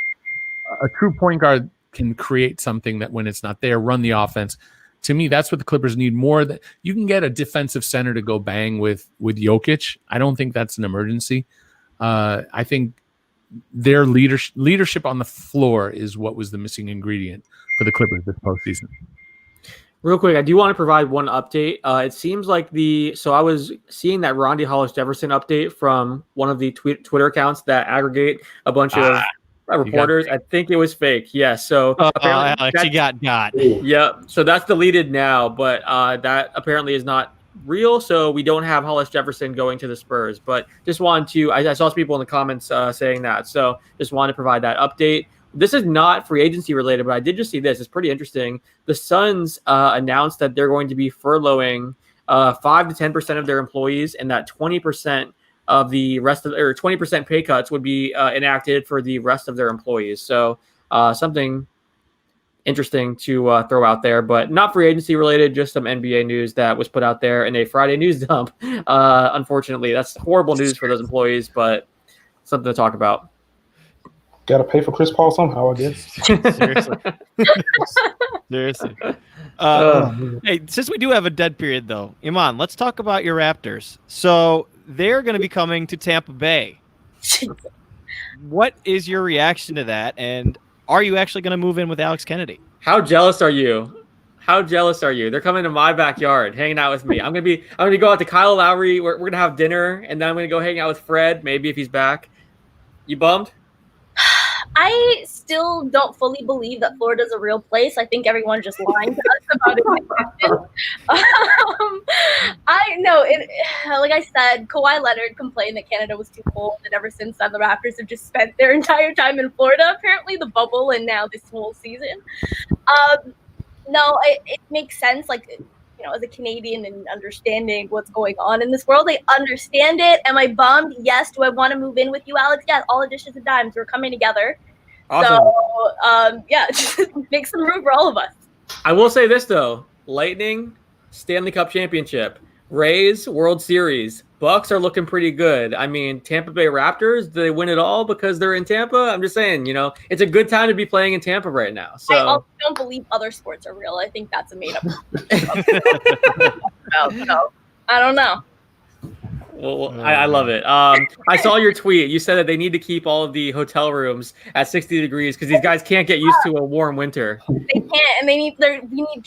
A true point guard can create something that when it's not there, run the offense. To me, that's what the Clippers need more. That you can get a defensive center to go bang with Jokic. I don't think that's an emergency. I think their leadership on the floor is what was the missing ingredient for the Clippers this postseason. Real quick, I do want to provide one update. It seems like so I was seeing that Rondae Hollis-Jefferson update from one of the Twitter accounts that aggregate a bunch of reporters. I think it was fake. Yeah. So Alex, you got. Yep. So that's deleted now, but that apparently is not real. So we don't have Hollis-Jefferson going to the Spurs. But just wanted to. I saw some people in the comments saying that. So just wanted to provide that update. This is not free agency related, but I did just see this. It's pretty interesting. The Suns announced that they're going to be furloughing 5 to 10% of their employees, and that 20% of the rest of, or 20% pay cuts would be enacted for the rest of their employees. So something interesting to throw out there, but not free agency related, just some NBA news that was put out there in a Friday news dump. Unfortunately, that's horrible news for those employees, but something to talk about. Got to pay for Chris Paul somehow, I guess. Seriously. Hey, since we do have a dead period, though, Iman, let's talk about your Raptors. So they're going to be coming to Tampa Bay. What is your reaction to that? And are you actually going to move in with Alex Kennedy? How jealous are you? How jealous are you? They're coming to my backyard, hanging out with me. I'm gonna go out to Kyle Lowry. We're gonna have dinner, and then I'm gonna go hang out with Fred. Maybe if he's back. You bummed? I still don't fully believe that Florida's a real place. I think everyone's just lying to us about it. I know it. Like I said, Kawhi Leonard complained that Canada was too cold, and ever since then, the Raptors have just spent their entire time in Florida. Apparently, the bubble, and now this whole season. No, it makes sense. Like, you know, as a Canadian and understanding what's going on in this world, I understand it. Am I bummed? Yes. Do I want to move in with you, Alex? Yes. All the dishes and dimes. We're coming together. Awesome. So, yeah, just make some room for all of us. I will say this, though. Lightning, Stanley Cup Championship. Rays, World Series. Bucks are looking pretty good. I mean, Tampa Bay Raptors, do they win it all because they're in Tampa? I'm just saying, you know, it's a good time to be playing in Tampa right now. So I also don't believe other sports are real. I think that's a made-up. So, I don't know. Well, I love it. I saw your tweet. You said that they need to keep all of the hotel rooms at 60 degrees because these guys can't get used to a warm winter. They can't, and we need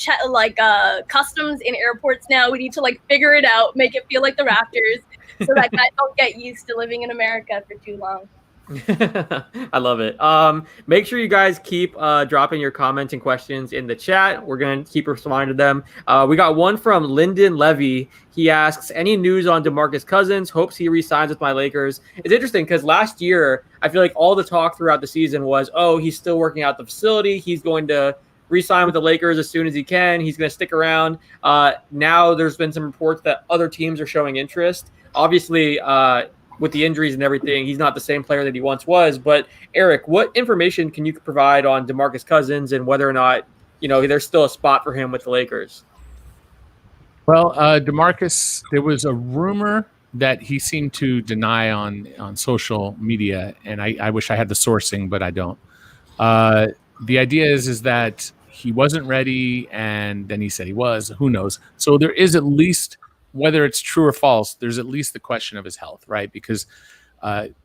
customs in airports now. We need to figure it out, make it feel like the Raptors, so that guys don't get used to living in America for too long. I love it. Make sure you guys keep dropping your comments and questions in the chat. We're going to keep responding to them. We got one from Lyndon Levy. He asks, any news on DeMarcus Cousins? Hopes he re-signs with my Lakers. It's interesting because last year, I feel like all the talk throughout the season was, oh, he's still working out the facility. He's going to re-sign with the Lakers as soon as he can. He's going to stick around. Now there's been some reports that other teams are showing interest. Obviously, with the injuries and everything, he's not the same player that he once was. But Eric, what information can you provide on DeMarcus Cousins and whether or not, there's still a spot for him with the Lakers? Well, DeMarcus, there was a rumor that he seemed to deny on social media, and I wish I had the sourcing, but I don't. The idea is that he wasn't ready, and then he said he was. Who knows? So there is at least, whether it's true or false, there's at least the question of his health, right? Because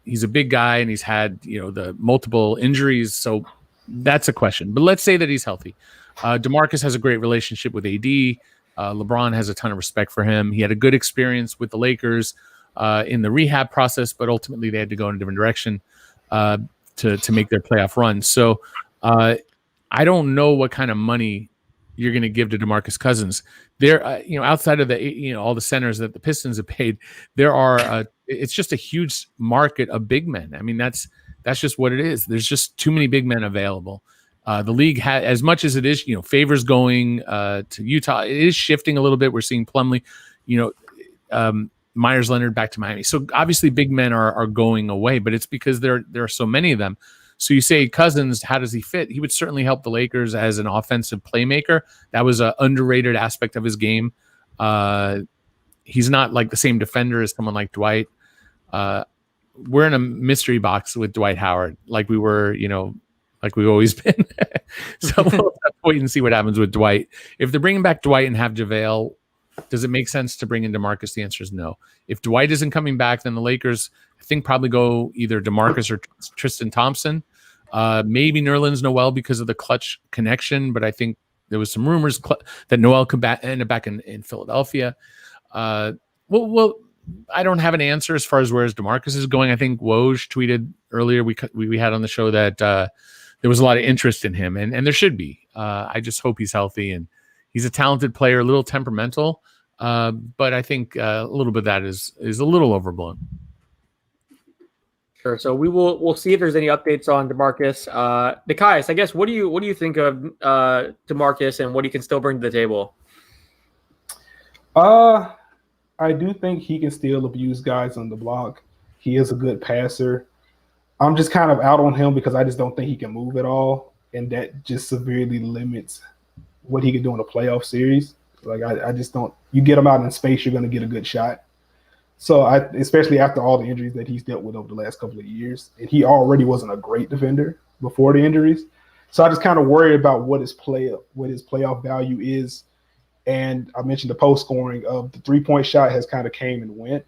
he's a big guy, and he's had the multiple injuries, so that's a question. But let's say that he's healthy. DeMarcus has a great relationship with AD. LeBron has a ton of respect for him. He had a good experience with the Lakers in the rehab process, but ultimately they had to go in a different direction to make their playoff run. So I don't know what kind of money you're going to give to DeMarcus Cousins. There, outside of the all the centers that the Pistons have paid, there are it's just a huge market of big men. I mean, that's just what it is. There's just too many big men available. The league has, as much as it is, Favors going to Utah, it is shifting a little bit. We're seeing Plumlee, Myers Leonard back to Miami. So obviously big men are going away, but it's because there are so many of them. So you say Cousins, how does he fit? He would certainly help the Lakers as an offensive playmaker. That was an underrated aspect of his game. He's not like the same defender as someone like Dwight. We're in a mystery box with Dwight Howard, like we were, like we've always been. So we'll have to wait and see what happens with Dwight. If they're bringing back Dwight and have JaVale, does it make sense to bring in DeMarcus? The answer is no. If Dwight isn't coming back, then the Lakers, I think, probably go either DeMarcus or Tristan Thompson. Maybe Nerlens Noel because of the clutch connection, but I think there was some rumors that Noel could end up back in Philadelphia. Well, I don't have an answer as far as where DeMarcus is going. I think Woj tweeted earlier we had on the show that there was a lot of interest in him, and there should be. I just hope he's healthy, and he's a talented player, a little temperamental, but I think a little bit of that is a little overblown. Sure. So we'll see if there's any updates on DeMarcus. Nikias, I guess what do you think of DeMarcus and what he can still bring to the table? I do think he can still abuse guys on the block. He is a good passer. I'm just kind of out on him because I just don't think he can move at all, and that just severely limits what he can do in a playoff series. Like I just don't. You get him out in space, you're going to get a good shot. So especially after all the injuries that he's dealt with over the last couple of years, and he already wasn't a great defender before the injuries. So I just kind of worry about what his playoff value is. And I mentioned the post scoring of the 3-point shot has kind of came and went.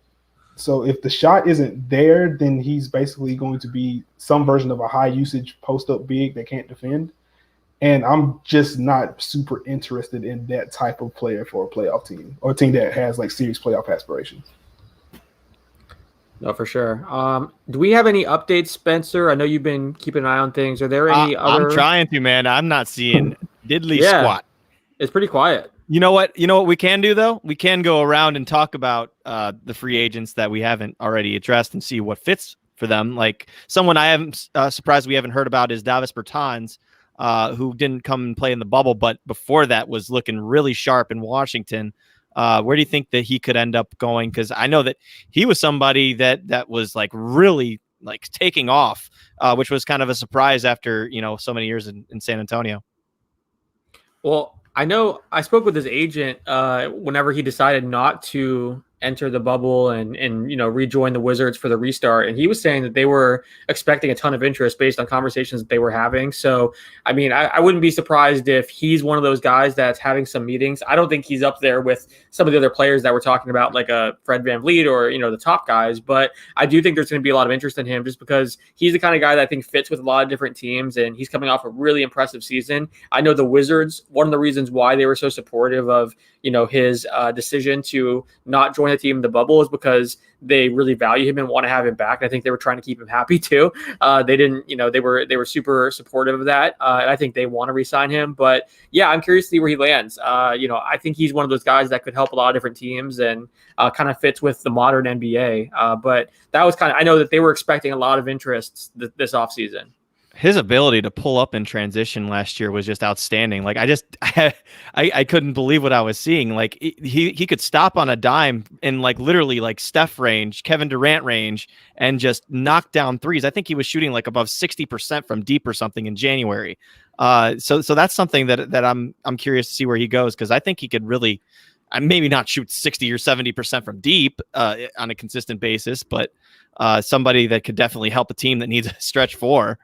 So if the shot isn't there, then he's basically going to be some version of a high usage post up big that can't defend. And I'm just not super interested in that type of player for a playoff team or a team that has like serious playoff aspirations. No, for sure. Do we have any updates, Spencer? I know you've been keeping an eye on things. Are there any other? I'm trying to, man. I'm not seeing diddly squat. It's pretty quiet. You know what we can do, though? We can go around and talk about the free agents that we haven't already addressed and see what fits for them. Like someone I am surprised we haven't heard about is Davis Bertans, who didn't come and play in the bubble, but before that was looking really sharp in Washington. Where do you think that he could end up going? Because I know that he was somebody that was like really like taking off, which was kind of a surprise after so many years in San Antonio. Well, I know I spoke with his agent whenever he decided not to enter the bubble and rejoin the Wizards for the restart, and he was saying that they were expecting a ton of interest based on conversations that they were having. So I mean, I wouldn't be surprised if he's one of those guys that's having some meetings. I don't think he's up there with some of the other players that we're talking about, like a Fred VanVleet or the top guys, but I do think there's going to be a lot of interest in him just because he's the kind of guy that I think fits with a lot of different teams, and he's coming off a really impressive season. I know the Wizards, one of the reasons why they were so supportive of his decision to not join the team in the bubble is because they really value him and want to have him back. And I think they were trying to keep him happy too. They didn't, they were super supportive of that. And I think they want to re-sign him, but yeah, I'm curious to see where he lands. I think he's one of those guys that could help a lot of different teams and kind of fits with the modern NBA. But that was I know that they were expecting a lot of interest this offseason. His ability to pull up in transition last year was just outstanding. Like I couldn't believe what I was seeing. Like he could stop on a dime in like literally like Steph range, Kevin Durant range, and just knock down threes. I think he was shooting like above 60% from deep or something in January. So that's something that I'm curious to see where he goes, because I think he could really maybe not shoot 60 or 70% from deep on a consistent basis, but somebody that could definitely help a team that needs a stretch four.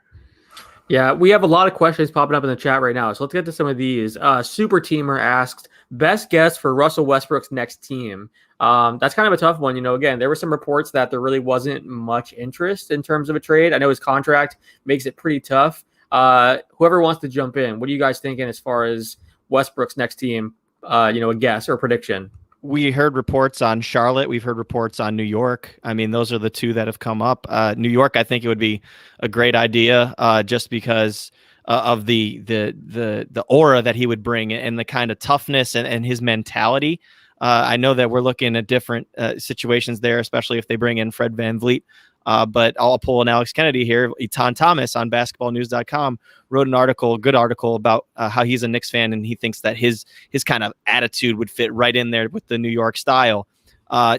Yeah, we have a lot of questions popping up in the chat right now, so let's get to some of these. Super Teamer asked, best guess for Russell Westbrook's next team. That's kind of a tough one. Again, there were some reports that there really wasn't much interest in terms of a trade. I know his contract makes it pretty tough. Whoever wants to jump in, what are you guys thinking as far as Westbrook's next team? A guess or prediction? We heard reports on Charlotte. We've heard reports on New York. I mean, those are the two that have come up. New York, I think it would be a great idea just because of the aura that he would bring and the kind of toughness and his mentality. I know that we're looking at different situations there, especially if they bring in Fred VanVleet. But I'll pull an Alex Kennedy here. Etan Thomas on basketballnews.com wrote a good article about how he's a Knicks fan and he thinks that his kind of attitude would fit right in there with the New York style.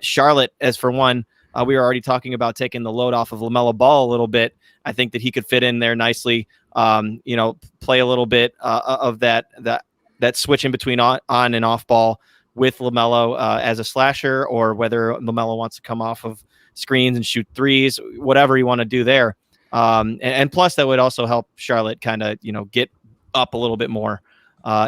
Charlotte, as for one, we were already talking about taking the load off of LaMelo Ball a little bit. I think that he could fit in there nicely. Play a little bit of that switch in between on and off ball with LaMelo as a slasher, or whether LaMelo wants to come off of screens and shoot threes, whatever you want to do there. And plus that would also help Charlotte kind of, get up a little bit more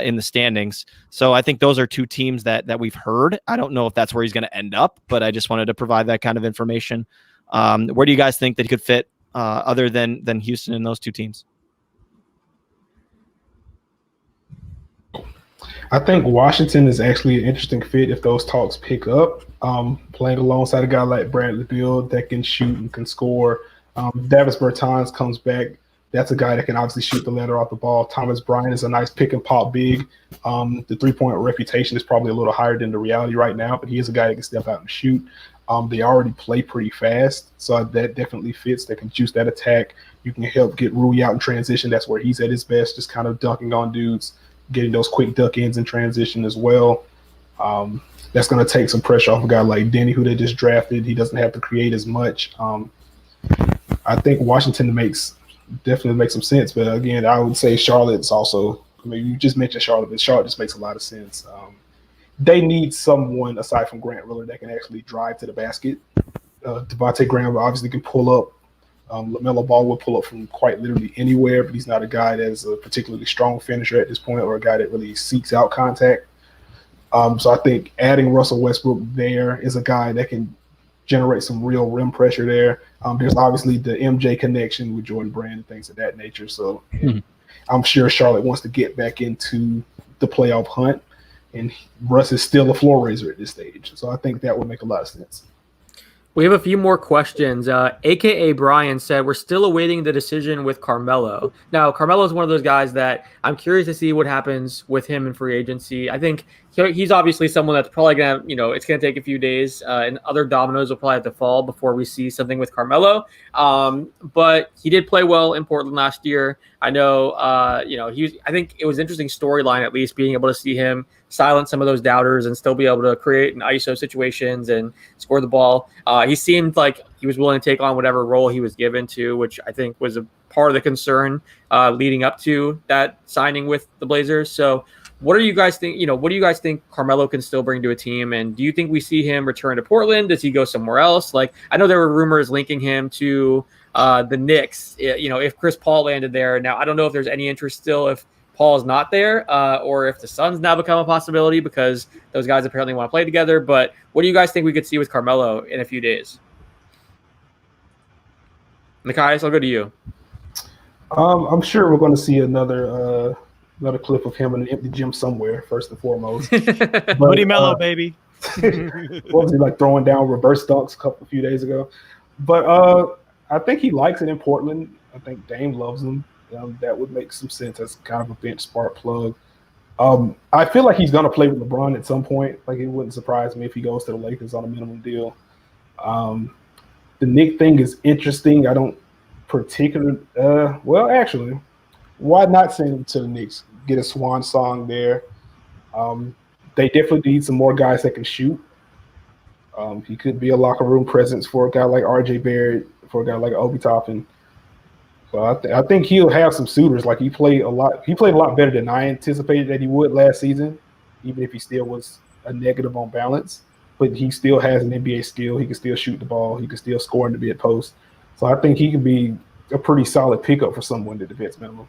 in the standings. So I think those are two teams that we've heard. I don't know if that's where he's going to end up, but I just wanted to provide that kind of information. Where do you guys think that he could fit other than Houston and those two teams? I think Washington is actually an interesting fit if those talks pick up. Playing alongside a guy like Bradley Beal that can shoot and can score. Davis Bertans comes back. That's a guy that can obviously shoot the letter off the ball. Thomas Bryant is a nice pick and pop big. The three-point reputation is probably a little higher than the reality right now, but he is a guy that can step out and shoot. They already play pretty fast, so that definitely fits. They can juice that attack. You can help get Rui out in transition. That's where he's at his best, just kind of dunking on dudes, getting those quick duck ins in transition as well. That's going to take some pressure off a guy like Denny, who they just drafted. He doesn't have to create as much. I think Washington definitely makes some sense. But again, I would say Charlotte's also, you just mentioned Charlotte, but Charlotte just makes a lot of sense. They need someone aside from Grant Riller that can actually drive to the basket. Devontae Graham obviously can pull up. LaMelo Ball will pull up from quite literally anywhere, but he's not a guy that's a particularly strong finisher at this point, or a guy that really seeks out contact. So I think adding Russell Westbrook there is a guy that can generate some real rim pressure there. There's obviously the MJ connection with Jordan Brand and things of that nature. So I'm sure Charlotte wants to get back into the playoff hunt, and Russ is still a floor raiser at this stage. So I think that would make a lot of sense. We have a few more questions. AKA Brian said, we're still awaiting the decision with Carmelo. Now, Carmelo is one of those guys that I'm curious to see what happens with him in free agency. I think he's obviously someone that's probably going to, it's going to take a few days, and other dominoes will probably have to fall before we see something with Carmelo. But he did play well in Portland last year. I know, I think it was an interesting storyline, at least being able to see him silence some of those doubters and still be able to create an ISO situations and score the ball. He seemed like he was willing to take on whatever role he was given to, which I think was a part of the concern leading up to that signing with the Blazers. So what do you guys think? What do you guys think Carmelo can still bring to a team? And do you think we see him return to Portland? Does he go somewhere else? Like, I know there were rumors linking him to the Knicks, if Chris Paul landed there. Now, I don't know if there's any interest still if Paul's not there, or if the Suns now become a possibility because those guys apparently want to play together. But what do you guys think we could see with Carmelo in a few days? Nikias, I'll go to you. I'm sure we're going to see another clip of him in an empty gym somewhere, first and foremost. Woody Mello, baby. What was he like, throwing down reverse dunks a few days ago? But I think he likes it in Portland. I think Dame loves him. That would make some sense as kind of a bench spark plug. I feel like he's going to play with LeBron at some point. Like, it wouldn't surprise me if he goes to the Lakers on a minimum deal. The Knicks thing is interesting. I don't particular. Well, actually, why not send him to the Knicks? Get a swan song there. They definitely need some more guys that can shoot. He could be a locker room presence for a guy like R.J. Barrett, for a guy like Obi Toppin. So I think he'll have some suitors. Like he played a lot better than I anticipated that he would last season, even if he still was a negative on balance. But he still has an NBA skill. He can still shoot the ball. He can still score in the mid post. So I think he can be a pretty solid pickup for someone at the vet's minimum.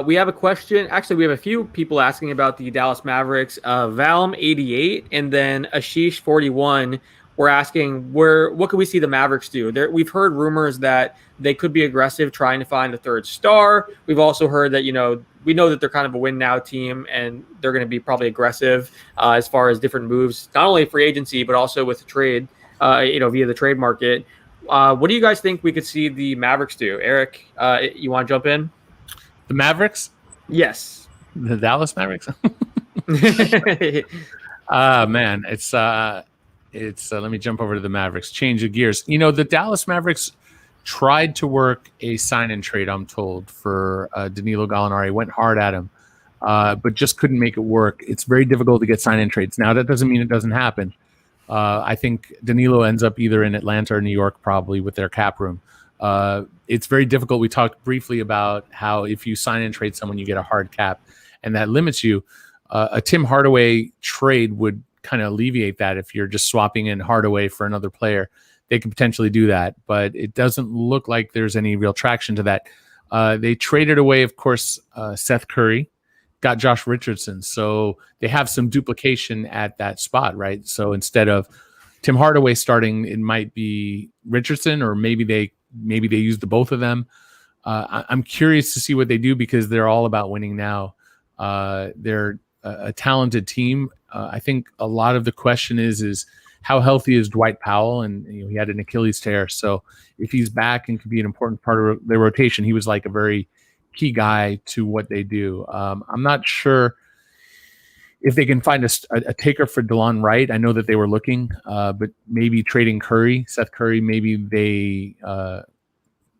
We have a question. Actually, we have a few people asking about the Dallas Mavericks. Valm88 and then Ashish41 were asking what could we see the Mavericks do? We've heard rumors that they could be aggressive trying to find the third star. We've also heard that, we know that they're kind of a win now team and they're going to be probably aggressive as far as different moves, not only free agency, but also with the trade, via the trade market. What do you guys think we could see the Mavericks do? Eric, you want to jump in? The Mavericks? Yes. The Dallas Mavericks? Man, it's let me jump over to the Mavericks. Change of gears. The Dallas Mavericks tried to work a sign and trade, I'm told, for Danilo Gallinari. Went hard at him, but just couldn't make it work. It's very difficult to get sign and trades. Now, that doesn't mean it doesn't happen. I think Danilo ends up either in Atlanta or New York, probably, with their cap room. It's very difficult. We talked briefly about how if you sign and trade someone, you get a hard cap, and that limits you. A Tim Hardaway trade would kind of alleviate that. If you're just swapping in Hardaway for another player, they could potentially do that, but it doesn't look like there's any real traction to that. They traded away, of course, Seth Curry, got Josh Richardson, so they have some duplication at that spot, right? So instead of Tim Hardaway starting, it might be Richardson, or maybe they use the both of them. I'm curious to see what they do because they're all about winning now. They're a talented team. I think a lot of the question is how healthy is Dwight Powell? And he had an Achilles tear. So if he's back and can be an important part of their rotation, he was like a very key guy to what they do. I'm not sure if they can find a taker for DeLon Wright. I know that they were looking, but maybe trading Seth Curry, maybe they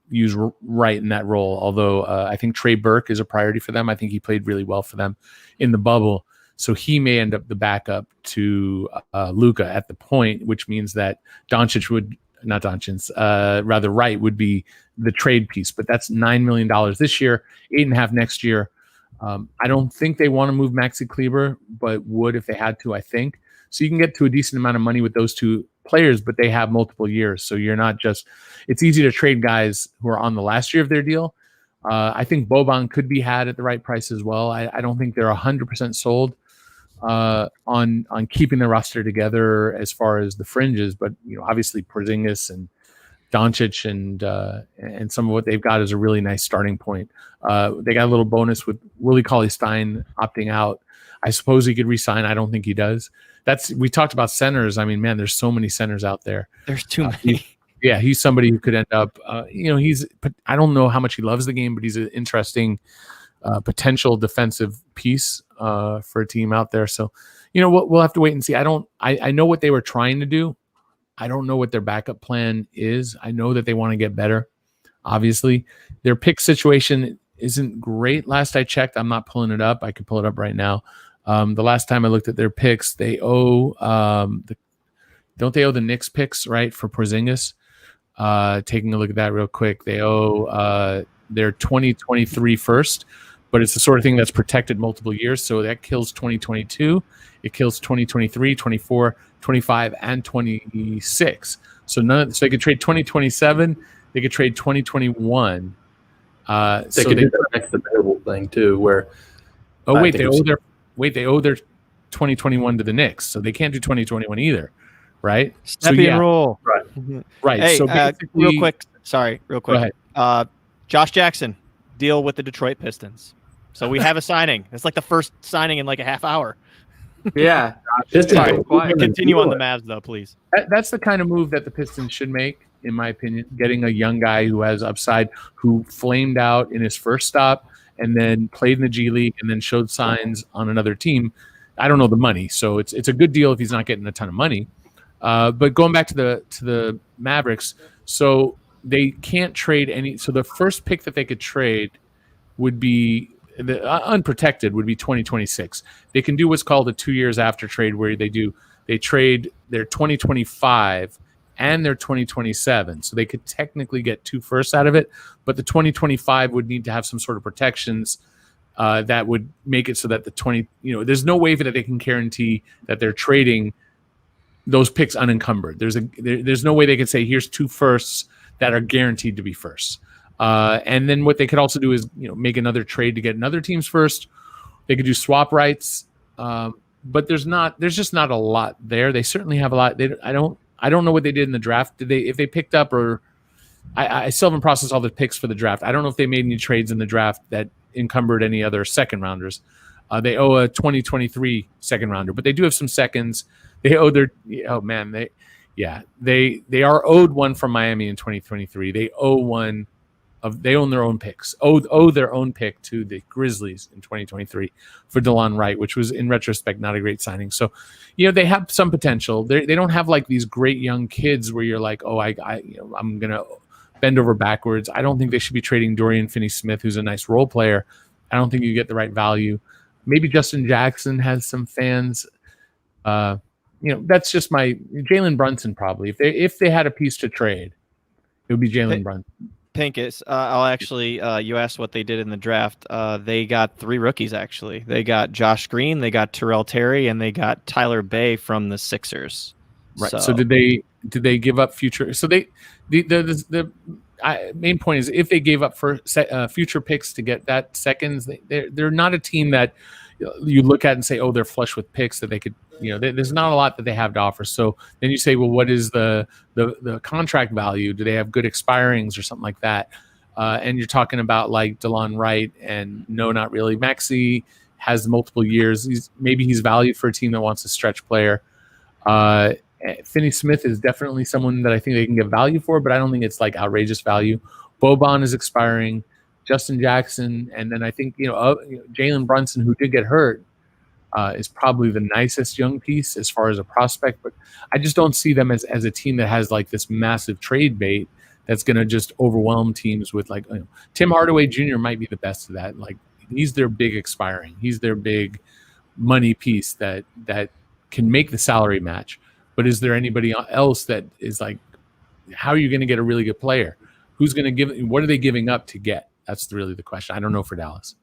use Wright in that role. Although I think Trey Burke is a priority for them. I think he played really well for them in the bubble. So he may end up the backup to Luka at the point, which means that Wright would be the trade piece. But that's $9 million this year, $8.5 million next year. I don't think they want to move Maxi Kleber, but would if they had to, I think. So you can get to a decent amount of money with those two players, but they have multiple years. So you're not it's easy to trade guys who are on the last year of their deal. I think Boban could be had at the right price as well. I don't think they're 100% sold on keeping the roster together as far as the fringes, but obviously Porzingis and Doncic and some of what they've got is a really nice starting point. They got a little bonus with Willie Cauley-Stein opting out. I suppose he could resign. I don't think he does. We talked about centers. I mean, man, there's so many centers out there. There's too many. He's somebody who could end up. I don't know how much he loves the game, but he's an interesting potential defensive piece for a team out there. So, we'll have to wait and see. I know what they were trying to do. I don't know what their backup plan is. I know that they want to get better. Obviously, their pick situation isn't great. Last I checked, I'm not pulling it up. I could pull it up right now. The last time I looked at their picks, they owe don't they owe the Knicks picks, right, for Porzingis? Taking a look at that real quick, they owe their 2023 first, but it's the sort of thing that's protected multiple years. So that kills 2022. It kills 2023, 24, 25, and 26. So they could trade 2027. They could trade 2021. They could do that next available thing too, where they owe their 2021 to the Knicks, so they can't do 2021 either, right? Roll. Right. Hey, so real quick. Go ahead. Josh Jackson, deal with the Detroit Pistons. So we have a signing. It's like the first signing in like a half hour. Yeah. Sorry. Continue on the Mavs, though, please. That's the kind of move that the Pistons should make, in my opinion. Getting a young guy who has upside, who flamed out in his first stop and then played in the G League and then showed signs on another team. I don't know the money, so it's a good deal if he's not getting a ton of money. But going back to the Mavericks, so they can't trade any. So the first pick that they could trade would be unprotected would be 2026. They can do what's called a 2 years after trade, where they trade their 2025 and their 2027. So they could technically get 2 firsts out of it, but the 2025 would need to have some sort of protections that would make it so that there's no way that they can guarantee that they're trading those picks unencumbered. There's no way they could say, here's 2 firsts that are guaranteed to be firsts. And then what they could also do is, make another trade to get another team's first. They could do swap rights, but there's just not a lot there. They certainly have a lot. I don't know what they did in the draft. If they picked up, or I still haven't processed all the picks for the draft. I don't know if they made any trades in the draft that encumbered any other second rounders. They owe a 2023 second rounder, but they do have some seconds. They owe they are owed one from Miami in 2023. They owe they own their own picks. Owe their own pick to the Grizzlies in 2023 for DeLon Wright, which was in retrospect not a great signing. So, they have some potential. They don't have like these great young kids where you're like, oh, I'm gonna bend over backwards. I don't think they should be trading Dorian Finney-Smith, who's a nice role player. I don't think you get the right value. Maybe Justin Jackson has some fans. That's just my Jalen Brunson probably. If they had a piece to trade, it would be Jalen Brunson. Pincus, I'll actually, you asked what they did in the draft. They got 3 rookies, actually. They got Josh Green, they got Terrell Terry, and they got Tyler Bay from the Sixers. Right. So did they give up future? So the main point is, if they gave up for future picks to get that seconds, they're not a team that you look at and say, oh, they're flush with picks that they could. There's not a lot that they have to offer. So then you say, well, what is the contract value? Do they have good expirings or something like that? And you're talking about like DeLon Wright, and no, not really. Maxey has multiple years. He's valued for a team that wants a stretch player. Finney-Smith is definitely someone that I think they can get value for, but I don't think it's like outrageous value. Boban is expiring. Justin Jackson, and then I think Jalen Brunson, who did get hurt, is probably the nicest young piece as far as a prospect, but I just don't see them as a team that has like this massive trade bait that's going to just overwhelm teams with Tim Hardaway Jr. might be the best of that. Like, he's their big expiring. He's their big money piece that can make the salary match. But is there anybody else that is like, how are you going to get a really good player? Who's going to give? What are they giving up to get? That's really the question. I don't know for Dallas.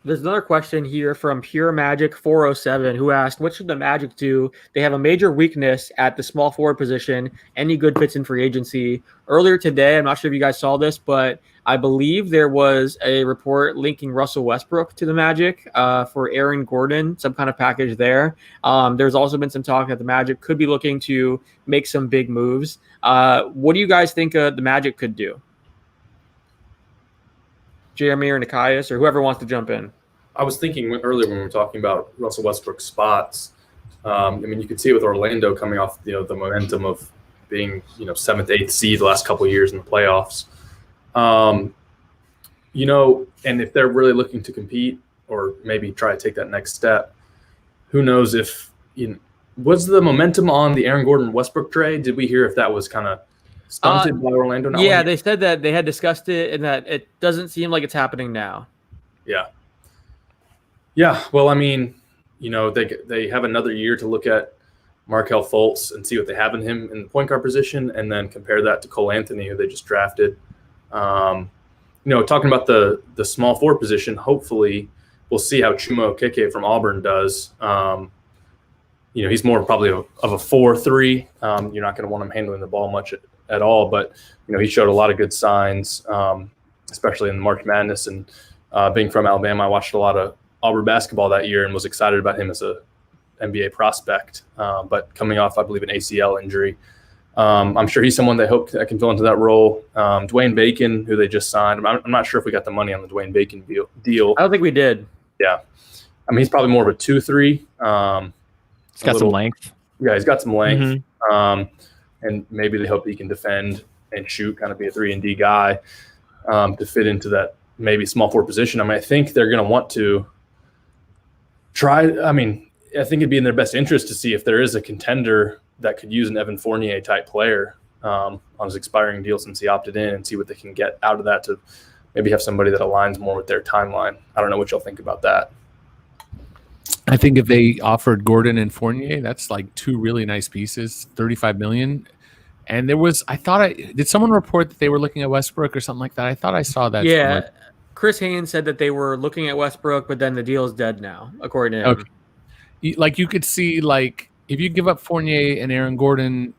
There's another question here from Pure Magic 407, who asked, what should the Magic do? They have a major weakness at the small forward position. Any good fits in free agency? Earlier today, I'm not sure if you guys saw this, but I believe there was a report linking Russell Westbrook to the Magic for Aaron Gordon, some kind of package there. There's also been some talk that the Magic could be looking to make some big moves. What do you guys think the Magic could do? Jeremy or Nikias or whoever wants to jump in. I was thinking earlier when we were talking about Russell Westbrook's spots. You could see it with Orlando coming off the momentum of being 7th, 8th seed the last couple of years in the playoffs. And if they're really looking to compete or maybe try to take that next step, who knows if was the momentum on the Aaron Gordon Westbrook trade? Did we hear if that was kind of stunted by Orlando? They said that they had discussed it and that it doesn't seem like it's happening now. Yeah. Well, they have another year to look at Markelle Fultz and see what they have in him in the point guard position, and then compare that to Cole Anthony, who they just drafted. Talking about the small forward position, hopefully we'll see how Chuma Okeke from Auburn does. He's more probably of a 4-3. You're not going to want him handling the ball much at all, but he showed a lot of good signs, especially in the March Madness. And being from Alabama, I watched a lot of Auburn basketball that year and was excited about him as a NBA prospect. But coming off, I believe, an ACL injury, I'm sure he's someone they hope that can fill into that role. Dwayne Bacon, who they just signed. I'm not sure if we got the money on the Dwayne Bacon deal. I don't think we did. Yeah, he's probably more of a 2-3. He's got some length. Yeah, he's got some length. And maybe they hope he can defend and shoot, kind of be a 3-and-D guy to fit into that maybe small forward position. I think they're going to want to try. I think it'd be in their best interest to see if there is a contender that could use an Evan Fournier type player on his expiring deal since he opted in and see what they can get out of that to maybe have somebody that aligns more with their timeline. I don't know what y'all think about that. I think if they offered Gordon and Fournier, that's like two really nice pieces, $35 million. And did someone report that they were looking at Westbrook or something like that? I thought I saw that. Yeah. somewhere. Chris Haynes said that they were looking at Westbrook, but then the deal's dead now, according to him. Okay. Like you could see, like if you give up Fournier and Aaron Gordon,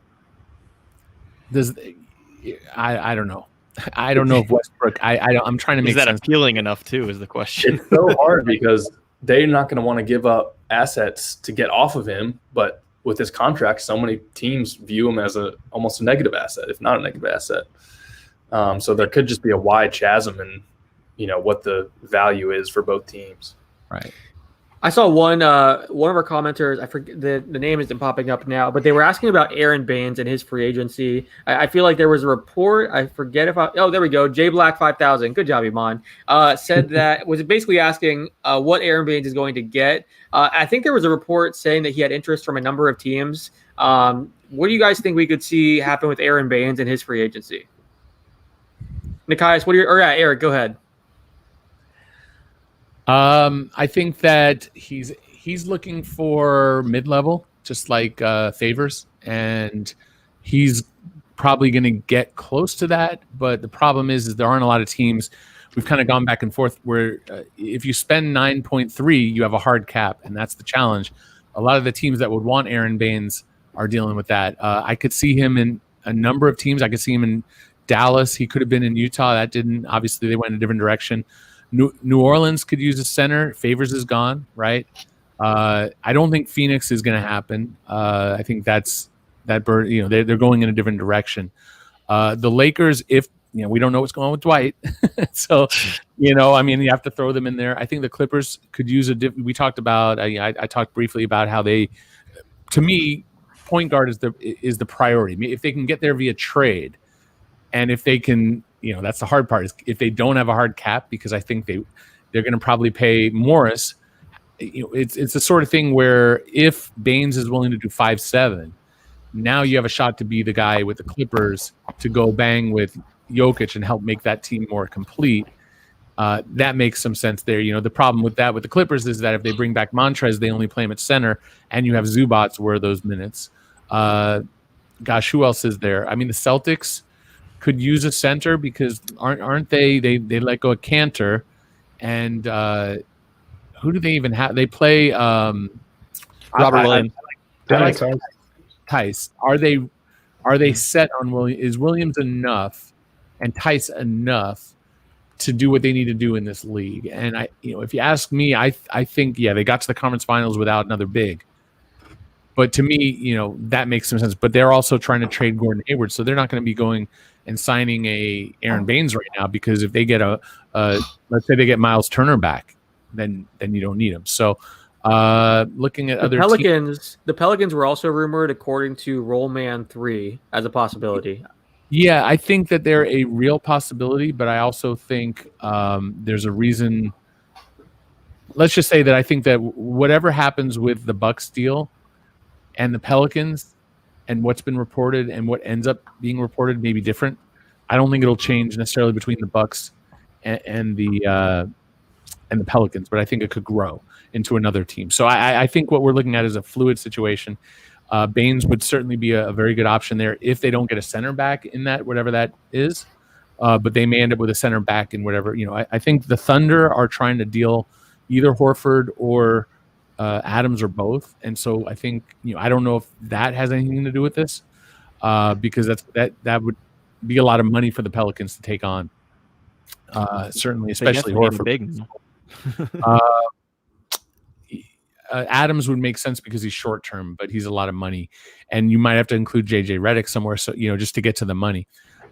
I don't know. I don't know if Westbrook. I'm trying to make Is that sense. appealing enough too? Is the question. It's so hard because they're not going to want to give up assets to get off of him, but with his contract, so many teams view him as almost a negative asset, if not a negative asset. So there could just be a wide chasm in, what the value is for both teams. Right. I saw one of our commenters, I forget the name isn't popping up now, but they were asking about Aaron Baines and his free agency. I feel like there was a report. I forget there we go. J Black 5000. Good job, Iman. Said that was basically asking what Aaron Baines is going to get. I think there was a report saying that he had interest from a number of teams. What do you guys think we could see happen with Aaron Baines and his free agency? Nikias, Eric, go ahead. I think that he's looking for mid-level, just like Favors, and he's probably going to get close to that. But the problem is there aren't a lot of teams. We've kind of gone back and forth where if you spend 9.3, you have a hard cap, and that's the challenge. A lot of the teams that would want Aaron Baines are dealing with that. I could see him in a number of teams. I could see him in Dallas. He could have been in Utah. That didn't. Obviously, they went in a different direction. New Orleans could use a center. Favors is gone, right? I don't think Phoenix is going to happen. I think they're going in a different direction. The Lakers, if we don't know what's going on with Dwight, so you have to throw them in there. I think the Clippers could use we talked about. I talked briefly about how to me, point guard is the priority. If they can get there via trade, and if they can. That's the hard part is if they don't have a hard cap, because I think they're going to probably pay Morris. It's the sort of thing where if Baines is willing to do 5'7", now you have a shot to be the guy with the Clippers to go bang with Jokic and help make that team more complete. That makes some sense there. The problem with the Clippers is that if they bring back Montrez, they only play him at center, and you have Zubats where those minutes. Gosh, who else is there? I mean, the Celtics could use a center because aren't they let go of Cantor, and who do they even have? They play Robert Williams. Tice. Are they set on Williams? Is Williams enough and Tice enough to do what they need to do in this league? And if you ask me, I think they got to the conference finals without another big. But to me, that makes some sense. But they're also trying to trade Gordon Hayward, so they're not going to be going and signing a Aaron Baines right now, because if they get let's say they get Miles Turner back, then you don't need him. So looking at other Pelicans, the Pelicans were also rumored, according to Rollman 3, as a possibility. Yeah, I think that they're a real possibility, but I also think there's a reason. Let's just say that I think that whatever happens with the Bucks deal and the Pelicans and what's been reported and what ends up being reported may be different. I don't think it'll change necessarily between the Bucks and the Pelicans, but I think it could grow into another team. So I think what we're looking at is a fluid situation. Baines would certainly be a very good option there if they don't get a center back in that, whatever that is. But they may end up with a center back in whatever. I think the Thunder are trying to deal either Horford or Adams or both, and so I think I don't know if that has anything to do with this, because that would be a lot of money for the Pelicans to take on. Certainly, especially Horford. Adams would make sense because he's short term, but he's a lot of money, and you might have to include JJ Redick somewhere, so just to get to the money,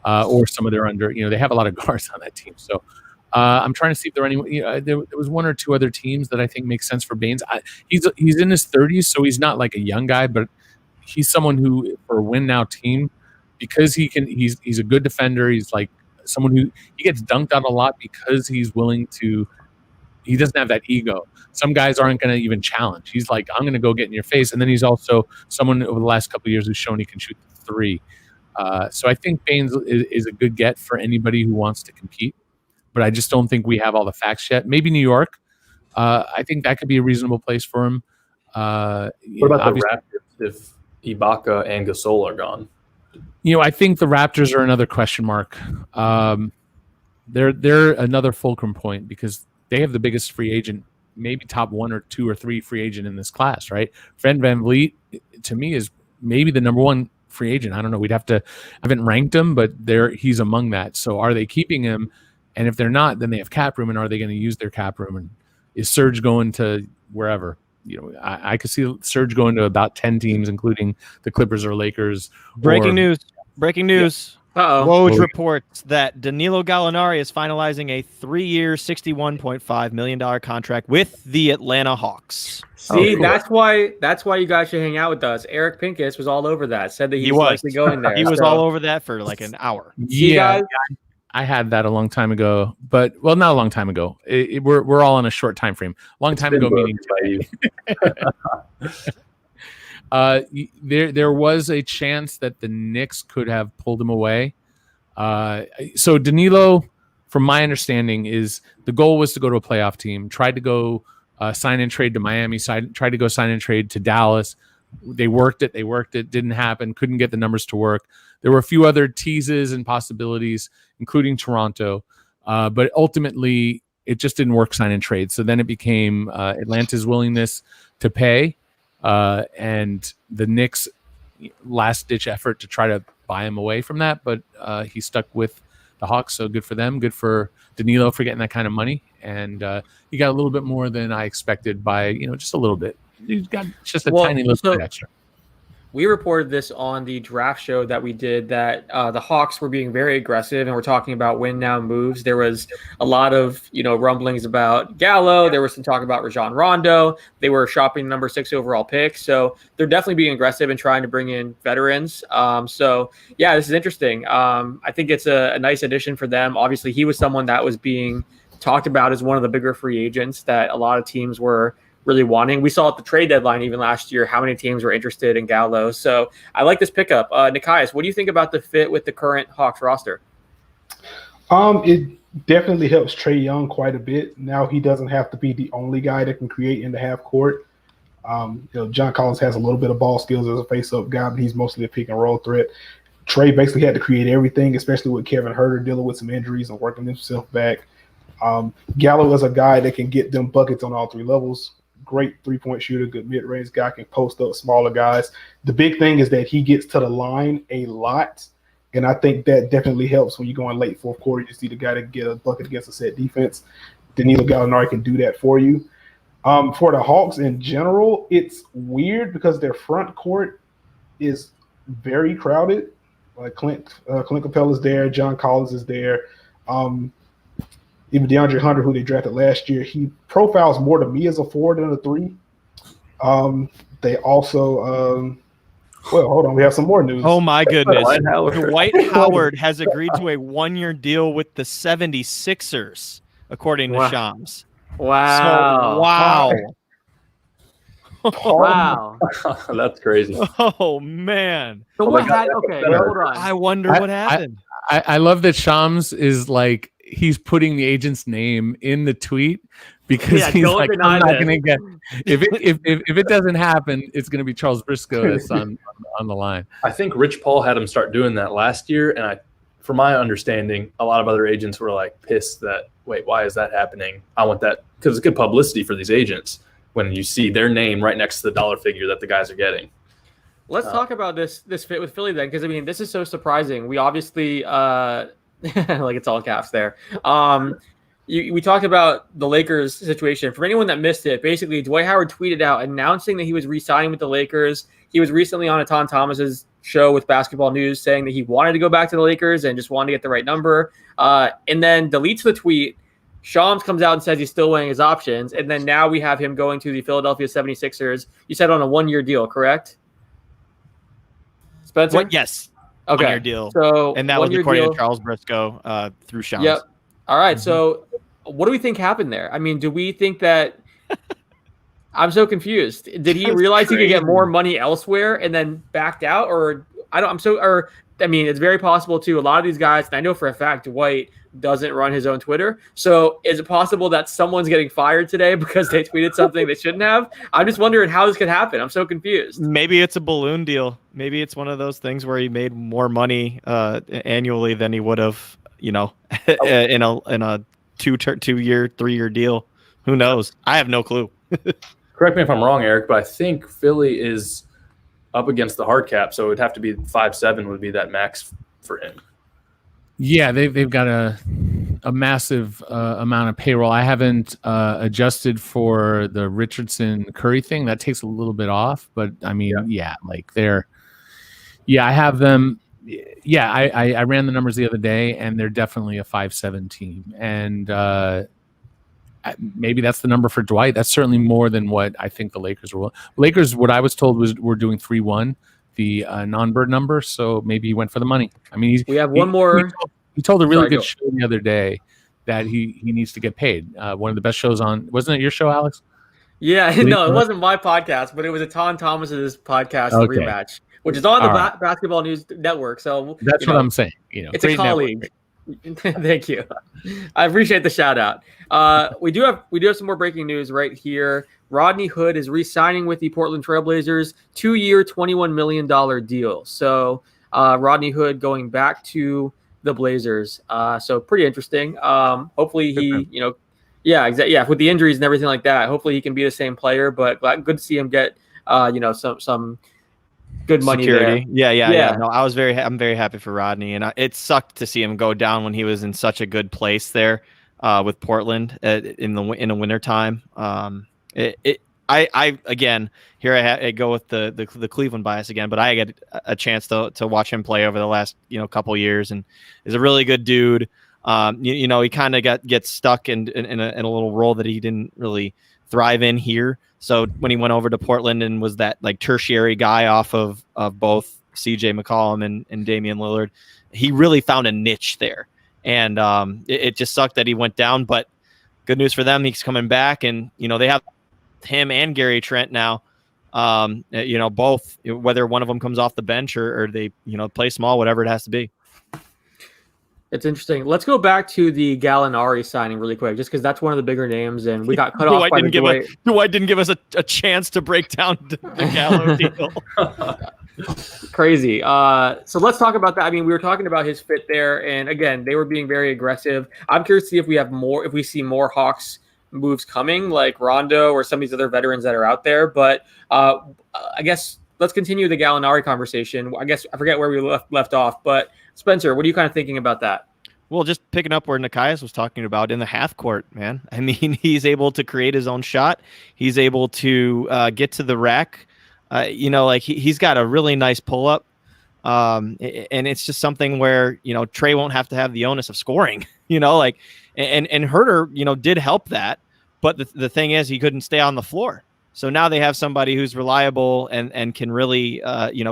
or some of their under. They have a lot of guards on that team, so. I'm trying to see if there are any. There was one or two other teams that I think make sense for Baines. He's in his 30s, so he's not like a young guy, but he's someone who, for a win now team, because he's a good defender. He's like someone who he gets dunked on a lot because he's willing to. He doesn't have that ego. Some guys aren't going to even challenge. He's like, I'm going to go get in your face, and then he's also someone over the last couple of years who's shown he can shoot the three. So I think Baines is a good get for anybody who wants to compete, but I just don't think we have all the facts yet. Maybe New York. I think that could be a reasonable place for him. What about the Raptors if Ibaka and Gasol are gone? I think the Raptors are another question mark. They're another fulcrum point because they have the biggest free agent, maybe top 1 or 2 or 3 free agent in this class, right? Vanvleet, to me, is maybe the number 1 free agent. I don't know. I haven't ranked him, but he's among that. So are they keeping him? And if they're not, then they have cap room. And are they going to use their cap room? And is Serge going to wherever? I could see Serge going to about 10 teams, including the Clippers or Lakers. Breaking news. Uh-oh. Woj reports that Danilo Gallinari is finalizing a 3-year, $61.5 million contract with the Atlanta Hawks. See, cool. That's why you guys should hang out with us. Eric Pincus was all over that. Said that he was likely going there. He was all over that for like an hour. Yeah, I had that a long time ago, but not a long time ago. We're all on a short time frame. Long time ago, meaning there was a chance that the Knicks could have pulled him away. So Danilo, from my understanding, is the goal was to go to a playoff team. Tried to go sign and trade to Miami. Tried to go sign and trade to Dallas. They worked it. Didn't happen. Couldn't get the numbers to work. There were a few other teases and possibilities, including Toronto. But ultimately, it just didn't work sign and trade. So then it became Atlanta's willingness to pay and the Knicks' last-ditch effort to try to buy him away from that. But he stuck with the Hawks, so good for them. Good for Danilo for getting that kind of money. And he got a little bit more than I expected by, just a little bit. He got just a tiny little bit extra. We reported this on the draft show that we did that the Hawks were being very aggressive and we're talking about win now moves. There was a lot of, rumblings about Gallo. There was some talk about Rajon Rondo. They were shopping number 6 overall pick. So they're definitely being aggressive and trying to bring in veterans. So yeah, this is interesting. I think it's a nice addition for them. Obviously he was someone that was being talked about as one of the bigger free agents that a lot of teams were really wanting. We saw at the trade deadline even last year how many teams were interested in Gallo. So I like this pickup. Nikias, what do you think about the fit with the current Hawks roster? It definitely helps Trae Young quite a bit. Now he doesn't have to be the only guy that can create in the half court. John Collins has a little bit of ball skills as a face-up guy, but he's mostly a pick and roll threat. Trae basically had to create everything, especially with Kevin Huerter dealing with some injuries and working himself back. Gallo is a guy that can get them buckets on all 3 levels. Great three-point shooter, good mid-range guy, can post up smaller guys. The big thing is that he gets to the line a lot, and I think that definitely helps when you go in late fourth quarter. You see the guy that get a bucket against a set defense. Danilo Gallinari can do that for you. For the Hawks in general, it's weird because their front court is very crowded. Like Clint Capella is there, John Collins is there. Even DeAndre Hunter, who they drafted last year, he profiles more to me as a 4 than a 3. They also, hold on, we have some more news. Oh my goodness. Dwight Howard has agreed to a 1-year deal with the 76ers, according to Shams. Wow. So, wow. Wow. That's crazy. Oh, man. So what happened? Okay, hold on. I wonder what happened. I love that Shams is like, he's putting the agent's name in the tweet because he's like, I'm not going to get if it doesn't happen, it's going to be Charles Briscoe that's on the line. I think Rich Paul had him start doing that last year, and from my understanding, a lot of other agents were like pissed that why is that happening? I want that because it's good publicity for these agents when you see their name right next to the dollar figure that the guys are getting. Let's talk about this fit with Philly then, because this is so surprising. We obviously like it's all caps there. We talked about the Lakers situation. For anyone that missed it, basically Dwight Howard tweeted out announcing that he was re-signing with the Lakers. He was recently on Aton Thomas's show with Basketball News saying that he wanted to go back to the Lakers and just wanted to get the right number. And then deletes the tweet. Shams comes out and says he's still weighing his options. And then now we have him going to the Philadelphia 76ers. You said on a 1-year deal, correct? Spencer? Yes. Okay. 1-year deal. So, and that was according to Charles Briscoe through Shams. Yep. All right. Mm-hmm. So what do we think happened there? Do we think that I'm so confused. Did he realize he could get more money elsewhere and then backed out, or it's very possible too. A lot of these guys, and I know for a fact Dwight doesn't run his own Twitter. So is it possible that someone's getting fired today because they tweeted something they shouldn't have? I'm just wondering how this could happen. I'm so confused. Maybe it's a balloon deal. Maybe it's one of those things where he made more money annually than he would have, in a 2-year, 3-year deal. Who knows? I have no clue. Correct me if I'm wrong, Eric, but I think Philly is up against the hard cap, so it would have to be 5.7 would be that max for him. Yeah, they've got a massive amount of payroll. I haven't adjusted for the Richardson Curry thing. That takes a little bit off, but I mean, I have them. Yeah, I ran the numbers the other day, and they're definitely a 5.7 team. And maybe that's the number for Dwight. That's certainly more than what I think the Lakers were. Lakers, what I was told was we're doing 3-1. The non-bird number, so maybe he went for the money. I mean, we have one more. He told a really good show the other day that he needs to get paid. One of the best shows on, wasn't it your show, Alex? Yeah, no, it wasn't my podcast, but it was a Tom Thomas's podcast rematch, which is on the Basketball News Network. So that's what I'm saying. It's a colleague. Thank you. I appreciate the shout out. We do have some more breaking news right here. Rodney Hood is re-signing with the Portland Trailblazers, 2-year, $21 million deal. So Rodney Hood going back to the Blazers. So pretty interesting. Hopefully he, with the injuries and everything like that, hopefully he can be the same player. But good to see him get, some good money security. There. Yeah. No, I'm very happy for Rodney, and it sucked to see him go down when he was in such a good place there with Portland in the wintertime. I again here I go with the Cleveland bias again, but I get a chance to watch him play over the last couple years, and is a really good dude. He kind of gets stuck in a little role that he didn't really thrive in here. So when he went over to Portland and was that like tertiary guy off of both CJ McCollum and Damian Lillard, he really found a niche there, and it just sucked that he went down. But good news for them, he's coming back, and they have him and Gary Trent now. Both, whether one of them comes off the bench or they play small, whatever it has to be. It's interesting. Let's go back to the Gallinari signing really quick, just because that's one of the bigger names, and we got cut off by Dwight. Dwight didn't give us a chance to break down the Gallo deal. Crazy. So let's talk about that. I mean, we were talking about his fit there, and again, they were being very aggressive. I'm curious to see if we see more Hawks moves coming, like Rondo or some of these other veterans that are out there. But I guess let's continue the Gallinari conversation. I guess I forget where we left off, but Spencer, what are you kind of thinking about that? Well, just picking up where Nikias was talking about in the half court, man. I mean, he's able to create his own shot. He's able to get to the rack. He's got a really nice pull up. And it's just something where, Trey won't have to have the onus of scoring, and Herder, did help that. But the thing is, he couldn't stay on the floor. So now they have somebody who's reliable and can really,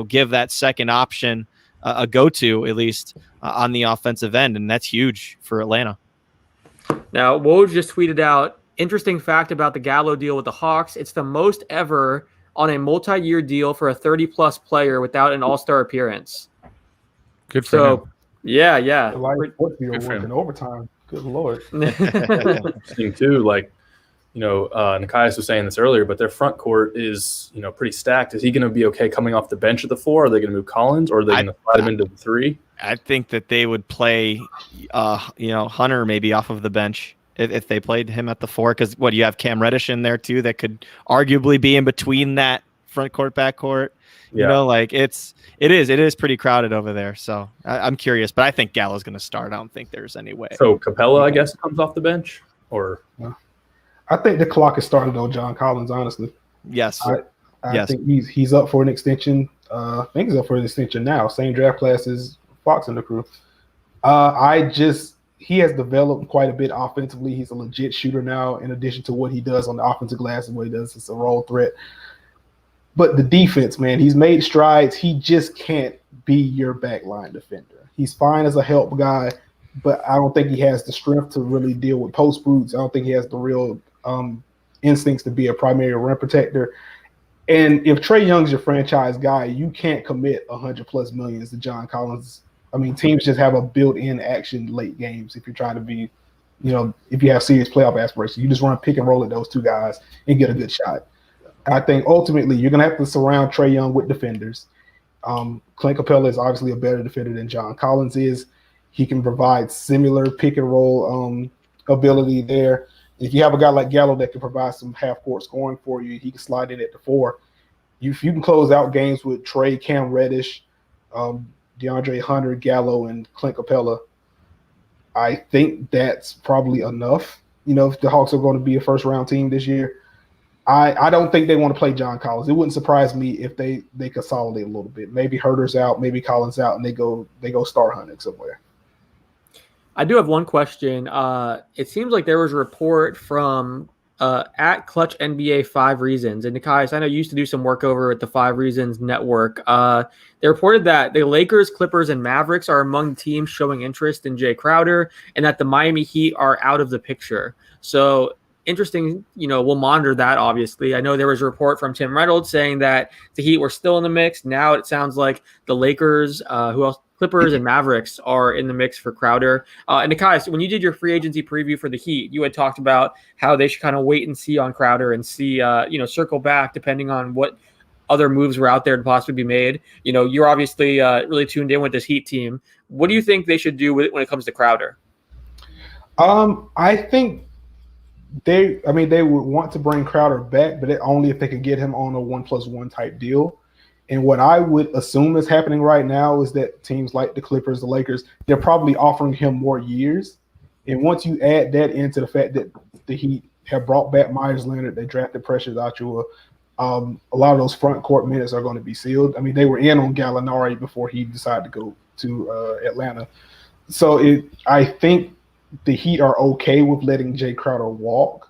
give that second option a go-to, at least on the offensive end. And that's huge for Atlanta. Now, Woj just tweeted out, interesting fact about the Gallo deal with the Hawks. It's the most ever on a multi-year deal for a 30-plus player without an all-star appearance. Good for him. Yeah. The life working overtime. Good Lord. Interesting too, Nikias was saying this earlier, but their front court is, pretty stacked. Is he going to be okay coming off the bench of the 4? Are they going to move Collins, or are they going to slide him into the 3? I think that they would play, Hunter maybe off of the bench if they played him at the 4. Because you have Cam Reddish in there too that could arguably be in between that front court, back court. Yeah. It is pretty crowded over there. So I'm curious, but I think Gallo's going to start. I don't think there's any way. So Capella, I guess, comes off the bench, or. I think the clock is starting though, John Collins, honestly. Yes. I think he's up for an extension. I think he's up for an extension now. Same draft class as Fox and the crew. He has developed quite a bit offensively. He's a legit shooter now, in addition to what he does on the offensive glass and what he does as a role threat. But the defense, man, he's made strides. He just can't be your backline defender. He's fine as a help guy, but I don't think he has the strength to really deal with post brutes. I don't think he has the real instincts to be a primary rim protector. And if Trae Young's your franchise guy, you can't commit $100+ million to John Collins. I mean, teams just have a built-in action late games if you're trying to be, if you have serious playoff aspirations. You just run pick and roll at those two guys and get a good shot. I think ultimately you're going to have to surround Trae Young with defenders. Clint Capella is obviously a better defender than John Collins is. He can provide similar pick and roll ability there. If you have a guy like Gallo that can provide some half-court scoring for you, he can slide in at the 4. If you can close out games with Trae, Cam Reddish, DeAndre Hunter, Gallo, and Clint Capella, I think that's probably enough. If the Hawks are going to be a first-round team this year, I don't think they want to play John Collins. It wouldn't surprise me if they consolidate a little bit. Maybe Herter's out, maybe Collins out, and they go star hunting somewhere. I do have one question. It seems like there was a report from at Clutch NBA 5 Reasons. And Nikias, I know you used to do some work over at the 5 Reasons network. They reported that the Lakers, Clippers, and Mavericks are among teams showing interest in Jay Crowder, and that the Miami Heat are out of the picture. So interesting, we'll monitor that, obviously. I know there was a report from Tim Reynolds saying that the Heat were still in the mix. Now it sounds like the Lakers, Clippers and Mavericks are in the mix for Crowder. And Nikias, when you did your free agency preview for the Heat, you had talked about how they should kind of wait and see on Crowder and see, circle back depending on what other moves were out there to possibly be made. You're obviously really tuned in with this Heat team. What do you think they should do when it comes to Crowder? I think they would want to bring Crowder back, but only if they could get him on a 1+1 type deal. And what I would assume is happening right now is that teams like the Clippers, the Lakers, they're probably offering him more years. And once you add that into the fact that the Heat have brought back Myers Leonard, they drafted Precious Achiuwa, a lot of those front court minutes are going to be sealed. I mean, they were in on Gallinari before he decided to go to Atlanta. So I think the Heat are okay with letting Jay Crowder walk.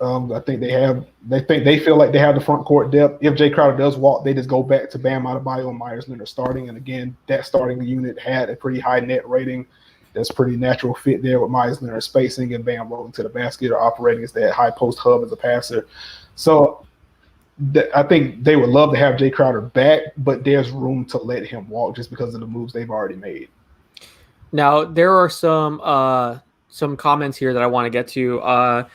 I think they feel like they have the front court depth. If Jay Crowder does walk, they just go back to Bam Adebayo and Myers Leonard starting. And again, that starting unit had a pretty high net rating. That's pretty natural fit there with Myers Leonard spacing and Bam rolling to the basket or operating as that high post hub as a passer. So I think they would love to have Jay Crowder back, but there's room to let him walk just because of the moves they've already made. Now, there are some comments here that I want to get to.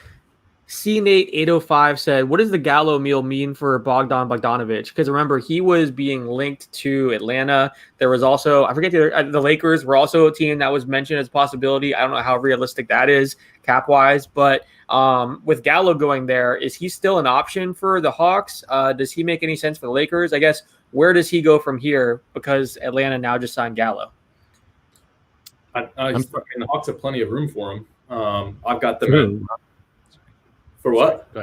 CNate805 said, what does the Gallo meal mean for Bogdanović? Because remember, he was being linked to Atlanta. There was also, I forget, the Lakers were also a team that was mentioned as a possibility. I don't know how realistic that is cap-wise, but with Gallo going there, is he still an option for the Hawks? Does he make any sense for the Lakers? I guess, where does he go from here? Because Atlanta now just signed Gallo. The Hawks have plenty of room for him. I've got them in. For what? Go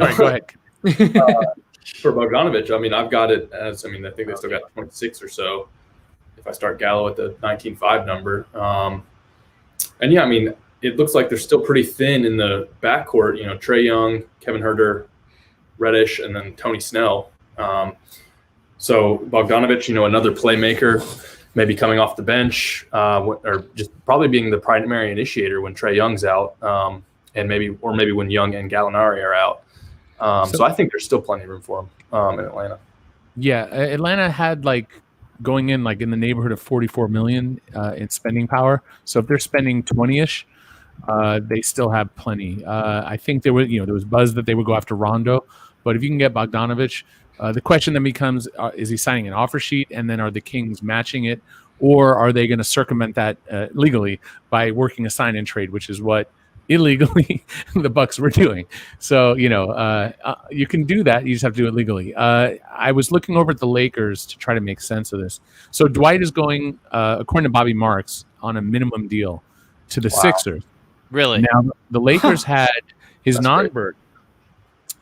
ahead. For Bogdanović, I've got it as, I think they still got 26 or so if I start Gallo at the 19.5 number. It looks like they're still pretty thin in the backcourt. Trae Young, Kevin Huerter, Reddish, and then Tony Snell. So Bogdanović, another playmaker, maybe coming off the bench, or just probably being the primary initiator when Trae Young's out. And maybe when Young and Gallinari are out. So I think there's still plenty of room for him in Atlanta. Yeah, Atlanta had going in in the neighborhood of $44 million in spending power. So if they're spending 20-ish, they still have plenty. I think there was buzz that they would go after Rondo, but if you can get Bogdanović, the question then becomes: is he signing an offer sheet, and then are the Kings matching it, or are they going to circumvent that legally by working a sign-in trade, which is what illegally the Bucks were doing? So you can do that, you just have to do it legally. I was looking over at the Lakers to try to make sense of this. So Dwight is going, according to Bobby Marks, on a minimum deal to the Sixers. Really? Now the Lakers had his non-bird.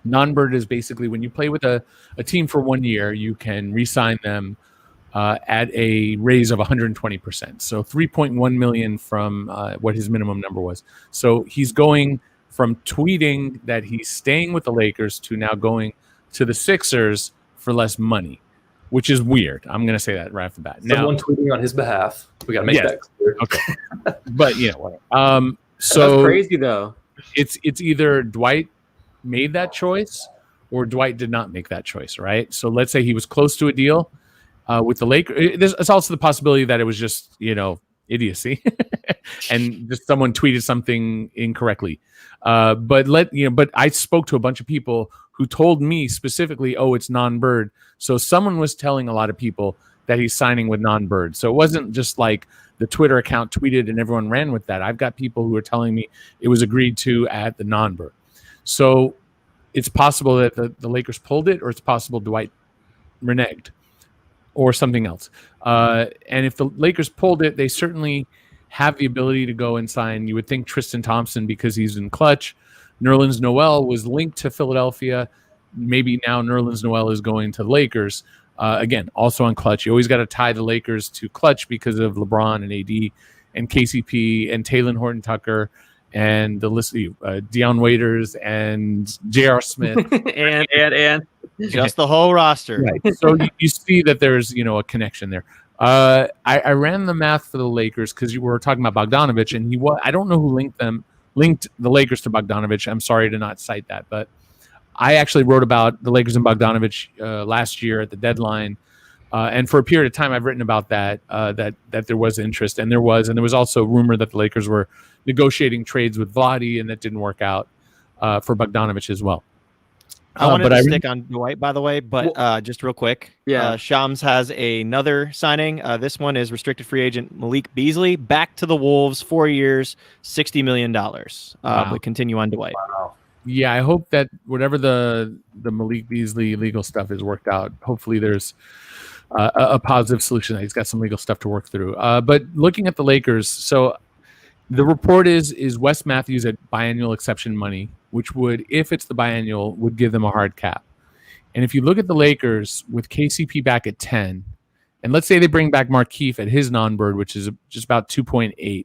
Non-bird is basically when you play with a team for 1 year, you can re-sign them at a raise of 120%. So $3.1 million from what his minimum number was. So he's going from tweeting that he's staying with the Lakers to now going to the Sixers for less money, which is weird. I'm going to say that right off the bat. Someone tweeting on his behalf. We got to make that clear. Okay. But so that's crazy though. It's either Dwight made that choice, or Dwight did not make that choice, right? So let's say he was close to a deal with the Lakers. There's also the possibility that it was just, idiocy and just someone tweeted something incorrectly. But I spoke to a bunch of people who told me specifically, oh, it's non-Bird. So someone was telling a lot of people that he's signing with non-Bird. So it wasn't just like the Twitter account tweeted and everyone ran with that. I've got people who are telling me it was agreed to at the non-Bird. So it's possible that the Lakers pulled it, or it's possible Dwight reneged or something else. And if the Lakers pulled it, they certainly have the ability to go and sign. You would think Tristan Thompson, because he's in clutch. Nerlens Noel was linked to Philadelphia. Maybe now Nerlens Noel is going to the Lakers. Again, also on clutch. You always got to tie the Lakers to clutch because of LeBron and AD and KCP and Talen Horton-Tucker and the list, Deion Waiters and J.R. Smith. and Just the whole roster. Right. So you see that there's, a connection there. I ran the math for the Lakers because you were talking about Bogdanovich, and I don't know who linked the Lakers to Bogdanovich. I'm sorry to not cite that, but I actually wrote about the Lakers and Bogdanovich last year at the deadline, and for a period of time, I've written about that there was interest, and there was also rumor that the Lakers were negotiating trades with Vlade, and that didn't work out for Bogdanovich as well. I wanted to stick on Dwight, by the way, but just real quick. Yeah. Shams has another signing. This one is restricted free agent Malik Beasley, back to the Wolves, 4 years, $60 million. We continue on Dwight. Wow. Yeah, I hope that whatever the Malik Beasley legal stuff is worked out. Hopefully there's a positive solution. He's got some legal stuff to work through. But looking at the Lakers, so the report is Wes Matthews at biannual exception money, which would, if it's the biannual, would give them a hard cap. And if you look at the Lakers with KCP back at 10, and let's say they bring back Markieff at his non-Bird, which is just about 2.8,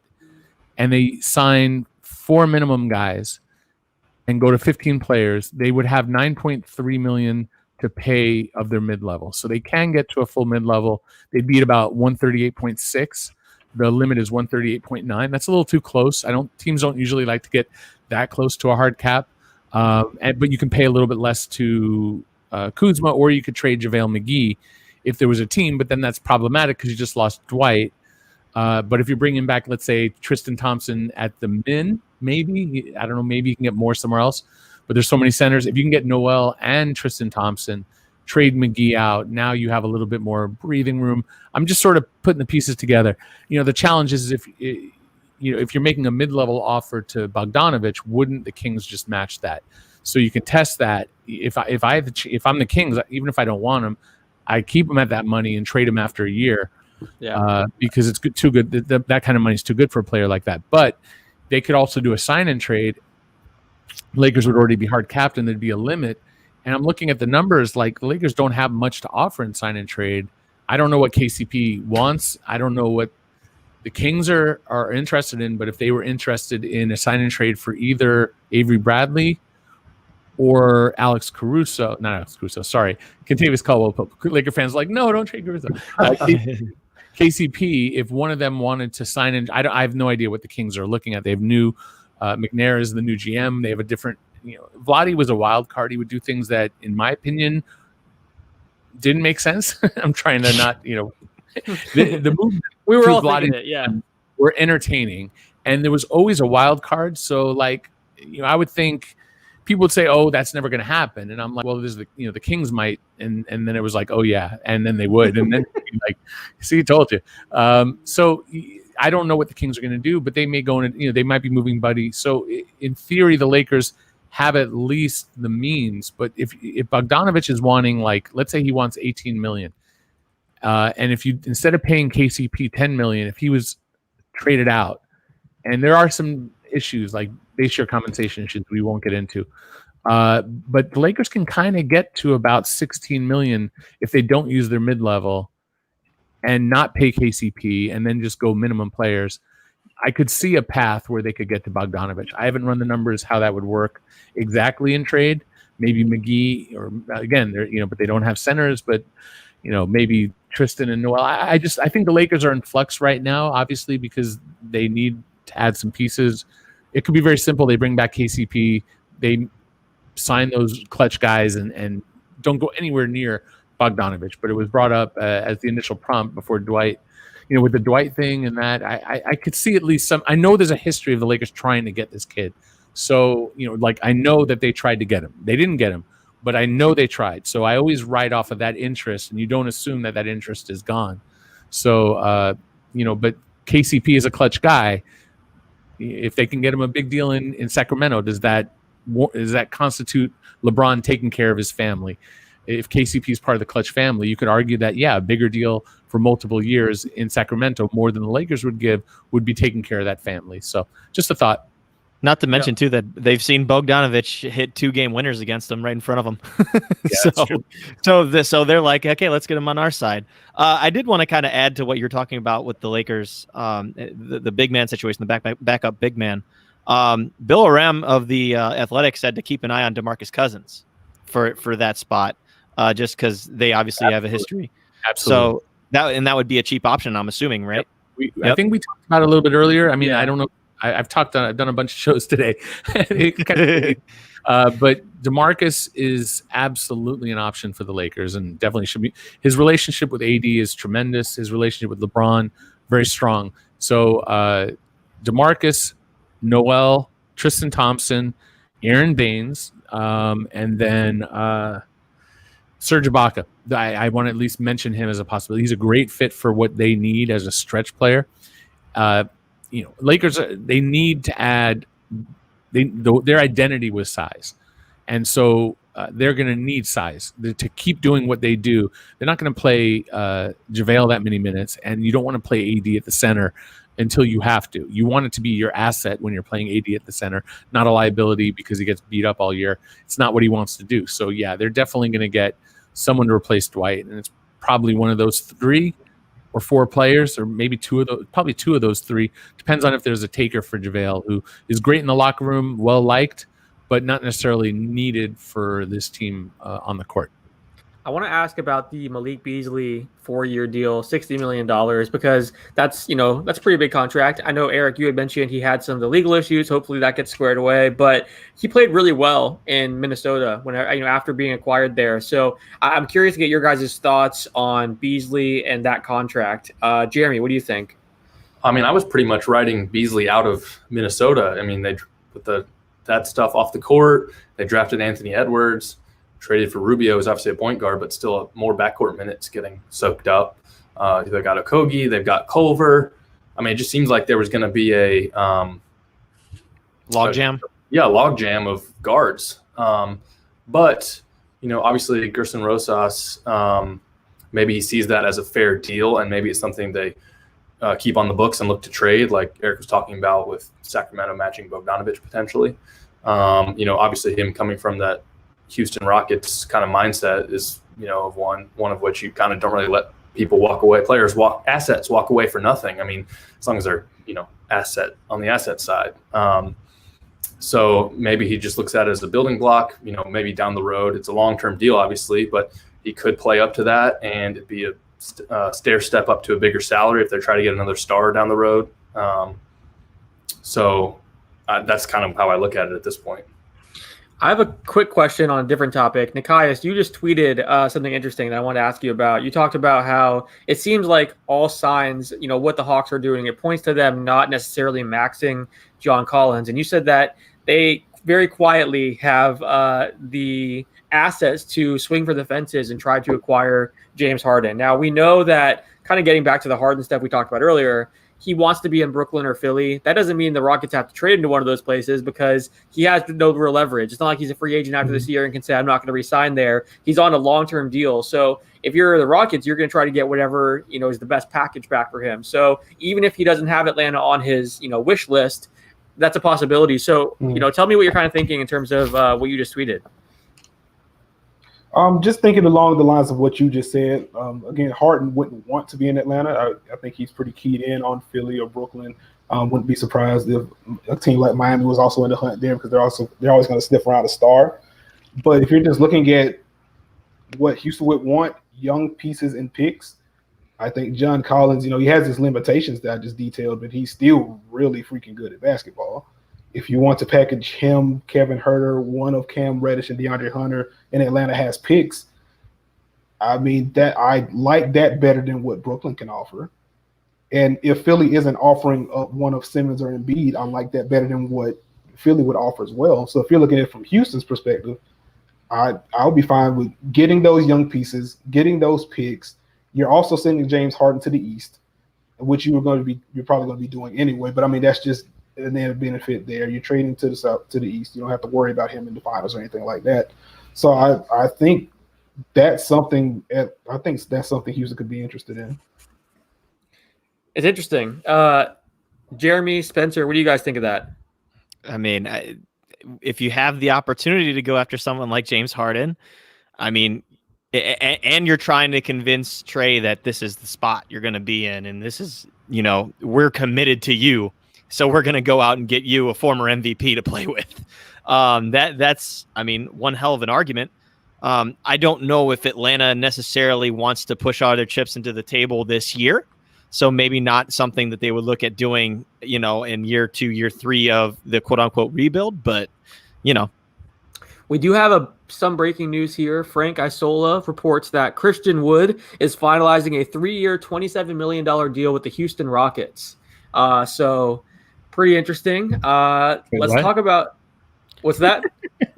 and they sign 4 minimum guys and go to 15 players, they would have $9.3 million to pay of their mid-level. So they can get to a full mid-level. They'd be at about 138.6. The limit is 138.9. That's a little too close. Teams don't usually like to get that close to a hard cap. But you can pay a little bit less to Kuzma, or you could trade JaVale McGee if there was a team, but then that's problematic because you just lost Dwight. But if you're bringing back, let's say, Tristan Thompson at the min, maybe, I don't know, maybe you can get more somewhere else. But there's so many centers. If you can get Noel and Tristan Thompson, trade McGee out, now you have a little bit more breathing room. I'm just sort of putting the pieces together. The challenge is if you're making a mid-level offer to Bogdanovich, wouldn't the Kings just match that? So you can test that. If I'm the Kings, even if I don't want him, I keep him at that money and trade him after a year. Yeah. Because it's too good. That kind of money is too good for a player like that. But they could also do a sign and trade. Lakers would already be hard capped, and there'd be a limit. And I'm looking at the numbers, like the Lakers don't have much to offer in sign and trade. I don't know what KCP wants. I don't know what the Kings are interested in, but if they were interested in a sign and trade for either Avery Bradley or Alex Caruso, not Alex Caruso, sorry, Kentavious Caldwell, Laker fans are like, no, don't trade Caruso. KCP, if one of them wanted to sign in, I have no idea what the Kings are looking at. They have new McNair is the new GM. They have a different, Vlade was a wild card. He would do things that, in my opinion, didn't make sense. I'm trying to not, the move. We were all Vlade thinking it, yeah. Were entertaining, and there was always a wild card. So, I would think people would say, "Oh, that's never going to happen," and I'm like, "Well, there's the Kings might," and then it was like, "Oh yeah," and then they would, and then see, told you. So I don't know what the Kings are going to do, but they may go in. They might be moving Buddy. So in theory, the Lakers have at least the means. But if Bogdanovich is wanting, let's say he wants $18 million, and if you, instead of paying KCP $10 million, if he was traded out, and there are some issues like base share compensation issues we won't get into, but the Lakers can kind of get to about $16 million if they don't use their mid-level and not pay KCP and then just go minimum players. I could see a path where they could get to Bogdanovich. I haven't run the numbers how that would work exactly in trade. Maybe McGee, or again, they're but they don't have centers. But maybe Tristan and Noel. I think the Lakers are in flux right now, obviously, because they need to add some pieces. It could be very simple. They bring back KCP. They sign those clutch guys and don't go anywhere near Bogdanovich. But it was brought up as the initial prompt before Dwight. With the Dwight thing and that, I could see at least some. I know there's a history of the Lakers trying to get this kid. So, I know that they tried to get him. They didn't get him, but I know they tried. So I always write off of that interest, and you don't assume that interest is gone. So, but KCP is a clutch guy. If they can get him a big deal in Sacramento, does that constitute LeBron taking care of his family? If KCP is part of the clutch family, you could argue that, a bigger deal for multiple years in Sacramento, more than the Lakers would give, would be taking care of that family. So just a thought. Not to mention, too, that they've seen Bogdanovich hit 2-game winners against them right in front of them. So they're like, okay, let's get him on our side. I did want to kind of add to what you're talking about with the Lakers, the big man situation, the backup big man. Bill Oram of the Athletic said to keep an eye on DeMarcus Cousins for that spot, just because they obviously have a history. Absolutely. So that would be a cheap option, I'm assuming, right? I think we talked about it a little bit earlier. I mean, I don't know. I've done a bunch of shows today, but DeMarcus is absolutely an option for the Lakers, and definitely should be. His relationship with AD is tremendous. His relationship with LeBron, very strong. So DeMarcus, Noel, Tristan Thompson, Aaron Baines, and then Serge Ibaka. I want to at least mention him as a possibility. He's a great fit for what they need as a stretch player. Lakers, they need to add their identity with size. And so they're going to need size to keep doing what they do. They're not going to play JaVale that many minutes, and you don't want to play AD at the center until you have to. You want it to be your asset when you're playing AD at the center, not a liability because he gets beat up all year. It's not what he wants to do. So, they're definitely going to get someone to replace Dwight, and it's probably one of those 3 or 4 players, or maybe probably two of those 3. Depends on if there's a taker for JaVale, who is great in the locker room, well liked, but not necessarily needed for this team on the court. I want to ask about the Malik Beasley 4-year deal, $60 million, because that's a pretty big contract. I know, Eric, you had mentioned he had some of the legal issues. Hopefully that gets squared away, but he played really well in Minnesota after being acquired there. So I'm curious to get your guys' thoughts on Beasley and that contract. Jeremy, what do you think? I mean, I was pretty much writing Beasley out of Minnesota. I mean, they put that stuff off the court. They drafted Anthony Edwards. Traded for Rubio, who's obviously a point guard, but still more backcourt minutes getting soaked up. They've got Okogie, they've got Culver. I mean, it just seems like there was going to be a logjam. Logjam of guards. But obviously Gerson Rosas, maybe he sees that as a fair deal, and maybe it's something they keep on the books and look to trade, like Eric was talking about with Sacramento matching Bogdanovich potentially. Obviously him coming from that Houston Rockets kind of mindset is, of one of which you kind of don't really let people assets walk away for nothing. I mean, as long as they're, asset on the asset side. So maybe he just looks at it as a building block, maybe down the road. It's a long-term deal, obviously, but he could play up to that, and it'd be a stair step up to a bigger salary if they're trying to get another star down the road. So that's kind of how I look at it at this point. I have a quick question on a different topic. Nikias, you just tweeted something interesting that I want to ask you about. You talked about how it seems like all signs, what the Hawks are doing, it points to them not necessarily maxing John Collins. And you said that they very quietly have the assets to swing for the fences and try to acquire James Harden. Now, we know that, kind of getting back to the Harden stuff we talked about earlier, he wants to be in Brooklyn or Philly. That doesn't mean the Rockets have to trade into one of those places, because he has no real leverage. It's not like he's a free agent after this year and can say, I'm not going to re-sign there. He's on a long-term deal. So if you're the Rockets, you're going to try to get whatever, is the best package back for him. So even if he doesn't have Atlanta on his, wish list, that's a possibility. So, tell me what you're kind of thinking in terms of what you just tweeted. Just thinking along the lines of what you just said. Again, Harden wouldn't want to be in Atlanta. I think he's pretty keyed in on Philly or Brooklyn. Wouldn't be surprised if a team like Miami was also in the hunt there, because they're always going to sniff around a star. But if you're just looking at what Houston would want, young pieces and picks, I think John Collins, he has his limitations that I just detailed, but he's still really freaking good at basketball. if you want to package him, Kevin Huerter, one of Cam Reddish and DeAndre Hunter, and Atlanta has picks, I mean, that I like that better than what Brooklyn can offer. And if Philly isn't offering one of Simmons or Embiid, I like that better than what Philly would offer as well. So if you're looking at it from Houston's perspective, I'll be fine with getting those young pieces, getting those picks. You're also sending James Harden to the East, which you're probably going to be doing anyway. But I mean, that's just an added benefit there. You're trading to the South, to the East. You don't have to worry about him in the finals or anything like that. So I think that's something. I think that's something Houston could be interested in. It's interesting. Jeremy, Spencer, what do you guys think of that? I mean, if you have the opportunity to go after someone like James Harden, I mean, and you're trying to convince Trey that this is the spot you're going to be in, and this is, we're committed to you, so we're going to go out and get you a former MVP to play with. That's, I mean, one hell of an argument. I don't know if Atlanta necessarily wants to push all their chips into the table this year. So maybe not something that they would look at doing, in year 2, year 3 of the quote unquote rebuild. But, we do have some breaking news here. Frank Isola reports that Christian Wood is finalizing a 3-year, $27 million deal with the Houston Rockets. So pretty interesting. Let's talk about what's that?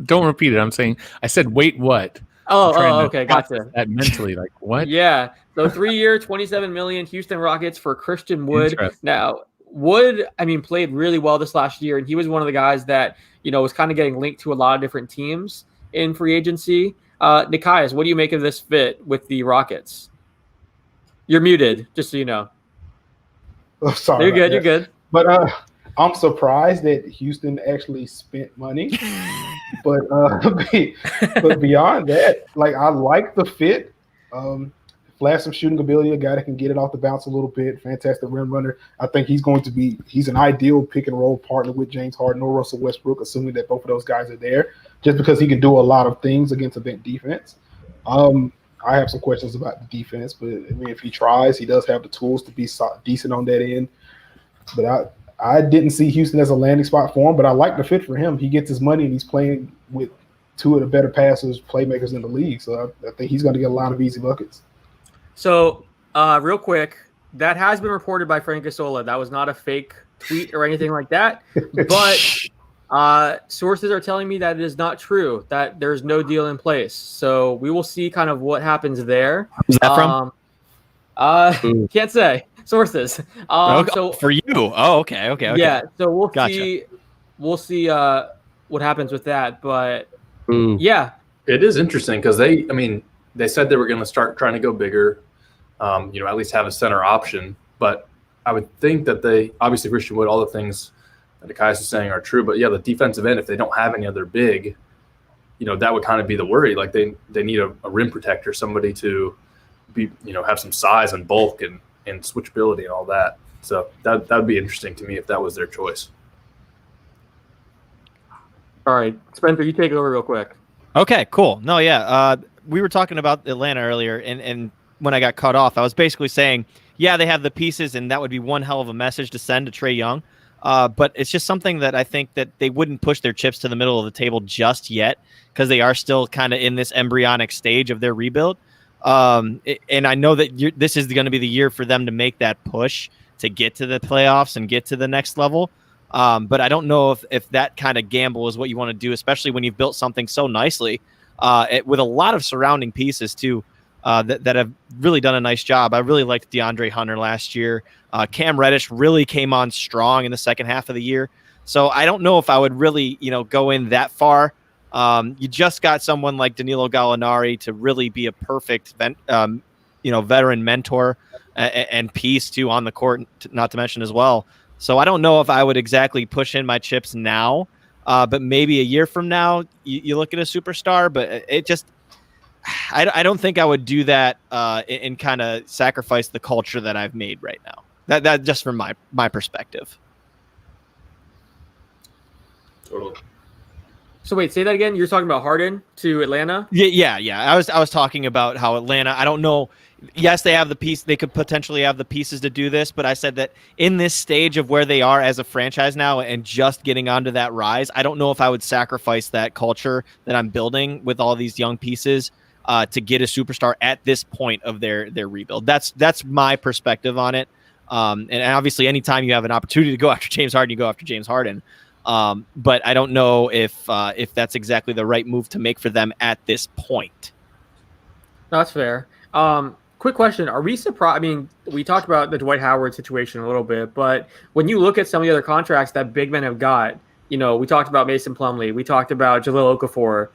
Don't repeat it. I'm saying I said, wait, what? Okay, gotcha. That mentally, like what? Yeah. So 3-year, $27 million Houston Rockets for Christian Wood. Now, Wood, I mean, played really well this last year, and he was one of the guys that, was kind of getting linked to a lot of different teams in free agency. Nikias, what do you make of this fit with the Rockets? You're muted, just so you know. Oh, sorry. You're good. You're good. But I'm surprised that Houston actually spent money. but beyond that, like, I like the fit. Flash some shooting ability, a guy that can get it off the bounce a little bit, fantastic rim runner. I think he's an ideal pick and roll partner with James Harden or Russell Westbrook, assuming that both of those guys are there, just because he can do a lot of things against a bent defense. I have some questions about the defense, but I mean, if he tries, he does have the tools to be decent on that end. But I didn't see Houston as a landing spot for him, but I like the fit for him. He gets his money and he's playing with 2 of the better passers, playmakers in the league. So I think he's going to get a lot of easy buckets. So, real quick, that has been reported by Frank Isola. That was not a fake tweet or anything like that. But sources are telling me that it is not true, that there's no deal in place. So we will see kind of what happens there. Who's that from? Can't say. Sources. So for you. Oh, okay. Yeah. So we'll Gotcha. see what happens with that. But yeah, it is interesting because they said they were going to start trying to go bigger. At least have a center option. But I would think that obviously Christian Wood, all the things that Nikias is saying are true. But yeah, the defensive end, if they don't have any other big, that would kind of be the worry. Like they need a rim protector, somebody to be, have some size and bulk and switchability and all that. So that would be interesting to me if that was their choice. All right, Spencer, you take it over real quick. Okay, cool. No, yeah. We were talking about Atlanta earlier, and when I got cut off, I was basically saying, yeah, they have the pieces, and that would be one hell of a message to send to Trae Young. But it's just something that I think that they wouldn't push their chips to the middle of the table just yet because they are still kind of in this embryonic stage of their rebuild. And I know that this is going to be the year for them to make that push to get to the playoffs and get to the next level. But I don't know if that kind of gamble is what you want to do, especially when you've built something so nicely with a lot of surrounding pieces too. That have really done a nice job. I really liked DeAndre Hunter last year. Cam Reddish really came on strong in the second half of the year. So I don't know if I would really, go in that far. You just got someone like Danilo Gallinari to really be a perfect, veteran mentor and piece too on the court, not to mention as well. So I don't know if I would exactly push in my chips now, but maybe a year from now you look at a superstar. But it just. I don't think I would do that and kind of sacrifice the culture that I've made right now. That just from my perspective. Totally. So wait, say that again. You're talking about Harden to Atlanta? Yeah. I was talking about how Atlanta. I don't know. Yes, they have the piece. They could potentially have the pieces to do this, but I said that in this stage of where they are as a franchise now and just getting onto that rise, I don't know if I would sacrifice that culture that I'm building with all these young pieces to get a superstar at this point of their rebuild. That's my perspective on it. And obviously, anytime you have an opportunity to go after James Harden, you go after James Harden. But I don't know if that's exactly the right move to make for them at this point. No, that's fair. Quick question. Are we surprised? I mean, we talked about the Dwight Howard situation a little bit, but when you look at some of the other contracts that big men have got, we talked about Mason Plumlee. We talked about Jahlil Okafor.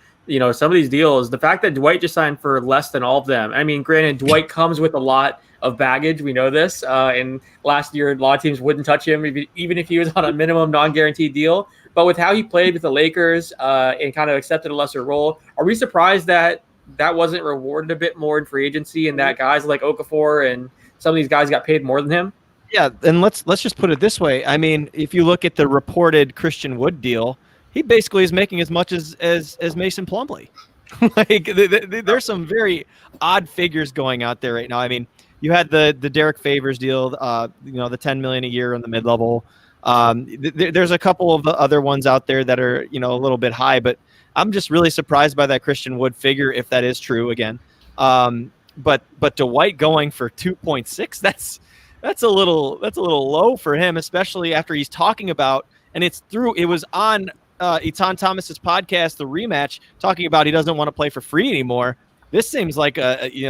Some of these deals, the fact that Dwight just signed for less than all of them. I mean, granted, Dwight comes with a lot of baggage. We know this. And last year, a lot of teams wouldn't touch him, even if he was on a minimum non-guaranteed deal. But with how he played with the Lakers and kind of accepted a lesser role, are we surprised that wasn't rewarded a bit more in free agency and that guys like Okafor and some of these guys got paid more than him? Yeah, and let's just put it this way. I mean, if you look at the reported Christian Wood deal, he basically is making as much as Mason Plumlee. There's some very odd figures going out there right now. I mean, you had the Derek Favors deal, the $10 million a year in the mid-level. There's a couple of the other ones out there that are a little bit high, but I'm just really surprised by that Christian Wood figure, if that is true again. But Dwight going for 2.6, that's a little low for him, especially after he's talking about, and it was on Etan Thomas's podcast, The Rematch, talking about he doesn't want to play for free anymore. This seems like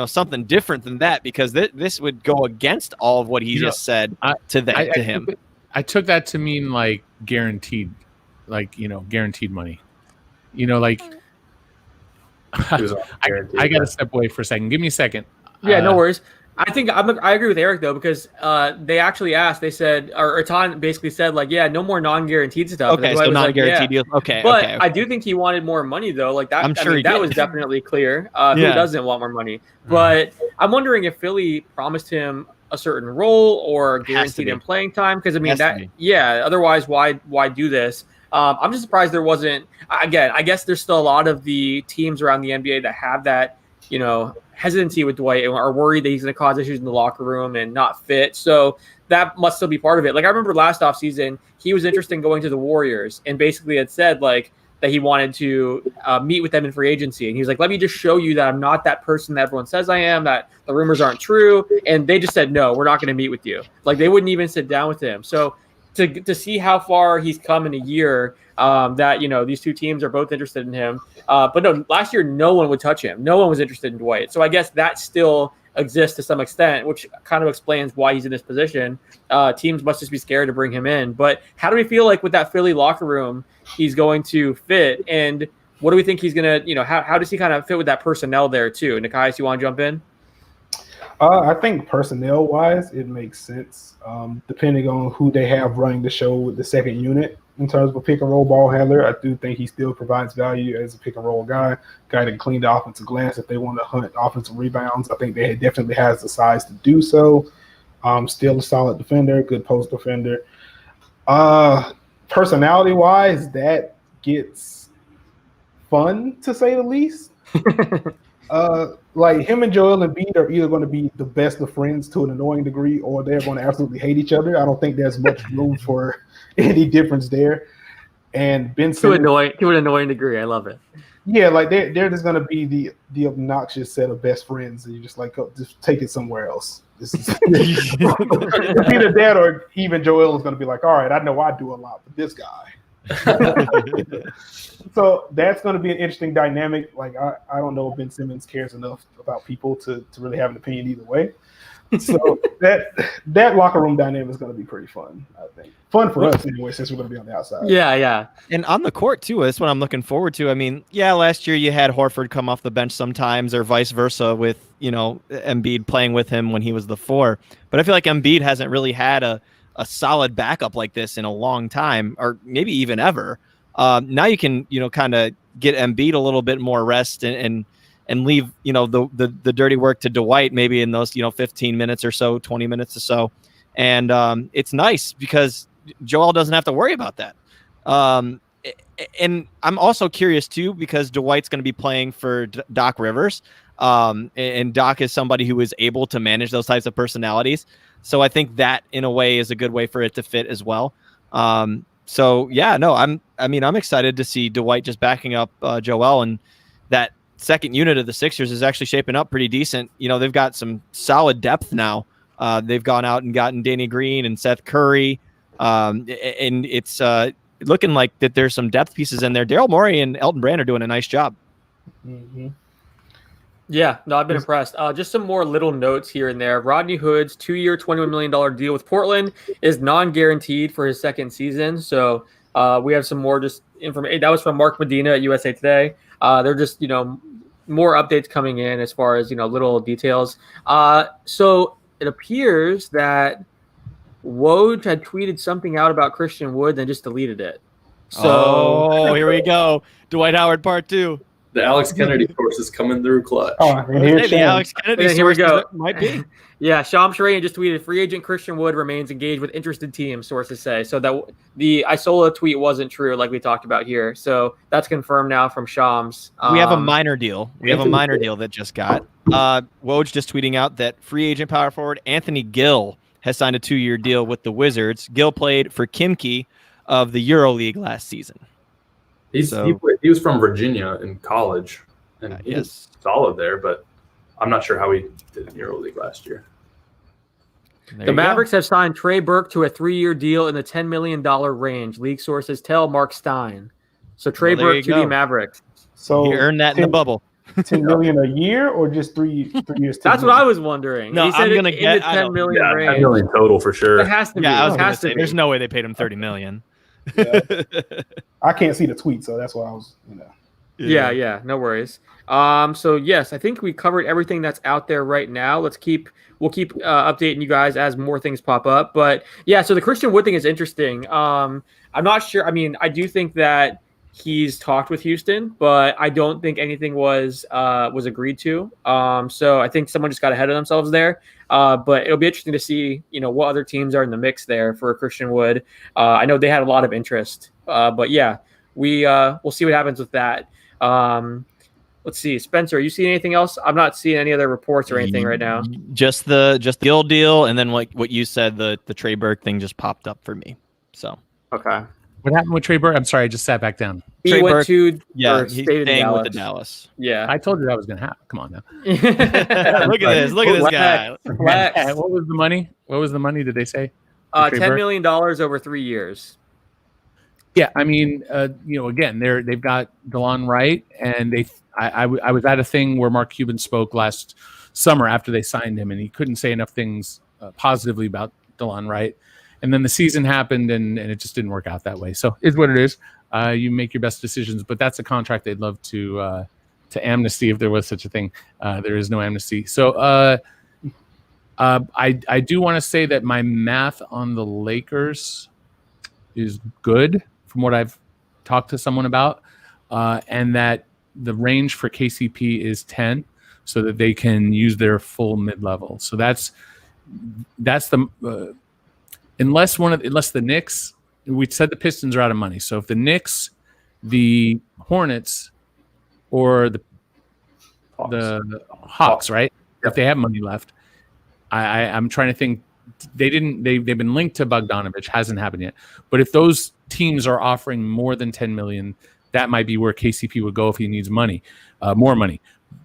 something different than that, because this would go against all of what he just said to him. I took that to mean like guaranteed, guaranteed money. I got to step away for a second. Give me a second. Yeah, no worries. I think I agree with Eric, though, because they actually asked. They said, or Etan basically said, no more non-guaranteed stuff. Okay, so non-guaranteed deals. Okay, but okay. I do think he wanted more money, though. Like that, I'm sure that was definitely clear. Who doesn't want more money? But I'm wondering if Philly promised him a certain role or guaranteed him playing time. Because otherwise, why do this? I'm just surprised there wasn't. Again, I guess there's still a lot of the teams around the NBA that have that, hesitancy with Dwight and are worried that he's going to cause issues in the locker room and not fit. So that must still be part of it. Like I remember last offseason, he was interested in going to the Warriors and basically had said that he wanted to meet with them in free agency. And he was like, let me just show you that I'm not that person that everyone says I am, that the rumors aren't true. And they just said, no, we're not going to meet with you. Like they wouldn't even sit down with him. So to see how far he's come in a year, that these two teams are both interested in him. But no, last year no one would touch him. No one was interested in Dwight. So I guess that still exists to some extent, which kind of explains why he's in this position. Teams must just be scared to bring him in. But how do we feel like with that Philly locker room he's going to fit? And what do we think he's going to, how does he kind of fit with that personnel there too? Nikias, you want to jump in? I think personnel-wise, it makes sense, depending on who they have running the show with the second unit in terms of a pick-and-roll ball handler. I do think he still provides value as a pick-and-roll guy that can clean the offensive glass if they want to hunt offensive rebounds. I think they definitely has the size to do so. Still a solid defender, good post defender. Personality-wise, that gets fun, to say the least. Like him and Joel Embiid are either going to be the best of friends to an annoying degree, or they're going to absolutely hate each other. I don't think there's much room for any difference there. And Ben Simmons, to an annoying degree, I love it. Yeah, like they're just going to be the obnoxious set of best friends, and you just just take it somewhere else. This is either that or even Joel is going to be like, all right, I know I do a lot, but this guy. So that's going to be an interesting dynamic. Like I don't know if Ben Simmons cares enough about people to really have an opinion either way. So that locker room dynamic is going to be pretty fun, I think. Fun for us anyway, since we're going to be on the outside. Yeah. And on the court too, that's what I'm looking forward to. I mean, last year you had Horford come off the bench sometimes, or vice versa with Embiid playing with him when he was the 4. But I feel like Embiid hasn't really had a solid backup like this in a long time, or maybe even ever. Now you can, kind of get Embiid a little bit more rest and leave, the dirty work to Dwight, maybe in those, 15 minutes or so, 20 minutes or so. And it's nice because Joel doesn't have to worry about that. and I'm also curious too, because Dwight's going to be playing for Doc Rivers. And Doc is somebody who is able to manage those types of personalities. So I think that in a way is a good way for it to fit as well. So yeah, no, I'm excited to see Dwight just backing up Joel, and that second unit of the Sixers is actually shaping up pretty decent. You know, they've got some solid depth now. They've gone out and gotten Danny Green and Seth Curry. And it's looking like that there's some depth pieces in there. Daryl Morey and Elton Brand are doing a nice job. Mm-hmm. Yeah, no, I've been impressed. Just some more little notes here and there. Rodney Hood's 2-year, $21 million deal with Portland is non-guaranteed for his second season. So we have some more just information. That was from Mark Medina at USA Today. They're just, more updates coming in as far as, little details. So it appears that Woj had tweeted something out about Christian Wood, then just deleted it. So here we go. Dwight Howard part 2. The Alex Kennedy source is coming through clutch. Oh, and here's the Alex Kennedy here we go. Might be. Yeah, Shams Charania just tweeted, free agent Christian Wood remains engaged with interested teams, sources say. So that the Isola tweet wasn't true, like we talked about here. So that's confirmed now from Shams. We have a minor deal. We have a minor deal that just got. Woj just tweeting out that free agent power forward Anthony Gill has signed a 2-year deal with the Wizards. Gill played for Kimki of the EuroLeague last season. He was from Virginia in college, and he was solid there, but I'm not sure how he did in EuroLeague last year. The Mavericks have signed Trey Burke to a 3-year deal in the $10 million range. League sources tell Mark Stein. So Trey Burke to the Mavericks. So he earned that in the bubble. $10 million a year or just 3 years? That's what I was wondering. No, he said I'm gonna get the $10 million range. $10 million total for sure. It has to be. Yeah, I was it gonna has say, to be. there's no way they paid him $30 million. Yeah. I can't see the tweet, so that's why I was, Yeah, no worries. So yes, I think we covered everything that's out there right now. We'll keep updating you guys as more things pop up. But yeah, so the Christian Wood thing is interesting. I'm not sure. I mean, I do think that he's talked with Houston, but I don't think anything was agreed to. So I think someone just got ahead of themselves there. But it'll be interesting to see, what other teams are in the mix there for Christian Wood. I know they had a lot of interest, but yeah, we'll see what happens with that. Let's see, Spencer, are you seeing anything else? I'm not seeing any other reports or anything right now. Just the Gill deal, and then what you said, the Trey Burke thing just popped up for me. So okay. What happened with Trey Burke? I'm sorry, I just sat back down. He went to he's staying with the Dallas. Yeah, I told you that was going to happen. Come on now. Look at this guy. What was the money? What was the money? Did they say? $10 million over 3 years. Yeah, I mean, again, they've got DeLon Wright, and I was at a thing where Mark Cuban spoke last summer after they signed him, and he couldn't say enough things positively about DeLon Wright. And then the season happened, and it just didn't work out that way. So it's what it is. You make your best decisions, but that's a contract they'd love to amnesty if there was such a thing. There is no amnesty. So I do want to say that my math on the Lakers is good from what I've talked to someone about, and that the range for KCP is 10, so that they can use their full mid-level. So that's the unless the Knicks, we said the Pistons are out of money. So if the Knicks, the Hornets, or the Hawks, right? Yep. If they have money left, I'm trying to think. They've been linked to Bogdanovich, hasn't happened yet. But if those teams are offering more than $10 million, that might be where KCP would go if he needs money, more money.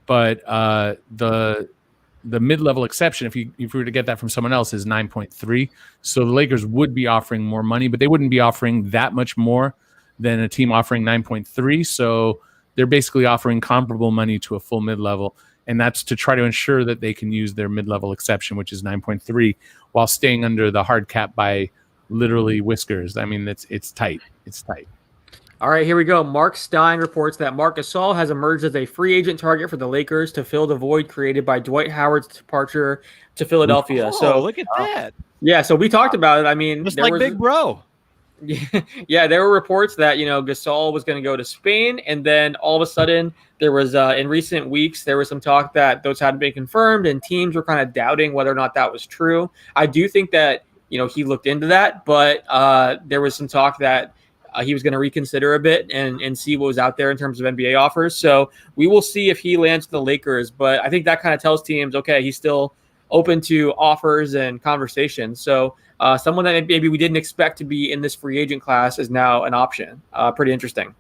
But the mid-level exception, if we were to get that from someone else, is 9.3. So the Lakers would be offering more money, but they wouldn't be offering that much more than a team offering 9.3. So they're basically offering comparable money to a full mid-level, and that's to try to ensure that they can use their mid-level exception, which is 9.3, while staying under the hard cap by literally whiskers. I mean, it's tight. It's tight. All right, here we go. Mark Stein reports that Marc Gasol has emerged as a free agent target for the Lakers to fill the void created by Dwight Howard's departure to Philadelphia. Oh, so look at that. Yeah, so we talked about it. I mean, just like Big Bro. Yeah, there were reports that, Gasol was going to go to Spain, and then all of a sudden there was, in recent weeks, there was some talk that those hadn't been confirmed, and teams were kind of doubting whether or not that was true. I do think that, he looked into that, but there was some talk that he was going to reconsider a bit and see what was out there in terms of NBA offers. So we will see if he lands with the Lakers. But I think that kind of tells teams, okay, he's still open to offers and conversations. So someone that maybe we didn't expect to be in this free agent class is now an option. Pretty interesting.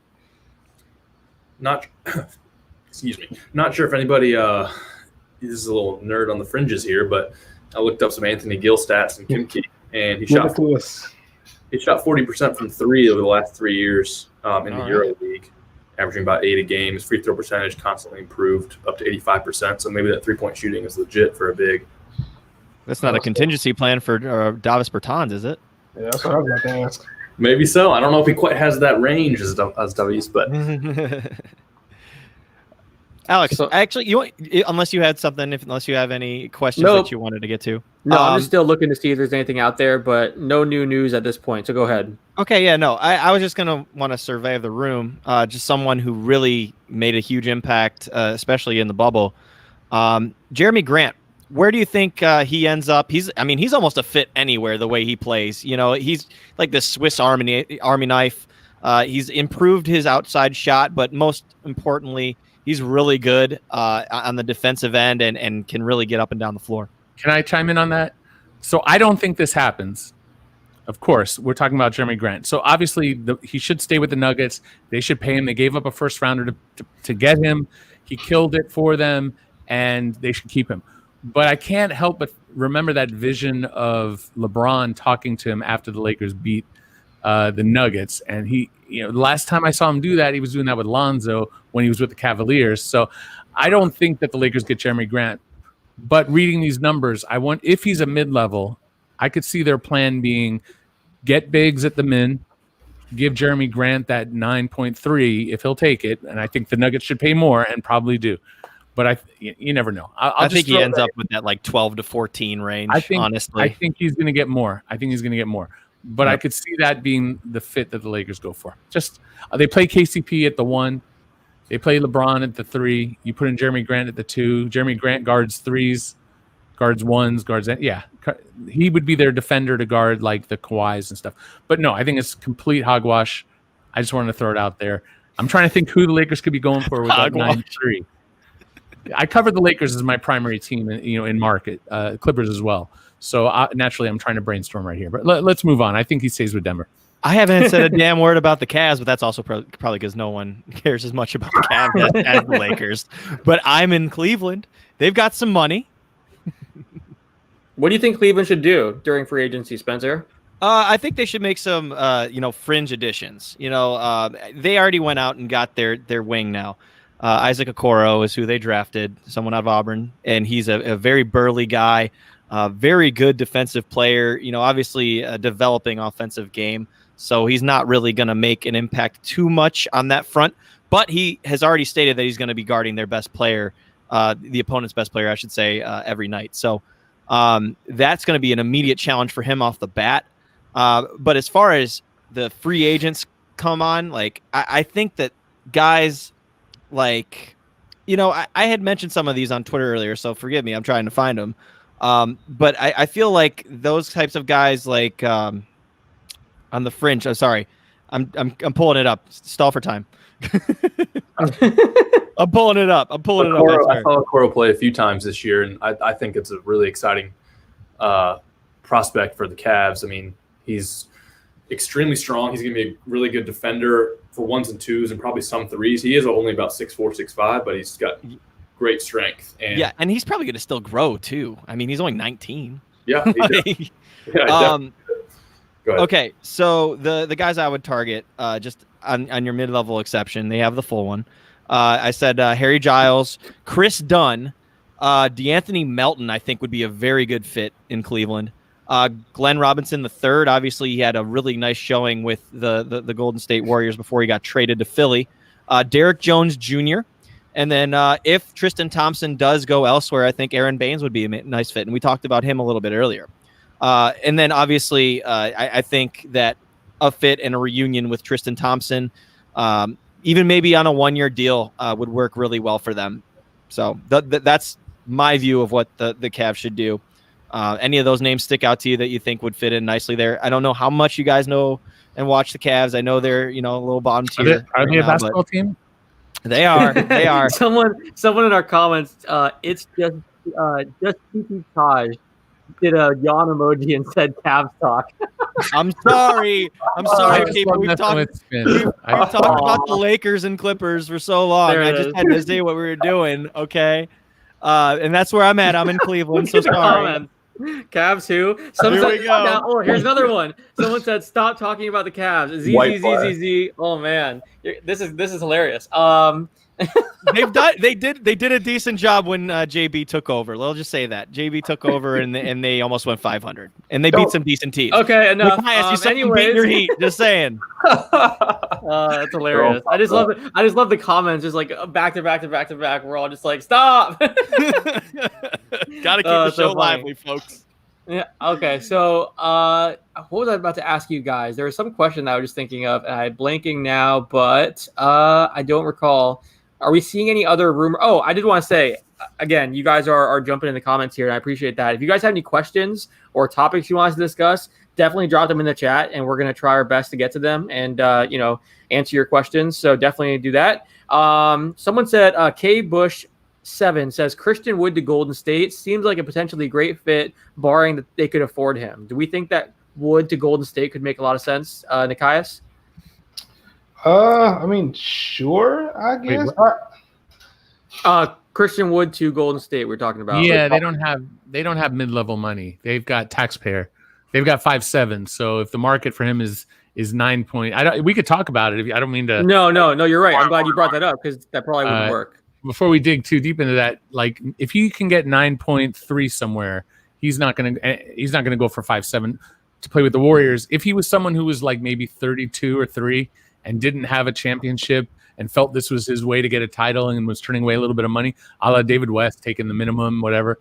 Excuse me. Not sure if anybody is a little nerd on the fringes here, but I looked up some Anthony Gill stats in Kimchi, and he shot 40% from three over the last 3 years in the Euro League, averaging about 8 a game. His free throw percentage constantly improved up to 85%. So maybe that 3-point shooting is legit for a big. That's not a contingency plan for Davis Bertans, is it? Yeah, that's what I was about to ask. Maybe so. I don't know if he quite has that range as Davis, but Alex, actually, unless you had something, unless you have any questions that you wanted to get to. No, I'm just still looking to see if there's anything out there, but no new news at this point. So go ahead. Okay, yeah, no, I was just gonna want a survey of the room. Just someone who really made a huge impact, especially in the bubble. Jeremy Grant, where do you think he ends up? He's almost a fit anywhere the way he plays. You know, he's like the Swiss Army knife. He's improved his outside shot, but most importantly, he's really good on the defensive end and can really get up and down the floor. Can I chime in on that? So I don't think this happens. Of course, we're talking about Jeremy Grant. So obviously he should stay with the Nuggets. They should pay him. They gave up a first rounder to get him. He killed it for them, and they should keep him. But I can't help but remember that vision of LeBron talking to him after the Lakers beat the Nuggets. And the last time I saw him do that, he was doing that with Lonzo when he was with the Cavaliers. So I don't think that the Lakers get Jeremy Grant. But reading these numbers, if he's a mid-level, I could see their plan being get bigs at the min, give Jeremy Grant that 9.3 if he'll take it, and I think the Nuggets should pay more and probably do. But you never know. I think he ends up with that like 12 to 14 range. Honestly, I think he's going to get more. But I could see that being the fit that the Lakers go for. Just they play KCP at the 1. They play LeBron at the 3. You put in Jeremy Grant at the 2. Jeremy Grant guards 3s, guards 1s, yeah. He would be their defender to guard like the Kawhis and stuff. But no, I think it's complete hogwash. I just wanted to throw it out there. I'm trying to think who the Lakers could be going for with that 9-3. I covered the Lakers as my primary team, in market, Clippers as well. So naturally, I'm trying to brainstorm right here. But let's move on. I think he stays with Denver. I haven't said a damn word about the Cavs, but that's also probably because no one cares as much about the Cavs as the Lakers. But I'm in Cleveland. They've got some money. What do you think Cleveland should do during free agency, Spencer? I think they should make some, fringe additions. They already went out and got their wing now. Isaac Okoro is who they drafted, someone out of Auburn, and he's a very burly guy, very good defensive player. Obviously a developing offensive game. So he's not really going to make an impact too much on that front, but he has already stated that he's going to be guarding their best player, the opponent's best player, I should say, every night. So that's going to be an immediate challenge for him off the bat. But as far as the free agents come on, I think that guys I had mentioned some of these on Twitter earlier, so forgive me, I'm trying to find them. But I feel like those types of guys on the fringe. I'm sorry. I'm pulling it up. Stall for time. I'm pulling it up. I saw Okoro play a few times this year, and I think it's a really exciting prospect for the Cavs. I mean, he's extremely strong. He's going to be a really good defender for 1s and 2s and probably some 3s. He is only about 6'4", 6'5", but he's got great strength. And he's probably going to still grow too. I mean, he's only 19. Yeah. Go ahead. Okay, so the guys I would target, just on your mid-level exception, they have the full one. I said Harry Giles, Chris Dunn, DeAnthony Melton, I think would be a very good fit in Cleveland. Glenn Robinson III, obviously he had a really nice showing with the Golden State Warriors before he got traded to Philly. Derek Jones Jr., and then if Tristan Thompson does go elsewhere, I think Aaron Baines would be a nice fit, and we talked about him a little bit earlier. And then obviously I think that a fit and a reunion with Tristan Thompson, even maybe on a 1-year deal, would work really well for them. So that's my view of what the Cavs should do. Any of those names stick out to you that you think would fit in nicely there? I don't know how much you guys know and watch the Cavs. I know they're, a little bottom tier. Are they a basketball team? They are. They are. Someone in our comments, it's just Tiki Taj did a yawn emoji and said Cavs talk. I'm sorry. People. We've talked about the Lakers and Clippers for so long. I just had to say what we were doing. Okay. And that's where I'm at. I'm in Cleveland. So sorry. Cavs who? Here we go. Oh, here's another one. Someone said, "Stop talking about the Cavs." Z. Oh man, this is hilarious. They did a decent job when JB took over. Let's just say that JB took over and they almost went 500 and they beat some decent teams. Okay, enough. Anyways, your heat. Just saying. That's hilarious. I just love it. I just love the comments, just like back to back. We're all just like, stop. Gotta keep the show lively, folks. Yeah. Okay. So, what was I about to ask you guys? There was some question that I was just thinking of, and I'm blanking now, but I don't recall. Are we seeing any other rumor? Oh, I did want to say, again, you guys are jumping in the comments here, and I appreciate that. If you guys have any questions or topics you want us to discuss, definitely drop them in the chat, and we're going to try our best to get to them and, answer your questions. So definitely do that. Someone said, K. Bush 7 says, Christian Wood to Golden State seems like a potentially great fit, barring that they could afford him. Do we think that Wood to Golden State could make a lot of sense, Nikias? Sure, I guess. Christian Wood to Golden State we're talking about. Yeah, they don't have mid-level money. They've got taxpayer. They've got 5.7. So if the market for him is 9 point, we could talk about it. I don't mean to. No, you're right. I'm glad you brought that up because that probably wouldn't work. Before we dig too deep into that, like if he can get 9.3 somewhere, he's not gonna go for 5.7 to play with the Warriors. If he was someone who was like maybe 32 or 3 and didn't have a championship and felt this was his way to get a title and was turning away a little bit of money, a la David West, taking the minimum, whatever,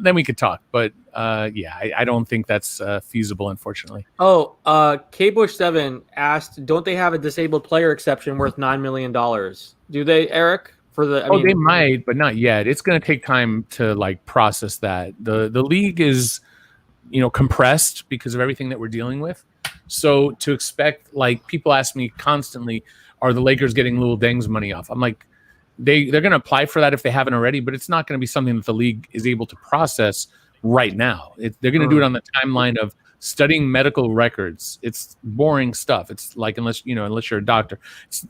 then we could talk. But I don't think that's feasible, unfortunately. Oh, K. Bush 7 asked, don't they have a disabled player exception worth $9 million? Do they, Eric? They might, but not yet. It's going to take time to like process that. The league is, compressed because of everything that we're dealing with. So to expect, like, people ask me constantly, are the Lakers getting Lil Deng's money off? I'm like, they're going to apply for that if they haven't already, but it's not going to be something that the league is able to process right now. They're going to do it on the timeline of studying medical records. It's boring stuff. It's like, unless you're a doctor,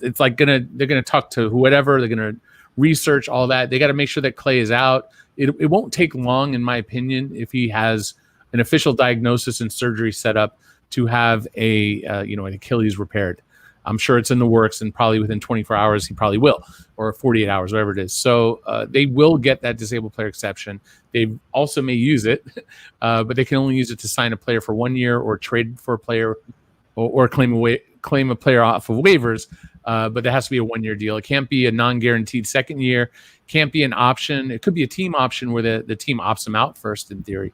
it's like they're going to talk to whoever, they're going to research all that. They got to make sure that Clay is out. It won't take long, in my opinion, if he has an official diagnosis and surgery set up to have an Achilles repaired. I'm sure it's in the works, and probably within 24 hours he probably will, or 48 hours, whatever it is. So they will get that disabled player exception. They also may use it, but they can only use it to sign a player for 1 year or trade for a player or claim a player off of waivers. But there has to be a 1 year deal. It can't be a non-guaranteed second year. Can't be an option. It could be a team option where the team opts them out first, in theory.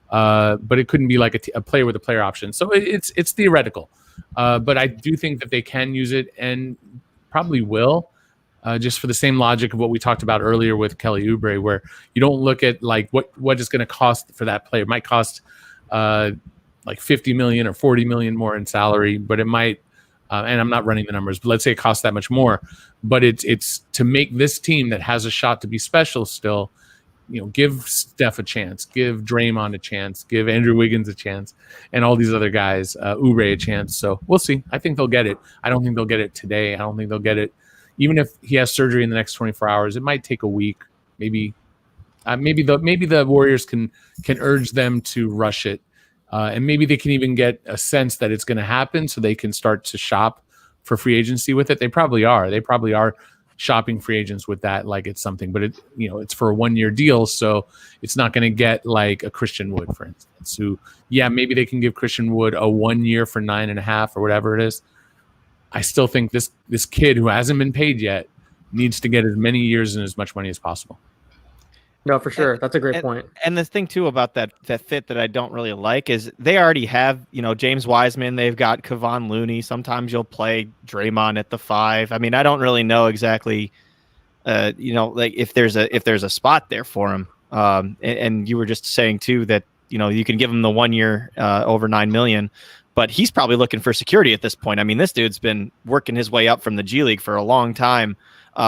But it couldn't be like a player with a player option. So it's theoretical. But I do think that they can use it and probably will, just for the same logic of what we talked about earlier with Kelly Oubre, where you don't look at like what it's going to cost for that player. It might cost like $50 million or $40 million more in salary, but it might. And I'm not running the numbers, but let's say it costs that much more. But it's to make this team that has a shot to be special still. Give Steph a chance, give Draymond a chance, give Andrew Wiggins a chance, and all these other guys, Oubre a chance. So we'll see. I think they'll get it. I don't think they'll get it today. I don't think they'll get it. Even if he has surgery in the next 24 hours, it might take a week. Maybe the Warriors can urge them to rush it. And maybe they can even get a sense that it's going to happen so they can start to shop for free agency with it. They probably are. They probably are shopping free agents with that like it's something, but it's for a 1 year deal, so it's not going to get like a Christian Wood, for instance, who maybe they can give Christian Wood a 1 year for 9.5 or whatever it is. I still think this kid who hasn't been paid yet needs to get as many years and as much money as possible. No, for sure. That's a great point. And the thing too about that fit that I don't really like is they already have, James Wiseman. They've got Kevon Looney. Sometimes you'll play Draymond at the 5. I mean, I don't really know exactly, like if there's a spot there for him. And you were just saying too that you can give him the 1 year over $9 million, but he's probably looking for security at this point. I mean, this dude's been working his way up from the G League for a long time,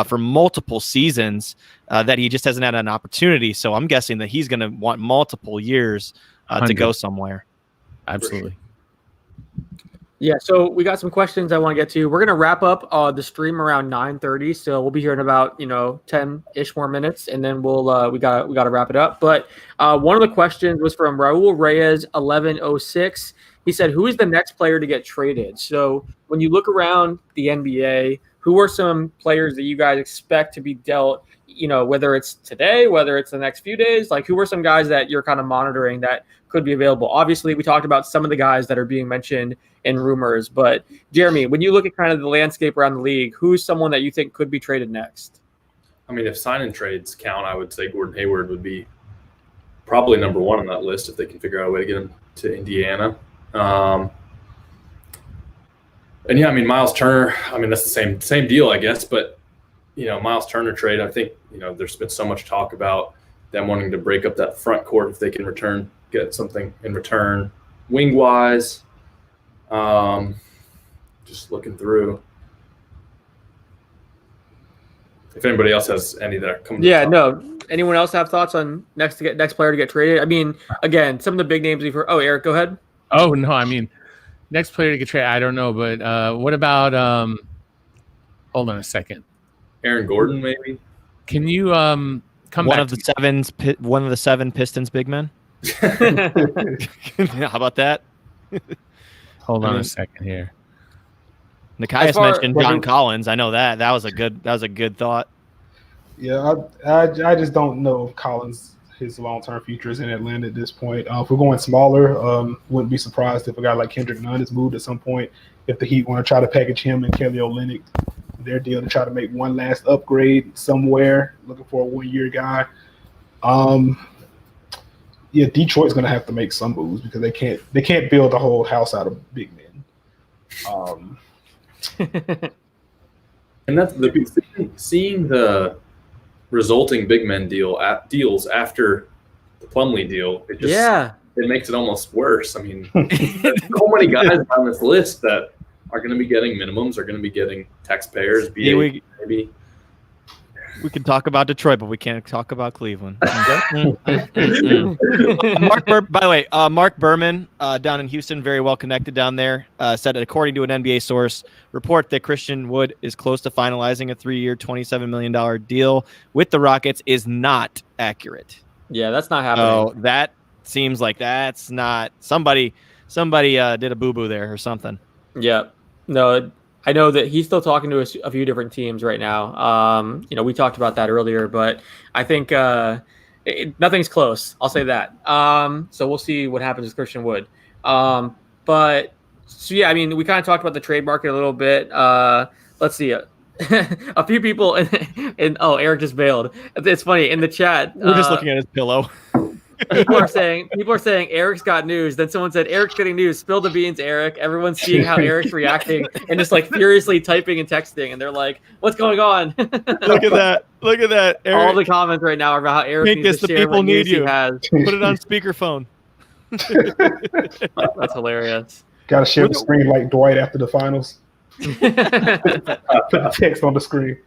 for multiple seasons, that he just hasn't had an opportunity. So I'm guessing that he's going to want multiple years to go somewhere. Absolutely. Yeah, so we got some questions I want to get to. We're going to wrap up the stream around 9:30, so we'll be here in about 10-ish more minutes, and then we got to wrap it up. But one of the questions was from Raul Reyes 1106. He said, "Who is the next player to get traded?" So when you look around the NBA, who are some players that you guys expect to be dealt? Whether it's today, whether it's the next few days, like who are some guys that you're kind of monitoring that could be available? Obviously, we talked about some of the guys that are being mentioned in rumors, but Jeremy, when you look at kind of the landscape around the league, who's someone that you think could be traded next? I mean, if sign-in trades count, I would say Gordon Hayward would be probably number one on that list if they can figure out a way to get him to Indiana. And yeah, I mean, Miles Turner, I mean, that's the same deal, I guess, but Miles Turner trade, I think, there's been so much talk about them wanting to break up that front court if they can get something in return wing-wise. Just looking through. If anybody else has any that are coming. Yeah, no. Anyone else have thoughts on next player to get traded? I mean, again, some of the big names we've heard. Oh, Eric, go ahead. Oh, no, I mean, next player to get traded, I don't know, but what about hold on a second. Aaron Gordon, maybe? Can you come one back of the seven Pistons big men? How about that? Hold on a second here. Nikias mentioned John Collins. I know that. That was a good thought. Yeah, I just don't know if Collins, his long-term future is in Atlanta at this point. If we're going smaller, wouldn't be surprised if a guy like Kendrick Nunn is moved at some point. If the Heat want to try to package him and Kelly Olynyk, their deal to try to make one last upgrade somewhere, looking for a 1-year guy. Yeah, Detroit's going to have to make some moves because they can't build the whole house out of big men. And that's seeing the resulting big men deals after the Plumlee deal. It makes it almost worse. I mean, there's so many guys on this list that are going to be getting minimums, are going to be getting taxpayers. Maybe. We can talk about Detroit, but we can't talk about Cleveland. By the way, Mark Berman down in Houston, very well connected down there, said that according to an NBA source report that Christian Wood is close to finalizing a 3-year, $27 million deal with the Rockets is not accurate. Yeah, that's not happening. So that seems like that's not somebody did a boo-boo there or something. Yeah. No, I know that he's still talking to a few different teams right now. We talked about that earlier, but I think nothing's close. I'll say that. So we'll see what happens with Christian Wood. But so yeah, I mean, we kind of talked about the trade market a little bit. Let's see. A few people Eric just bailed. It's funny in the chat. We're just looking at his pillow. People are saying Eric's got news. Then someone said Eric's getting news. Spill the beans, Eric. Everyone's seeing how Eric's reacting and just like furiously typing and texting, and they're like, "What's going on?" Look at that! Eric. All the comments right now are about how Eric needs to share people what need news you. he has. Put it on speakerphone. That's hilarious. Got to share the screen like Dwight after the finals. Put the text on the screen.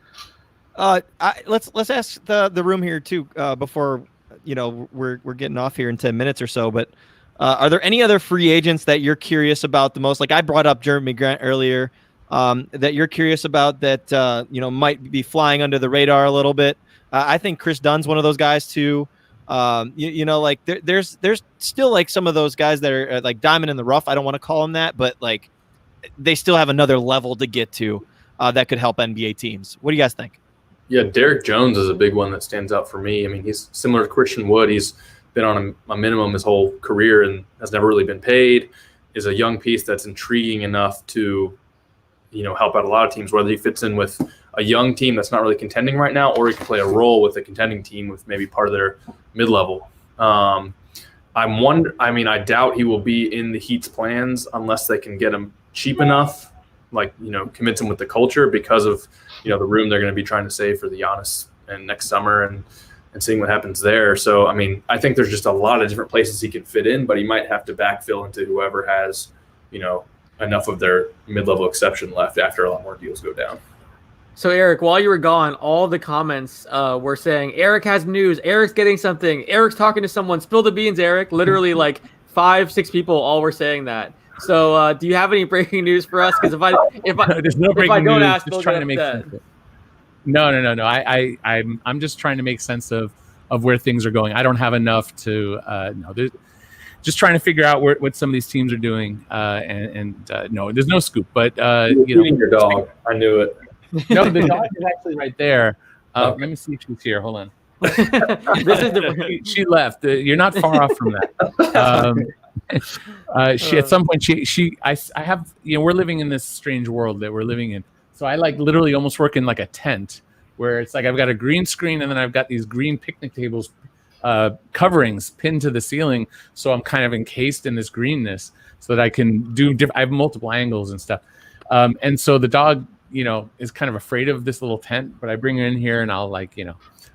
Let's ask the room here too before. We're getting off here in 10 minutes or so, but are there any other free agents that you're curious about the most? Like I brought up Jeremy Grant earlier, that you're curious about that, might be flying under the radar a little bit. I think Chris Dunn's one of those guys too. There's still like some of those guys that are like diamond in the rough. I don't want to call them that, but like they still have another level to get to that could help NBA teams. What do you guys think? Yeah, Derek Jones is a big one that stands out for me. I mean, he's similar to Christian Wood. He's been on a minimum his whole career and has never really been paid. Is a young piece that's intriguing enough to, help out a lot of teams, whether he fits in with a young team that's not really contending right now, or he can play a role with a contending team with maybe part of their mid-level. I doubt he will be in the Heat's plans unless they can get him cheap enough, convince him with the culture because of, the room they're going to be trying to save for the Giannis and next summer. And and seeing what happens there. So, I mean, I think there's just a lot of different places he can fit in, but he might have to backfill into whoever has, enough of their mid-level exception left after a lot more deals go down. So, Eric, while you were gone, all the comments were saying, Eric has news. Eric's getting something. Eric's talking to someone. Spill the beans, Eric. Literally, like 5-6 people all were saying that. So, do you have any breaking news for us? Because if I there's no breaking don't news. ask, Just trying to make sense of it. No. I'm just trying to make sense of where things are going. I don't have enough to just trying to figure out what some of these teams are doing. No, there's no scoop. But eating your dog. I knew it. No, the dog is actually right there. Let me see if she's here. Hold on. She left. You're not far off from that. She at some point I have we're living in this strange world that we're living in. So I like literally almost work in like a tent where it's like I've got a green screen and then I've got these green picnic tables coverings pinned to the ceiling. So I'm kind of encased in this greenness so that I can do I have multiple angles and stuff. And so the dog is kind of afraid of this little tent, but I bring her in here and I'll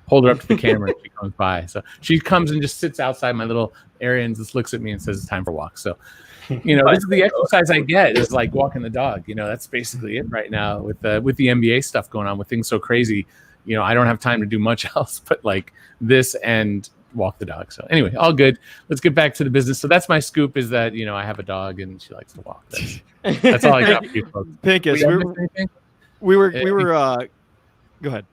hold her up to the camera and she comes by. So she comes and just sits outside my little area and just looks at me and says it's time for a walk. So, this is the exercise I get is like walking the dog. That's basically it right now with the NBA stuff going on with things so crazy. I don't have time to do much else but like this and walk the dog. So anyway, all good. Let's get back to the business. So that's my scoop is that, I have a dog and she likes to walk. That's all I got for you folks. Pincus, we were go ahead.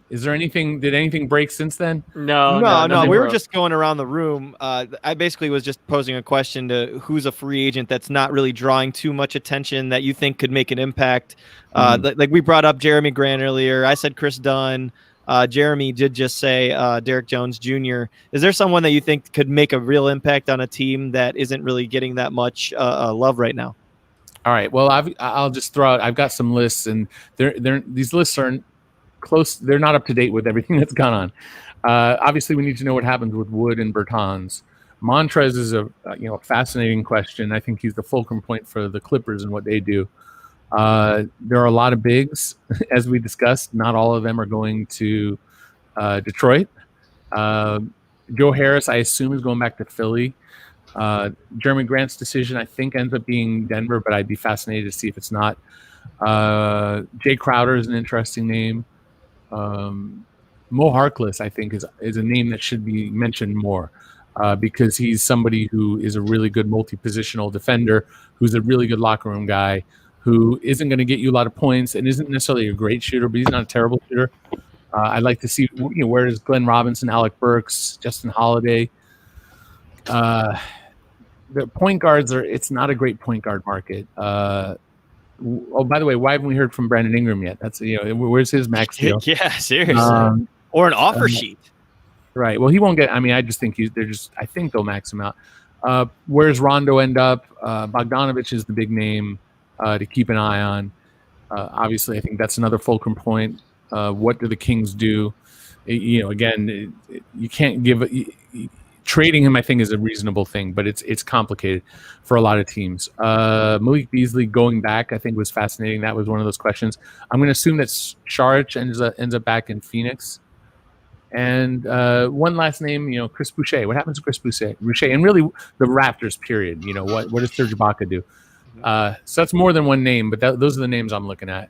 Is there anything? Did anything break since then? No. We were just going around the room. I basically was just posing a question to who's a free agent that's not really drawing too much attention that you think could make an impact. Like we brought up Jeremy Grant earlier. I said Chris Dunn. Jeremy did just say Derek Jones Jr. Is there someone that you think could make a real impact on a team that isn't really getting that much love right now? All right. Well, I'll just throw out. I've got some lists, and these lists are close. They're not up to date with everything that's gone on. Obviously, we need to know what happens with Wood and Bertans. Montrez is a fascinating question. I think he's the fulcrum point for the Clippers and what they do. There are a lot of bigs, as we discussed. Not all of them are going to Detroit. Joe Harris, I assume, is going back to Philly. Jeremy Grant's decision, I think, ends up being Denver, but I'd be fascinated to see if it's not. Jay Crowder is an interesting name. Mo Harkless, I think, is a name that should be mentioned more because he's somebody who is a really good multi-positional defender, who's a really good locker room guy, who isn't going to get you a lot of points and isn't necessarily a great shooter, but he's not a terrible shooter. I'd like to see where is Glenn Robinson, Alec Burks, Justin Holiday. The point guards it's not a great point guard market. By the way, why haven't we heard from Brandon Ingram yet? That's where's his max deal? Yeah, seriously. Or an offer sheet. Right. Well, he won't get. I mean, I just think I think they'll max him out. Where's Rondo end up? Bogdanovich is the big name to keep an eye on. Obviously, I think that's another fulcrum point. What do the Kings do? Again, you can't give. Trading him, I think, is a reasonable thing, but it's complicated for a lot of teams. Malik Beasley going back, I think, was fascinating. That was one of those questions. I'm going to assume that Saric ends up back in Phoenix. And one last name, Chris Boucher. What happens to Chris Boucher? And really the Raptors, period. What does Serge Ibaka do? So that's more than one name, but those are the names I'm looking at.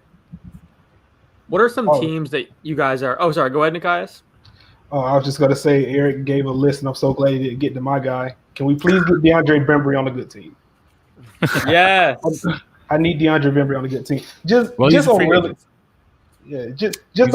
What are some teams that you guys are – oh, sorry. Go ahead, Nikias. Oh, I was just going to say Eric gave a list, and I'm so glad he didn't get to my guy. Can we please get DeAndre Bembry on a good team? Yeah. I need DeAndre Bembry on a good team. Just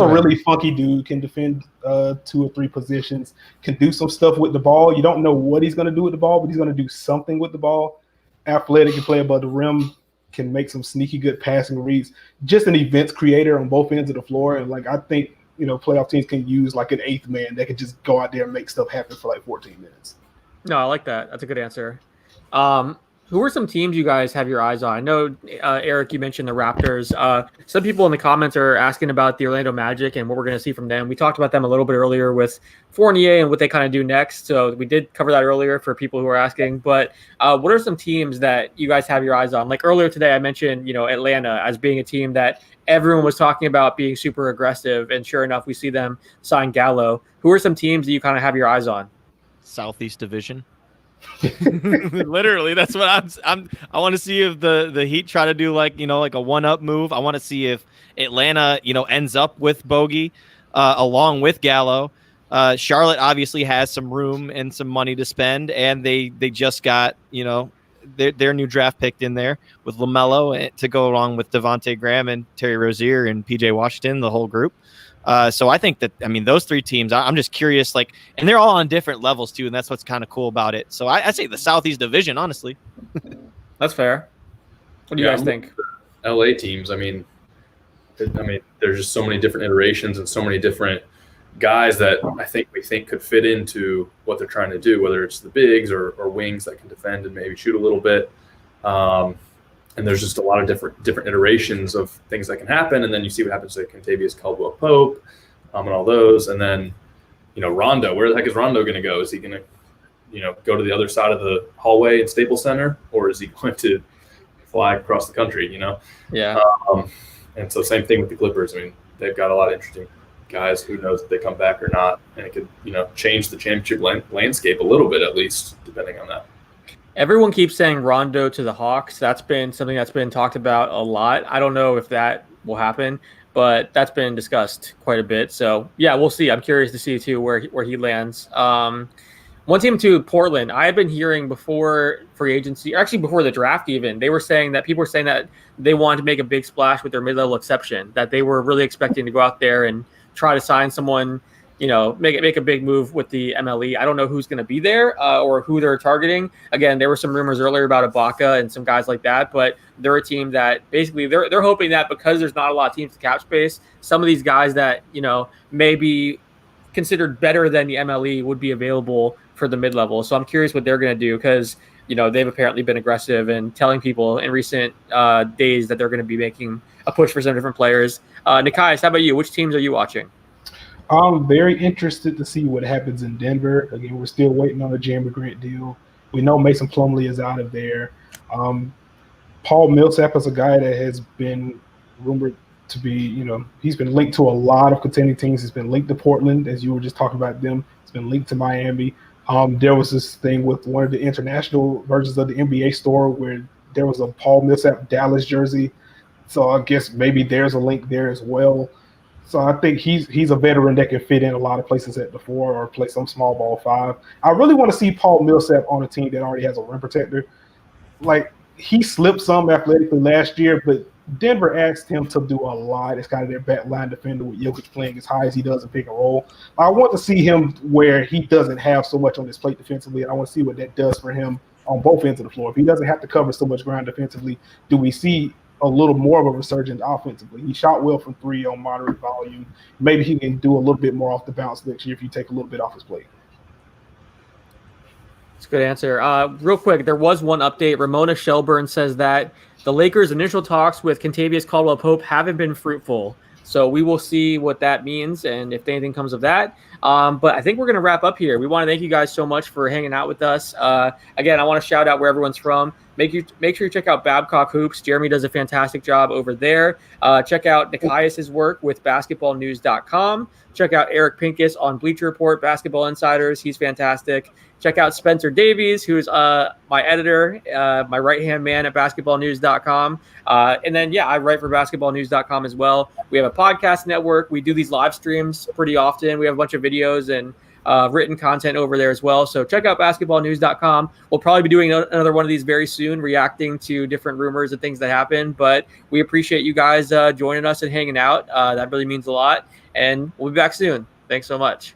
a really funky dude, can defend 2 or 3 positions, can do some stuff with the ball. You don't know what he's going to do with the ball, but he's going to do something with the ball. Athletic, can play above the rim, can make some sneaky good passing reads. Just an events creator on both ends of the floor. And I think playoff teams can use like an 8th man that could just go out there and make stuff happen for 14 minutes. No, I like that. That's a good answer. Who are some teams you guys have your eyes on? I know, Eric, you mentioned the Raptors. Some people in the comments are asking about the Orlando Magic and what we're going to see from them. We talked about them a little bit earlier with Fournier and what they kind of do next. So we did cover that earlier for people who are asking. But what are some teams that you guys have your eyes on? Like earlier today, I mentioned, Atlanta as being a team that everyone was talking about being super aggressive. And sure enough, we see them sign Gallo. Who are some teams that you kind of have your eyes on? Southeast Division. Literally, that's what I want to see if the Heat try to do like a 1-up move. I want to see if Atlanta ends up with Bogey along with Gallo. Charlotte obviously has some room and some money to spend, and they just got their new draft pick in there with LaMelo to go along with Devontae Graham and Terry Rozier and PJ Washington, the whole group. So I think that, those three teams, I'm just curious, and they're all on different levels too. And that's what's kind of cool about it. So I say the Southeast Division, honestly. That's fair. What do you guys think? LA teams. There's just so many different iterations and so many different guys that we think could fit into what they're trying to do, whether it's the bigs or wings that can defend and maybe shoot a little bit. And there's just a lot of different iterations of things that can happen. And then you see what happens to Kentavious Caldwell-Pope and all those. And then, Rondo, where the heck is Rondo going to go? Is he going to, go to the other side of the hallway at Staples Center, or is he going to fly across the country, Yeah. And so same thing with the Clippers. They've got a lot of interesting guys. Who knows if they come back or not. And it could, change the championship landscape a little bit, at least, depending on that. Everyone keeps saying Rondo to the Hawks. That's been something that's been talked about a lot. I don't know if that will happen, but that's been discussed quite a bit. So, yeah, we'll see. I'm curious to see, too, where he lands. One team, too, Portland. I had been hearing before free agency, or actually before the draft even, people were saying that they wanted to make a big splash with their mid-level exception, that they were really expecting to go out there and try to sign someone, make a big move with the MLE. I don't know who's going to be there or who they're targeting. Again, there were some rumors earlier about Ibaka and some guys like that, but they're a team that basically they're hoping that because there's not a lot of teams to cap space, some of these guys that, may be considered better than the MLE would be available for the mid-level. So I'm curious what they're going to do because, they've apparently been aggressive and telling people in recent days that they're going to be making a push for some different players. Nikias, how about you? Which teams are you watching? I'm very interested to see what happens in Denver. Again, we're still waiting on the Jeremy Grant deal. We know Mason Plumlee is out of there. Paul Millsap is a guy that has been rumored to be, he's been linked to a lot of contending teams. He's been linked to Portland, as you were just talking about them. He's been linked to Miami. There was this thing with one of the international versions of the NBA store where there was a Paul Millsap Dallas jersey. So I guess maybe there's a link there as well. So I think he's a veteran that can fit in a lot of places at the 4 or play some small ball 5. I really want to see Paul Millsap on a team that already has a rim protector. He slipped some athletically last year, but Denver asked him to do a lot. It's kind of their back line defender with Jokic playing as high as he does in pick and roll. I want to see him where he doesn't have so much on his plate defensively, and I want to see what that does for him on both ends of the floor. If he doesn't have to cover so much ground defensively, do we see a little more of a resurgence offensively? He shot well from 3 on moderate volume. Maybe he can do a little bit more off the bounce next year if you take a little bit off his plate. That's a good answer. Real quick, there was one update. Ramona Shelburne says that the Lakers' initial talks with Kentavious Caldwell-Pope haven't been fruitful. So we will see what that means and if anything comes of that. But I think we're going to wrap up here. We want to thank you guys so much for hanging out with us. Again, I want to shout out where everyone's from. Make sure you check out Babcock Hoops. Jeremy does a fantastic job over there. Check out Nikias' work with basketballnews.com. Check out Eric Pincus on Bleacher Report, Basketball Insiders. He's fantastic. Check out Spencer Davies, who's my editor, my right-hand man at basketballnews.com. And then, I write for basketballnews.com as well. We have a podcast network. We do these live streams pretty often. We have a bunch of videos and written content over there as well. So check out basketballnews.com. We'll probably be doing another one of these very soon, reacting to different rumors and things that happen. But we appreciate you guys joining us and hanging out. That really means a lot. And we'll be back soon. Thanks so much.